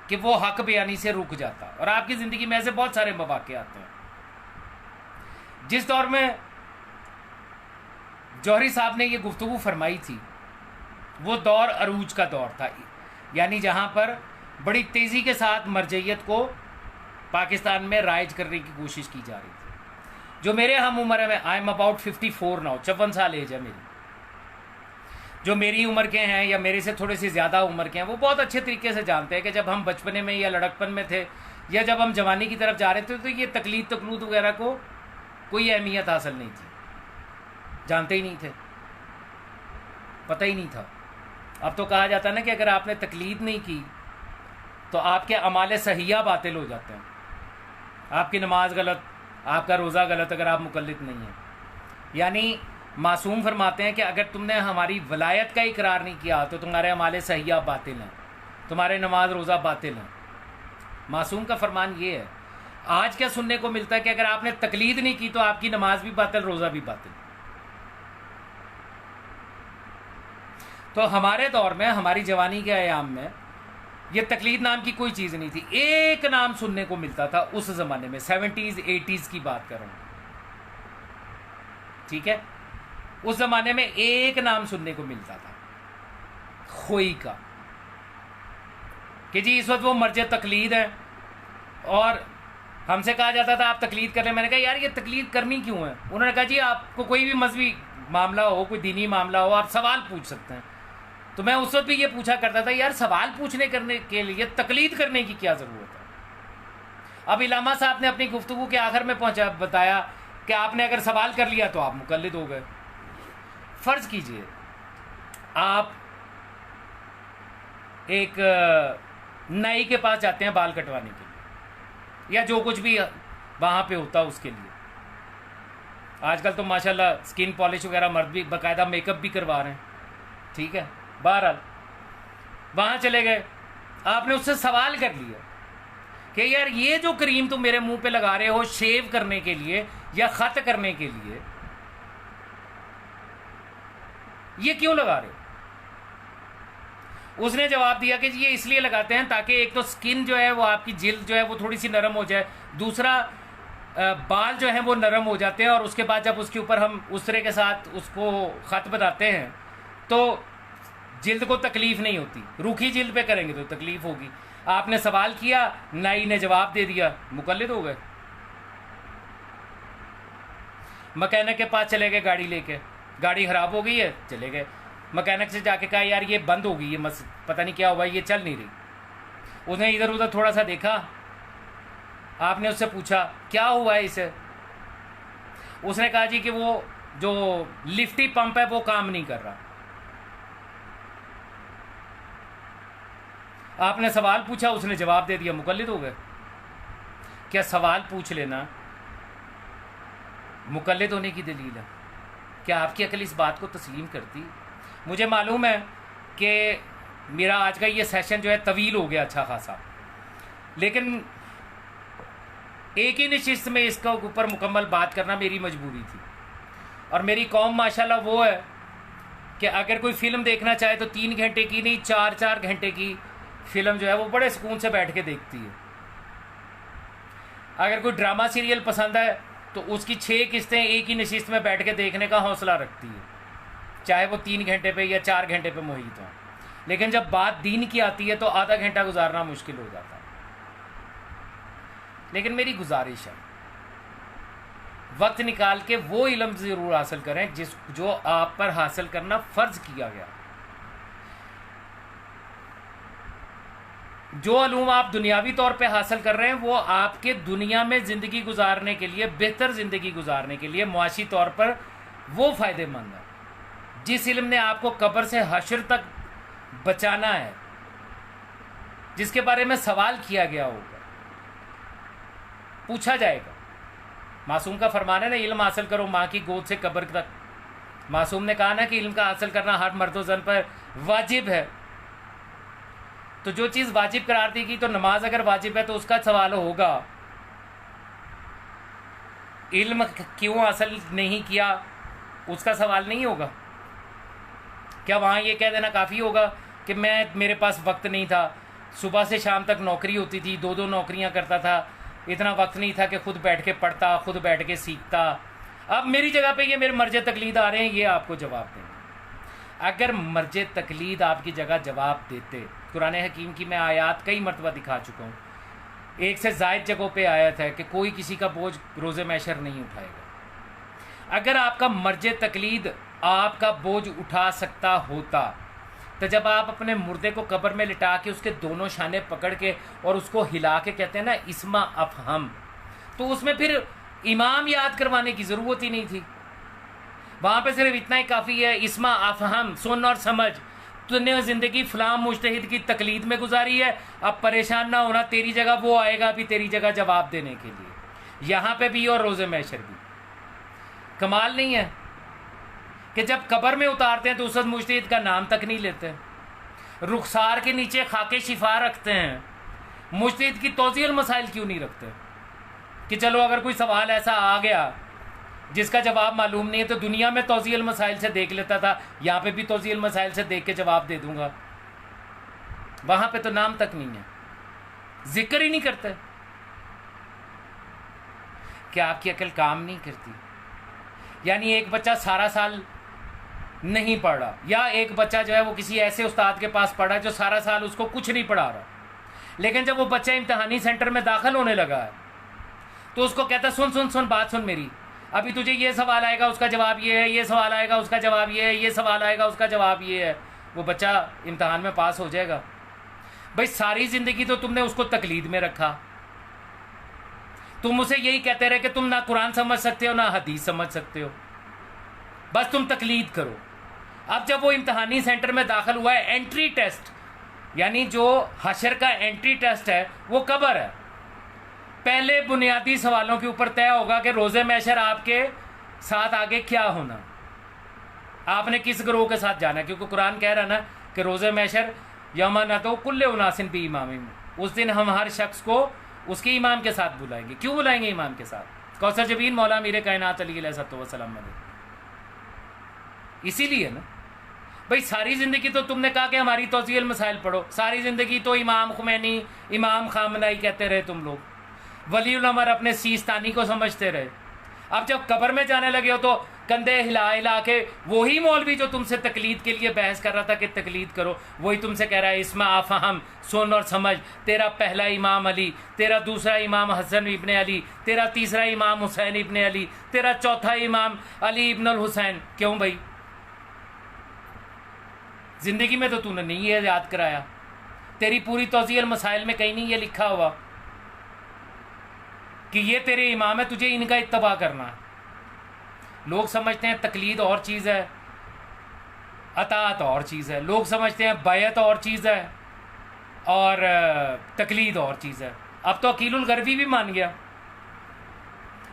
کہ وہ حق بیانی سے رک جاتا. اور آپ کی زندگی میں ایسے بہت سارے مواقع آتے ہیں. جس دور میں جوہری صاحب نے یہ گفتگو فرمائی تھی وہ دور عروج کا دور تھا، یعنی جہاں پر بڑی تیزی کے ساتھ مرجعیت کو پاکستان میں رائج کرنے کی کوشش کی جا رہی تھی. جو میرے ہم عمر ہے، آئی ایم اباؤٹ 54 ناؤ، 54 سال ایج ہے میری. جو میری عمر کے ہیں یا میرے سے تھوڑے سے زیادہ عمر کے ہیں وہ بہت اچھے طریقے سے جانتے ہیں کہ جب ہم بچپنے میں یا لڑکپن میں تھے یا جب ہم جوانی کی طرف جا رہے تھے تو یہ تقلید وغیرہ کو کوئی اہمیت حاصل نہیں تھی، جانتے ہی نہیں تھے، پتہ ہی نہیں تھا. اب تو کہا جاتا ہے نا کہ اگر آپ نے تقلید نہیں کی تو آپ کے اعمال صحیحہ باطل ہو جاتے ہیں، آپ کی نماز غلط، آپ کا روزہ غلط اگر آپ مقلد نہیں ہیں. یعنی معصوم فرماتے ہیں کہ اگر تم نے ہماری ولایت کا اقرار نہیں کیا تو تمہارے اعمال صحیحہ باطل ہیں، تمہارے نماز روزہ باطل ہیں. معصوم کا فرمان یہ ہے. آج کیا سننے کو ملتا ہے کہ اگر آپ نے تقلید نہیں کی تو آپ کی نماز بھی باطل، روزہ بھی باطل. تو ہمارے دور میں، ہماری جوانی کے ایام میں یہ تقلید نام کی کوئی چیز نہیں تھی. ایک نام سننے کو ملتا تھا اس زمانے میں، 70s 80s کی بات کر رہا ہوں، ٹھیک ہے. اس زمانے میں ایک نام سننے کو ملتا تھا، خوئی کا، کہ جی اس وقت وہ مرجع تقلید ہے. اور ہم سے کہا جاتا تھا آپ تقلید کر لیں. میں نے کہا یار یہ تقلید کرنی کیوں ہے؟ انہوں نے کہا جی آپ کو کوئی بھی مذہبی معاملہ ہو، کوئی دینی معاملہ ہو، آپ سوال پوچھ سکتے ہیں. تو میں اس وقت بھی یہ پوچھا کرتا تھا یار سوال پوچھنے کرنے کے لیے تقلید کرنے کی کیا ضرورت ہے؟ اب علامہ صاحب نے اپنی گفتگو کے آخر میں بتایا کہ آپ نے اگر سوال کر لیا تو آپ مقلد ہو گئے. فرض کیجئے آپ ایک نائی کے پاس جاتے ہیں بال کٹوانے کے لیے یا جو کچھ بھی وہاں پہ ہوتا اس کے لیے. آج کل تو ماشاءاللہ سکن پالش وغیرہ مرد بھی باقاعدہ میک اپ بھی کروا رہے ہیں، ٹھیک ہے. بہرحال وہاں چلے گئے، آپ نے اس سے سوال کر لیا کہ یار یہ جو کریم تم میرے منہ پہ لگا رہے ہو شیو کرنے کے لیے یا خط کرنے کے لیے، یہ کیوں لگا رہے ہو؟ اس نے جواب دیا کہ یہ اس لیے لگاتے ہیں تاکہ ایک تو سکن جو ہے وہ آپ کی جلد جو ہے وہ تھوڑی سی نرم ہو جائے، دوسرا بال جو ہیں وہ نرم ہو جاتے ہیں، اور اس کے بعد جب اس کے اوپر ہم اس طرح کے ساتھ اس کو خط بناتے ہیں تو جلد کو تکلیف نہیں ہوتی. روکھی جلد پہ کریں گے تو تکلیف ہوگی. آپ نے سوال کیا، نائی نے جواب دے دیا، مقلد ہو گئے. مکینک کے پاس چلے گئے گاڑی لے کے، گاڑی خراب ہو گئی ہے، چلے گئے مکینک سے جا کے کہا یار یہ بند ہو گئی، یہ پتہ نہیں کیا ہوا، یہ چل نہیں رہی. اس نے ادھر ادھر تھوڑا سا دیکھا، آپ نے اس سے پوچھا کیا ہوا ہے اسے؟ اس نے کہا جی کہ وہ جو لفٹی پمپ ہے وہ کام نہیں کر رہا. آپ نے سوال پوچھا، اس نے جواب دے دیا، مقلد ہو گئے. کیا سوال پوچھ لینا مقلد ہونے کی دلیل ہے؟ کیا آپ کی عقل اس بات کو تسلیم کرتی؟ مجھے معلوم ہے کہ میرا آج کا یہ سیشن جو ہے طویل ہو گیا اچھا خاصا، لیکن ایک ہی نشست میں اس کا اوپر مکمل بات کرنا میری مجبوری تھی. اور میری قوم ماشاءاللہ وہ ہے کہ اگر کوئی فلم دیکھنا چاہے تو 3 گھنٹے کی نہیں 4 گھنٹے کی فلم جو ہے وہ بڑے سکون سے بیٹھ کے دیکھتی ہے. اگر کوئی ڈرامہ سیریل پسند ہے تو اس کی 6 قسطیں ایک ہی نشست میں بیٹھ کے دیکھنے کا حوصلہ رکھتی ہے, چاہے وہ 3 گھنٹے پہ یا 4 گھنٹے پہ محیط ہوں. لیکن جب بات دین کی آتی ہے تو آدھا گھنٹہ گزارنا مشکل ہو جاتا ہے. لیکن میری گزارش ہے وقت نکال کے وہ علم ضرور حاصل کریں جو آپ پر حاصل کرنا فرض کیا گیا. جو علوم آپ دنیاوی طور پہ حاصل کر رہے ہیں وہ آپ کے دنیا میں زندگی گزارنے کے لیے, بہتر زندگی گزارنے کے لیے, معاشی طور پر وہ فائدہ مند ہے. جس علم نے آپ کو قبر سے حشر تک بچانا ہے, جس کے بارے میں سوال کیا گیا ہوگا, پوچھا جائے گا. معصوم کا فرمان ہے نا, علم حاصل کرو ماں کی گود سے قبر تک. معصوم نے کہا نا کہ علم کا حاصل کرنا ہر مرد و زن پر واجب ہے. تو جو چیز واجب قرار دی گئی, تو نماز اگر واجب ہے تو اس کا سوال ہوگا علم کیوں حاصل نہیں کیا, اس کا سوال نہیں ہوگا. کیا وہاں یہ کہہ دینا کافی ہوگا کہ میرے پاس وقت نہیں تھا, صبح سے شام تک نوکری ہوتی تھی, 2 نوکریاں کرتا تھا, اتنا وقت نہیں تھا کہ خود بیٹھ کے پڑھتا, خود بیٹھ کے سیکھتا, اب میری جگہ پہ یہ میرے مرجع تقلید آ رہے ہیں, یہ آپ کو جواب دیں گے. اگر مرجع تقلید آپ کی جگہ جواب دیتے, قرآن حکیم کی میں آیات کئی مرتبہ دکھا چکا ہوں, 1 سے زائد جگہوں پہ آیت ہے کہ کوئی کسی کا بوجھ روز محشر نہیں اٹھائے گا. اگر آپ کا مرجع تقلید آپ کا بوجھ اٹھا سکتا ہوتا تو جب آپ اپنے مردے کو قبر میں لٹا کے اس کے دونوں شانے پکڑ کے اور اس کو ہلا کے کہتے ہیں نا اسما افہم, تو اس میں پھر امام یاد کروانے کی ضرورت ہی نہیں تھی. وہاں پہ صرف اتنا ہی کافی ہے, اسما افہم, سن اور سمجھ. تو نے زندگی فلاں مجتہد کی تقلید میں گزاری ہے, اب پریشان نہ ہونا, تیری جگہ وہ آئے گا بھی تیری جگہ جواب دینے کے لیے, یہاں پہ بھی اور روز محشر بھی. کمال نہیں ہے کہ جب قبر میں اتارتے ہیں تو اس وقت مجتہد کا نام تک نہیں لیتے, رخسار کے نیچے خاک شفا رکھتے ہیں, مجتہد کی توضیح المسائل کیوں نہیں رکھتے کہ چلو اگر کوئی سوال ایسا آ گیا جس کا جواب معلوم نہیں ہے تو دنیا میں توضیح المسائل سے دیکھ لیتا تھا, یہاں پہ بھی توضیح المسائل سے دیکھ کے جواب دے دوں گا. وہاں پہ تو نام تک نہیں ہے, ذکر ہی نہیں کرتے. کیا آپ کی عقل کام نہیں کرتی؟ یعنی ایک بچہ سارا سال نہیں پڑھ رہا, یا ایک بچہ جو ہے وہ کسی ایسے استاد کے پاس پڑھا جو سارا سال اس کو کچھ نہیں پڑھا رہا, لیکن جب وہ بچہ امتحانی سینٹر میں داخل ہونے لگا ہے تو اس کو کہتا سن بات سن میری, ابھی تجھے یہ سوال آئے گا اس کا جواب یہ ہے, یہ سوال آئے گا اس کا جواب یہ ہے, یہ سوال آئے گا اس کا جواب یہ ہے. وہ بچہ امتحان میں پاس ہو جائے گا. بھائی ساری زندگی تو تم نے اس کو تقلید میں رکھا, تم اسے یہی کہتے رہے کہ تم نہ قرآن سمجھ سکتے ہو نہ حدیث سمجھ سکتے ہو, بس تم تقلید کرو. اب جب وہ امتحانی سینٹر میں داخل ہوا ہے, انٹری ٹیسٹ یعنی جو حشر کا انٹری ٹیسٹ ہے وہ قبر ہے. پہلے بنیادی سوالوں کے اوپر طے ہوگا کہ روز محشر آپ کے ساتھ آگے کیا ہونا, آپ نے کس گروہ کے ساتھ جانا ہے, کیونکہ قرآن کہہ رہا نا کہ روز محشر یوم ندعو کل اناس بامامہم, اس دن ہم ہر شخص کو اس کے امام کے ساتھ بلائیں گے. کیوں بلائیں گے امام کے ساتھ؟ کوثر جبین مولا میر کائنات علی علیہ السلام علیہ. اسی لیے نا بھائی ساری زندگی تو تم نے کہا کہ ہماری توضیح المسائل پڑھو, ساری زندگی تو امام خمینی امام خامنہئی کہتے رہے تم لوگ, ولی الامر اپنے سیستانی کو سمجھتے رہے. اب جب قبر میں جانے لگے ہو تو کندھے ہلا کے وہی مولوی جو تم سے تقلید کے لیے بحث کر رہا تھا کہ تقلید کرو, وہی تم سے کہہ رہا ہے اسما افہم, سن اور سمجھ. تیرا پہلا امام علی, تیرا دوسرا امام حسن ابن علی, تیرا تیسرا امام حسین ابن علی, تیرا چوتھا امام علی ابن الحسین. کیوں بھائی؟ زندگی میں تو نے نہیں یہ یاد کرایا, تیری پوری توضیح المسائل میں کہیں نہیں یہ لکھا ہوا کہ یہ تیرے امام ہے, تجھے ان کا اتباع کرنا ہے. لوگ سمجھتے ہیں تقلید اور چیز ہے, اطاعت اور چیز ہے. لوگ سمجھتے ہیں بیعت اور چیز ہے اور تقلید اور چیز ہے. اب تو عقیل الغربی بھی مان گیا.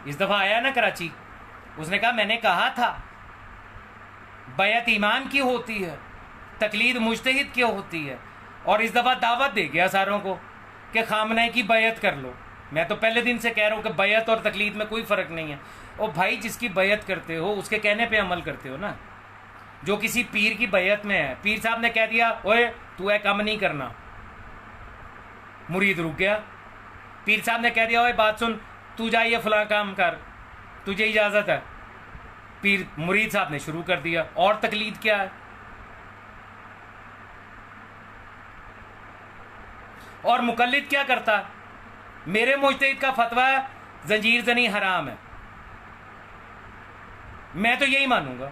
اس دفعہ آیا نا کراچی, اس نے کہا میں نے کہا تھا بیعت امام کی ہوتی ہے, تقلید مجتہد کی ہوتی ہے, اور اس دفعہ دعوت دے گیا ساروں کو کہ خامنہ کی بیعت کر لو. میں تو پہلے دن سے کہہ رہا ہوں کہ بیعت اور تقلید میں کوئی فرق نہیں ہے. اور بھائی جس کی بیعت کرتے ہو اس کے کہنے پہ عمل کرتے ہو نا. جو کسی پیر کی بیعت میں ہے، پیر صاحب نے کہہ دیا اوئے تو اے کم نہیں کرنا، مرید رک گیا. پیر صاحب نے کہہ دیا اوئے بات سن، تو جائیے فلاں کام کر، تجھے اجازت ہے. پیر مرید صاحب نے شروع کر دیا. اور تقلید کیا ہے؟ اور مقلد کیا کرتا ہے؟ میرے مجتہد کا فتویٰ ہے زنجیر زنی حرام ہے، میں تو یہی مانوں گا.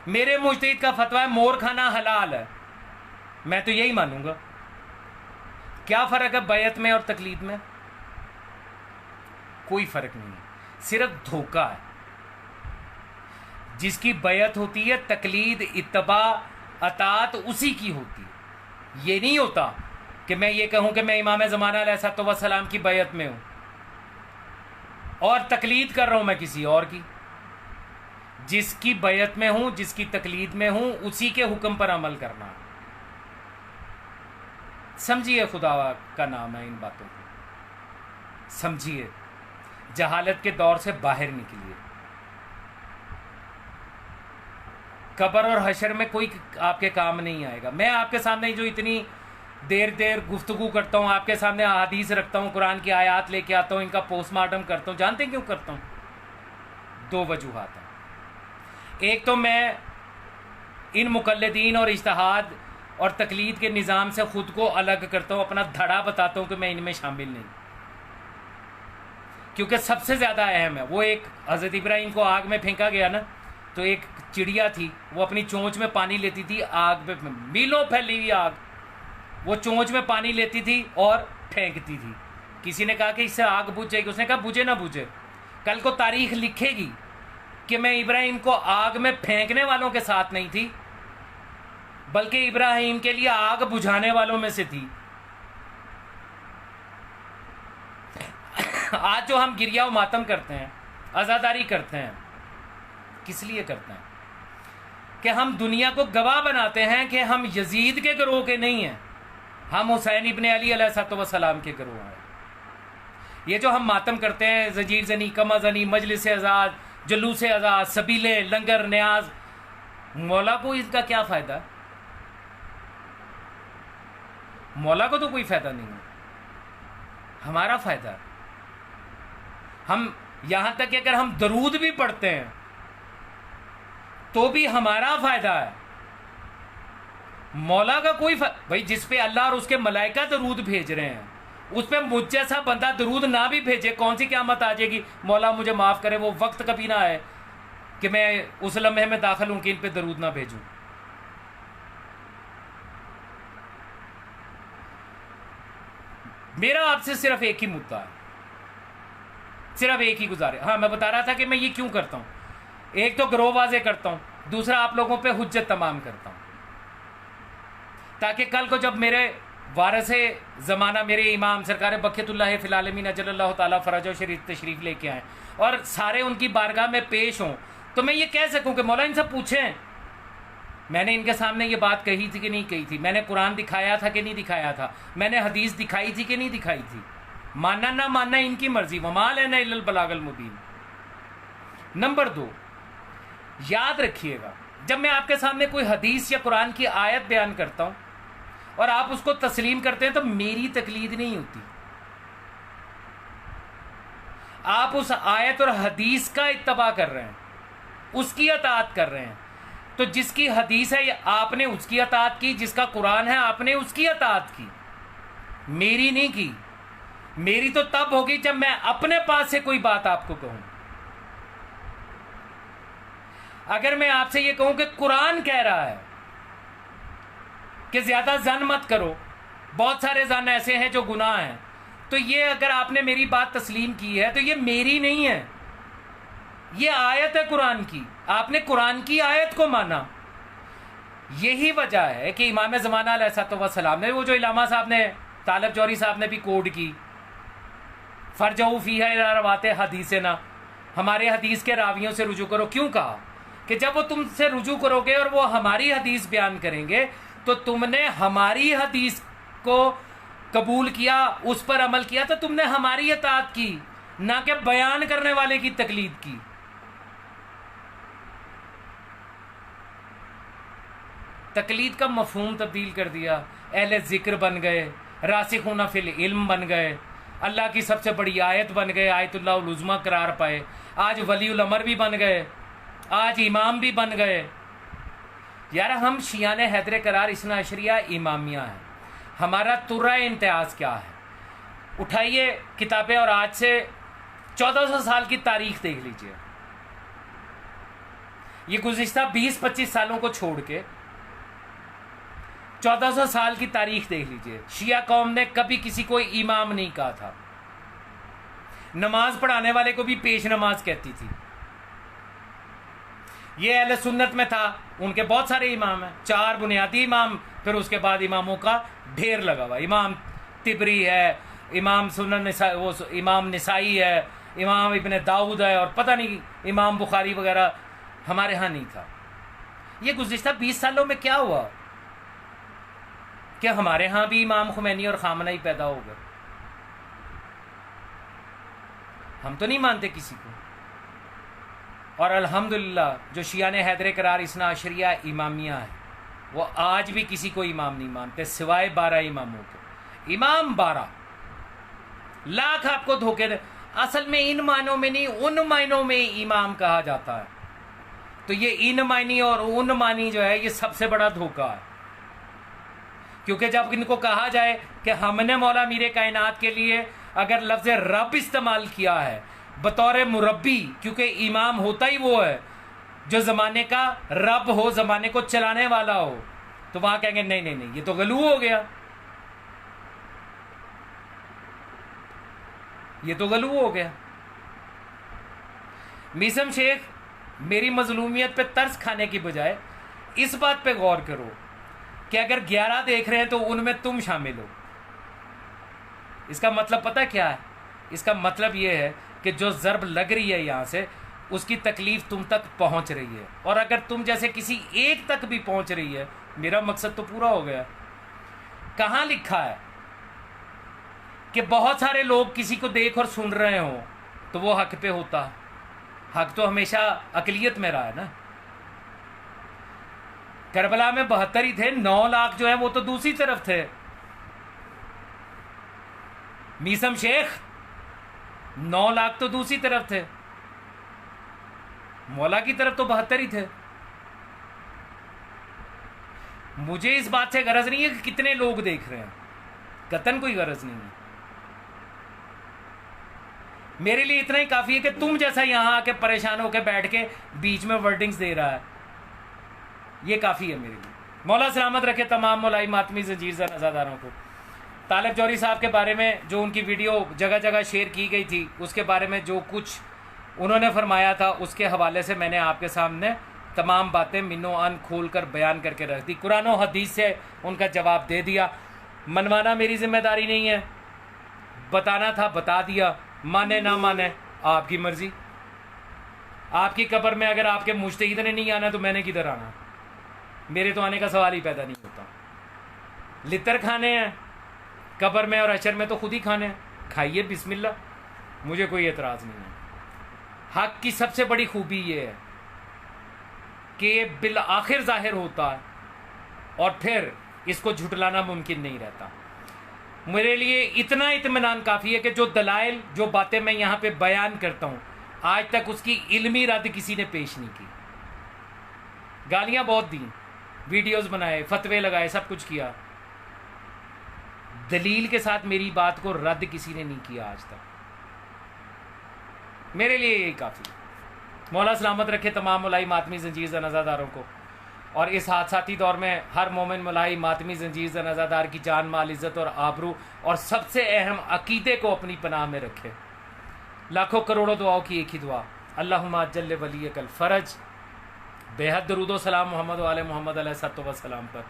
میرے مجتہد کا فتویٰ ہے مور کھانا حلال ہے، میں تو یہی مانوں گا. کیا فرق ہے بیعت میں اور تقلید میں؟ کوئی فرق نہیں ہے، صرف دھوکہ ہے. جس کی بیعت ہوتی ہے، تقلید اتباع اطاعت اسی کی ہوتی ہے. یہ نہیں ہوتا کہ میں یہ کہوں کہ میں امام زمانہ علیہ الصلوۃ والسلام کی بیعت میں ہوں اور تقلید کر رہا ہوں میں کسی اور کی. جس کی بیعت میں ہوں، جس کی تقلید میں ہوں، اسی کے حکم پر عمل کرنا. سمجھیے خدا کا نام ہے ان باتوں کو، سمجھیے، جہالت کے دور سے باہر نکلیے. قبر اور حشر میں کوئی آپ کے کام نہیں آئے گا. میں آپ کے سامنے جو اتنی دیر گفتگو کرتا ہوں، آپ کے سامنے احادیث رکھتا ہوں، قرآن کی آیات لے کے آتا ہوں، ان کا پوسٹ مارٹم کرتا ہوں، جانتے ہیں کیوں کرتا ہوں؟ دو وجوہات ہیں. ایک تو میں ان مقلدین اور اجتہاد اور تقلید کے نظام سے خود کو الگ کرتا ہوں، اپنا دھڑا بتاتا ہوں کہ میں ان میں شامل نہیں، کیونکہ سب سے زیادہ اہم ہے. وہ ایک حضرت ابراہیم کو آگ میں پھینکا گیا نا، تو ایک چڑیا تھی، وہ اپنی چونچ میں پانی لیتی تھی، آگ پہ میلوں پھیلی ہوئی آگ، وہ چونچ میں پانی لیتی تھی اور پھینکتی تھی. کسی نے کہا کہ اس سے آگ بجھ جائے گی، اس نے کہا بجھے نہ بجھے، کل کو تاریخ لکھے گی کہ میں ابراہیم کو آگ میں پھینکنے والوں کے ساتھ نہیں تھی، بلکہ ابراہیم کے لیے آگ بجھانے والوں میں سے تھی. آج جو ہم گریہ و ماتم کرتے ہیں، عزاداری کرتے ہیں، کس لیے کرتے ہیں؟ کہ ہم دنیا کو گواہ بناتے ہیں کہ ہم یزید کے گروہ کے نہیں ہیں، ہم حسین ابن علی علیہ الصلوۃ والسلام کے گروہ ہیں. یہ جو ہم ماتم کرتے ہیں، زنجیر زنی، کما زنی، مجلس آزاد، جلوس آزاد، سبیلے، لنگر، نیاز، مولا کو اس کا کیا فائدہ ہے؟ مولا کو تو کوئی فائدہ نہیں ہے، ہمارا فائدہ ہے. ہم یہاں تک کہ اگر ہم درود بھی پڑھتے ہیں تو بھی ہمارا فائدہ ہے. مولا کا کوئی بھائی جس پہ اللہ اور اس کے ملائکہ درود بھیج رہے ہیں، اس پہ مجھ جیسا بندہ درود نہ بھی بھیجے، کون سی قیامت آ جائے گی؟ مولا مجھے معاف کرے، وہ وقت کبھی نہ آئے کہ میں اس لمحے میں داخل ہوں کہ ان پہ درود نہ بھیجوں. میرا آپ سے صرف ایک ہی مدعا ہے، صرف ایک ہی گزارش. ہاں میں بتا رہا تھا کہ میں یہ کیوں کرتا ہوں. ایک تو گروہ واضح کرتا ہوں، دوسرا آپ لوگوں پہ حجت تمام کرتا ہوں، تاکہ کل کو جب میرے وارث زمانہ، میرے امام سرکار بقیت اللہ فی العالمین اجل اللہ تعالیٰ فرجہ شریف تشریف لے کے آئیں اور سارے ان کی بارگاہ میں پیش ہوں، تو میں یہ کہہ سکوں کہ مولا ان سے پوچھیں میں نے ان کے سامنے یہ بات کہی تھی کہ نہیں کہی تھی، میں نے قرآن دکھایا تھا کہ نہیں دکھایا تھا، میں نے حدیث دکھائی تھی کہ نہیں دکھائی تھی. ماننا نہ ماننا ان کی مرضی، وما لنا الا البلاغ المبین. نمبر 2، یاد رکھیے گا جب میں آپ کے سامنے کوئی حدیث یا قرآن کی آیت بیان کرتا ہوں اور آپ اس کو تسلیم کرتے ہیں تو میری تقلید نہیں ہوتی، آپ اس آیت اور حدیث کا اتباع کر رہے ہیں، اس کی اطاعت کر رہے ہیں. تو جس کی حدیث ہے آپ نے اس کی اطاعت کی، جس کا قرآن ہے آپ نے اس کی اطاعت کی، میری نہیں کی. میری تو تب ہوگی جب میں اپنے پاس سے کوئی بات آپ کو کہوں. اگر میں آپ سے یہ کہوں کہ قرآن کہہ رہا ہے کہ زیادہ ظن مت کرو، بہت سارے ظن ایسے ہیں جو گناہ ہیں، تو یہ اگر آپ نے میری بات تسلیم کی ہے تو یہ میری نہیں ہے، یہ آیت ہے قرآن کی، آپ نے قرآن کی آیت کو مانا. یہی وجہ ہے کہ امام زمانہ علیہ الصلوۃ والسلام نے، وہ جو علامہ صاحب نے، طالب جوہری صاحب نے بھی کوڈ کی، فرجعوا فیہا الی رواۃ حدیثنا، ہمارے حدیث کے راویوں سے رجوع کرو. کیوں کہا؟ کہ جب وہ تم سے رجوع کرو گے اور وہ ہماری حدیث بیان کریں گے تو تم نے ہماری حدیث کو قبول کیا، اس پر عمل کیا، تو تم نے ہماری اطاعت کی، نہ کہ بیان کرنے والے کی تقلید کی. تقلید کا مفہوم تبدیل کر دیا، اہل ذکر بن گئے، راسخون فی العلم بن گئے، اللہ کی سب سے بڑی آیت بن گئے، آیت اللہ العظمیٰ قرار پائے، آج ولی الامر بھی بن گئے، آج امام بھی بن گئے۔ یار ہم شیعان حیدر قرار اثنا عشریہ امامیہ ہیں، ہمارا ترہ امتیاز کیا ہے؟ اٹھائیے کتابیں اور آج سے 1400 سال کی تاریخ دیکھ لیجئے، یہ گزشتہ 20-25 سالوں کو چھوڑ کے 1400 سال کی تاریخ دیکھ لیجئے۔ شیعہ قوم نے کبھی کسی کو امام نہیں کہا تھا، نماز پڑھانے والے کو بھی پیش نماز کہتی تھی۔ یہ اہل سنت میں تھا، ان کے بہت سارے امام ہیں، 4 بنیادی امام، پھر اس کے بعد اماموں کا ڈھیر لگا ہوا، امام طبری ہے، امام امام نسائی ہے، امام ابن داؤد ہے، اور پتہ نہیں امام بخاری وغیرہ ہمارے ہاں نہیں تھا۔ یہ گزشتہ 20 سالوں میں کیا ہوا کہ ہمارے ہاں بھی امام خمینی اور خامنہ ہی پیدا ہو گئے؟ ہم تو نہیں مانتے کسی کو، اور الحمدللہ جو شیعان حیدر قرار اثنا عشریہ امامیہ ہے وہ آج بھی کسی کو امام نہیں مانتے سوائے 12 اماموں کے۔ امام 12 لاکھ آپ کو دھوکے دے، اصل میں ان معنوں میں نہیں، ان معنوں میں امام کہا جاتا ہے۔ تو یہ ان معنی اور ان معنی جو ہے یہ سب سے بڑا دھوکہ ہے، کیونکہ جب ان کو کہا جائے کہ ہم نے مولا میر کائنات کے لیے اگر لفظ رب استعمال کیا ہے بطور مربی، کیونکہ امام ہوتا ہی وہ ہے جو زمانے کا رب ہو، زمانے کو چلانے والا ہو، تو وہاں کہیں گے نہیں نہیں نہیں، یہ تو غلو ہو گیا، یہ تو غلو ہو گیا۔ میثم شیخ، میری مظلومیت پہ ترس کھانے کی بجائے اس بات پہ غور کرو کہ اگر 11 دیکھ رہے ہیں تو ان میں تم شامل ہو۔ اس کا مطلب پتہ کیا ہے؟ اس کا مطلب یہ ہے کہ جو ضرب لگ رہی ہے یہاں سے اس کی تکلیف تم تک پہنچ رہی ہے، اور اگر تم جیسے کسی ایک تک بھی پہنچ رہی ہے میرا مقصد تو پورا ہو گیا۔ کہاں لکھا ہے کہ بہت سارے لوگ کسی کو دیکھ اور سن رہے ہوں تو وہ حق پہ ہوتا ہے؟ حق تو ہمیشہ اقلیت میں رہا ہے نا۔ کربلا میں 72 ہی تھے، 9 لاکھ جو ہے وہ تو دوسری طرف تھے۔ میثم شیخ 9 لاکھ تو دوسری طرف تھے، مولا کی طرف تو 72 ہی تھے۔ مجھے اس بات سے غرض نہیں ہے کہ کتنے لوگ دیکھ رہے ہیں، قطعاً کوئی غرض نہیں ہے۔ میرے لیے اتنا ہی کافی ہے کہ تم جیسا یہاں آ کے پریشان ہو کے بیٹھ کے بیچ میں ورڈنگز دے رہا ہے، یہ کافی ہے میرے لیے۔ مولا سلامت رکھے تمام مولائی ماتمی زنجیر زن عزاداروں کو۔ طالب جوہری صاحب کے بارے میں جو ان کی ویڈیو جگہ جگہ شیئر کی گئی تھی، اس کے بارے میں جو کچھ انہوں نے فرمایا تھا اس کے حوالے سے میں نے آپ کے سامنے تمام باتیں منو ان کھول کر بیان کر کے رکھ دی، قرآن و حدیث سے ان کا جواب دے دیا۔ منوانا میری ذمہ داری نہیں ہے، بتانا تھا بتا دیا، مانے نہ مانے آپ کی مرضی۔ آپ کی قبر میں اگر آپ کے مجتہد نے نہیں آنا تو میں نے کدھر آنا؟ میرے تو آنے کا سوال ہی پیدا نہیں ہوتا۔ لتر کھانے ہیں قبر میں اور حشر میں تو خود ہی کھانے ہیں، کھائیے بسم اللہ، مجھے کوئی اعتراض نہیں ہے۔ حق کی سب سے بڑی خوبی یہ ہے کہ یہ بالآخر ظاہر ہوتا ہے اور پھر اس کو جھٹلانا ممکن نہیں رہتا۔ میرے لیے اتنا اطمینان کافی ہے کہ جو دلائل، جو باتیں میں یہاں پہ بیان کرتا ہوں، آج تک اس کی علمی رد کسی نے پیش نہیں کی۔ گالیاں بہت دیں، ویڈیوز بنائے، فتوے لگائے، سب کچھ کیا، دلیل کے ساتھ میری بات کو رد کسی نے نہیں کیا آج تک۔ میرے لیے یہی کافی ہے۔ مولا سلامت رکھے تمام ملائی ماتمی زنجیر زن عزاداروں کو، اور اس حادثاتی دور میں ہر مومن ملائی ماتمی زنجیر زن عزادار کی جان مال عزت اور آبرو اور سب سے اہم عقیدے کو اپنی پناہ میں رکھے۔ لاکھوں کروڑوں دعاؤں کی ایک ہی دعا، اللہم اجل ولیک الفرج، بے حد درود و سلام محمد و آل محمد علیہ الصلوۃ والسلام پر،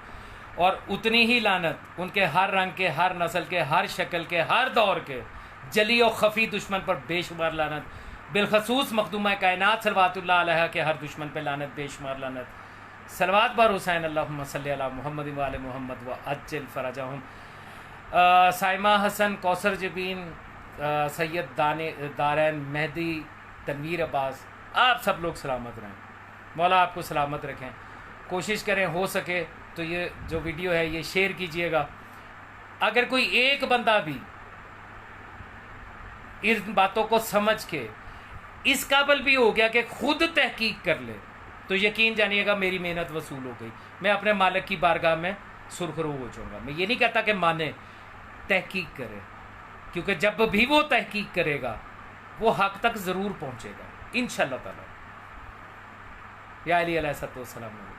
اور اتنی ہی لعنت ان کے ہر رنگ کے، ہر نسل کے، ہر شکل کے، ہر دور کے جلی و خفی دشمن پر بے شمار لعنت، بالخصوص مخدومہ کائنات صلوات اللہ علیہ کے ہر دشمن پہ لعنت، بے شمار لعنت۔ صلوات بر حسین، اللہم صلی علی محمد و آل محمد و عجل فرجہم۔ سائمہ حسن، کوثر جبین، سید دارین، مہدی، تنویر عباس، آپ سب لوگ سلامت رہیں، مولا آپ کو سلامت رکھیں۔ کوشش کریں ہو سکے تو یہ جو ویڈیو ہے یہ شیئر کیجئے گا. اگر کوئی ایک بندہ بھی ان باتوں کو سمجھ کے اس قابل بھی ہو گیا کہ خود تحقیق کر لے تو یقین جانیے گا میری محنت وصول ہو گئی. میں اپنے مالک کی بارگاہ میں سرخرو ہو جاؤں گا. میں یہ نہیں کہتا کہ مانے، تحقیق کرے، کیونکہ جب بھی وہ تحقیق کرے گا وہ حق تک ضرور پہنچے گا انشاءاللہ تعالی. یا علی علیہ السلام.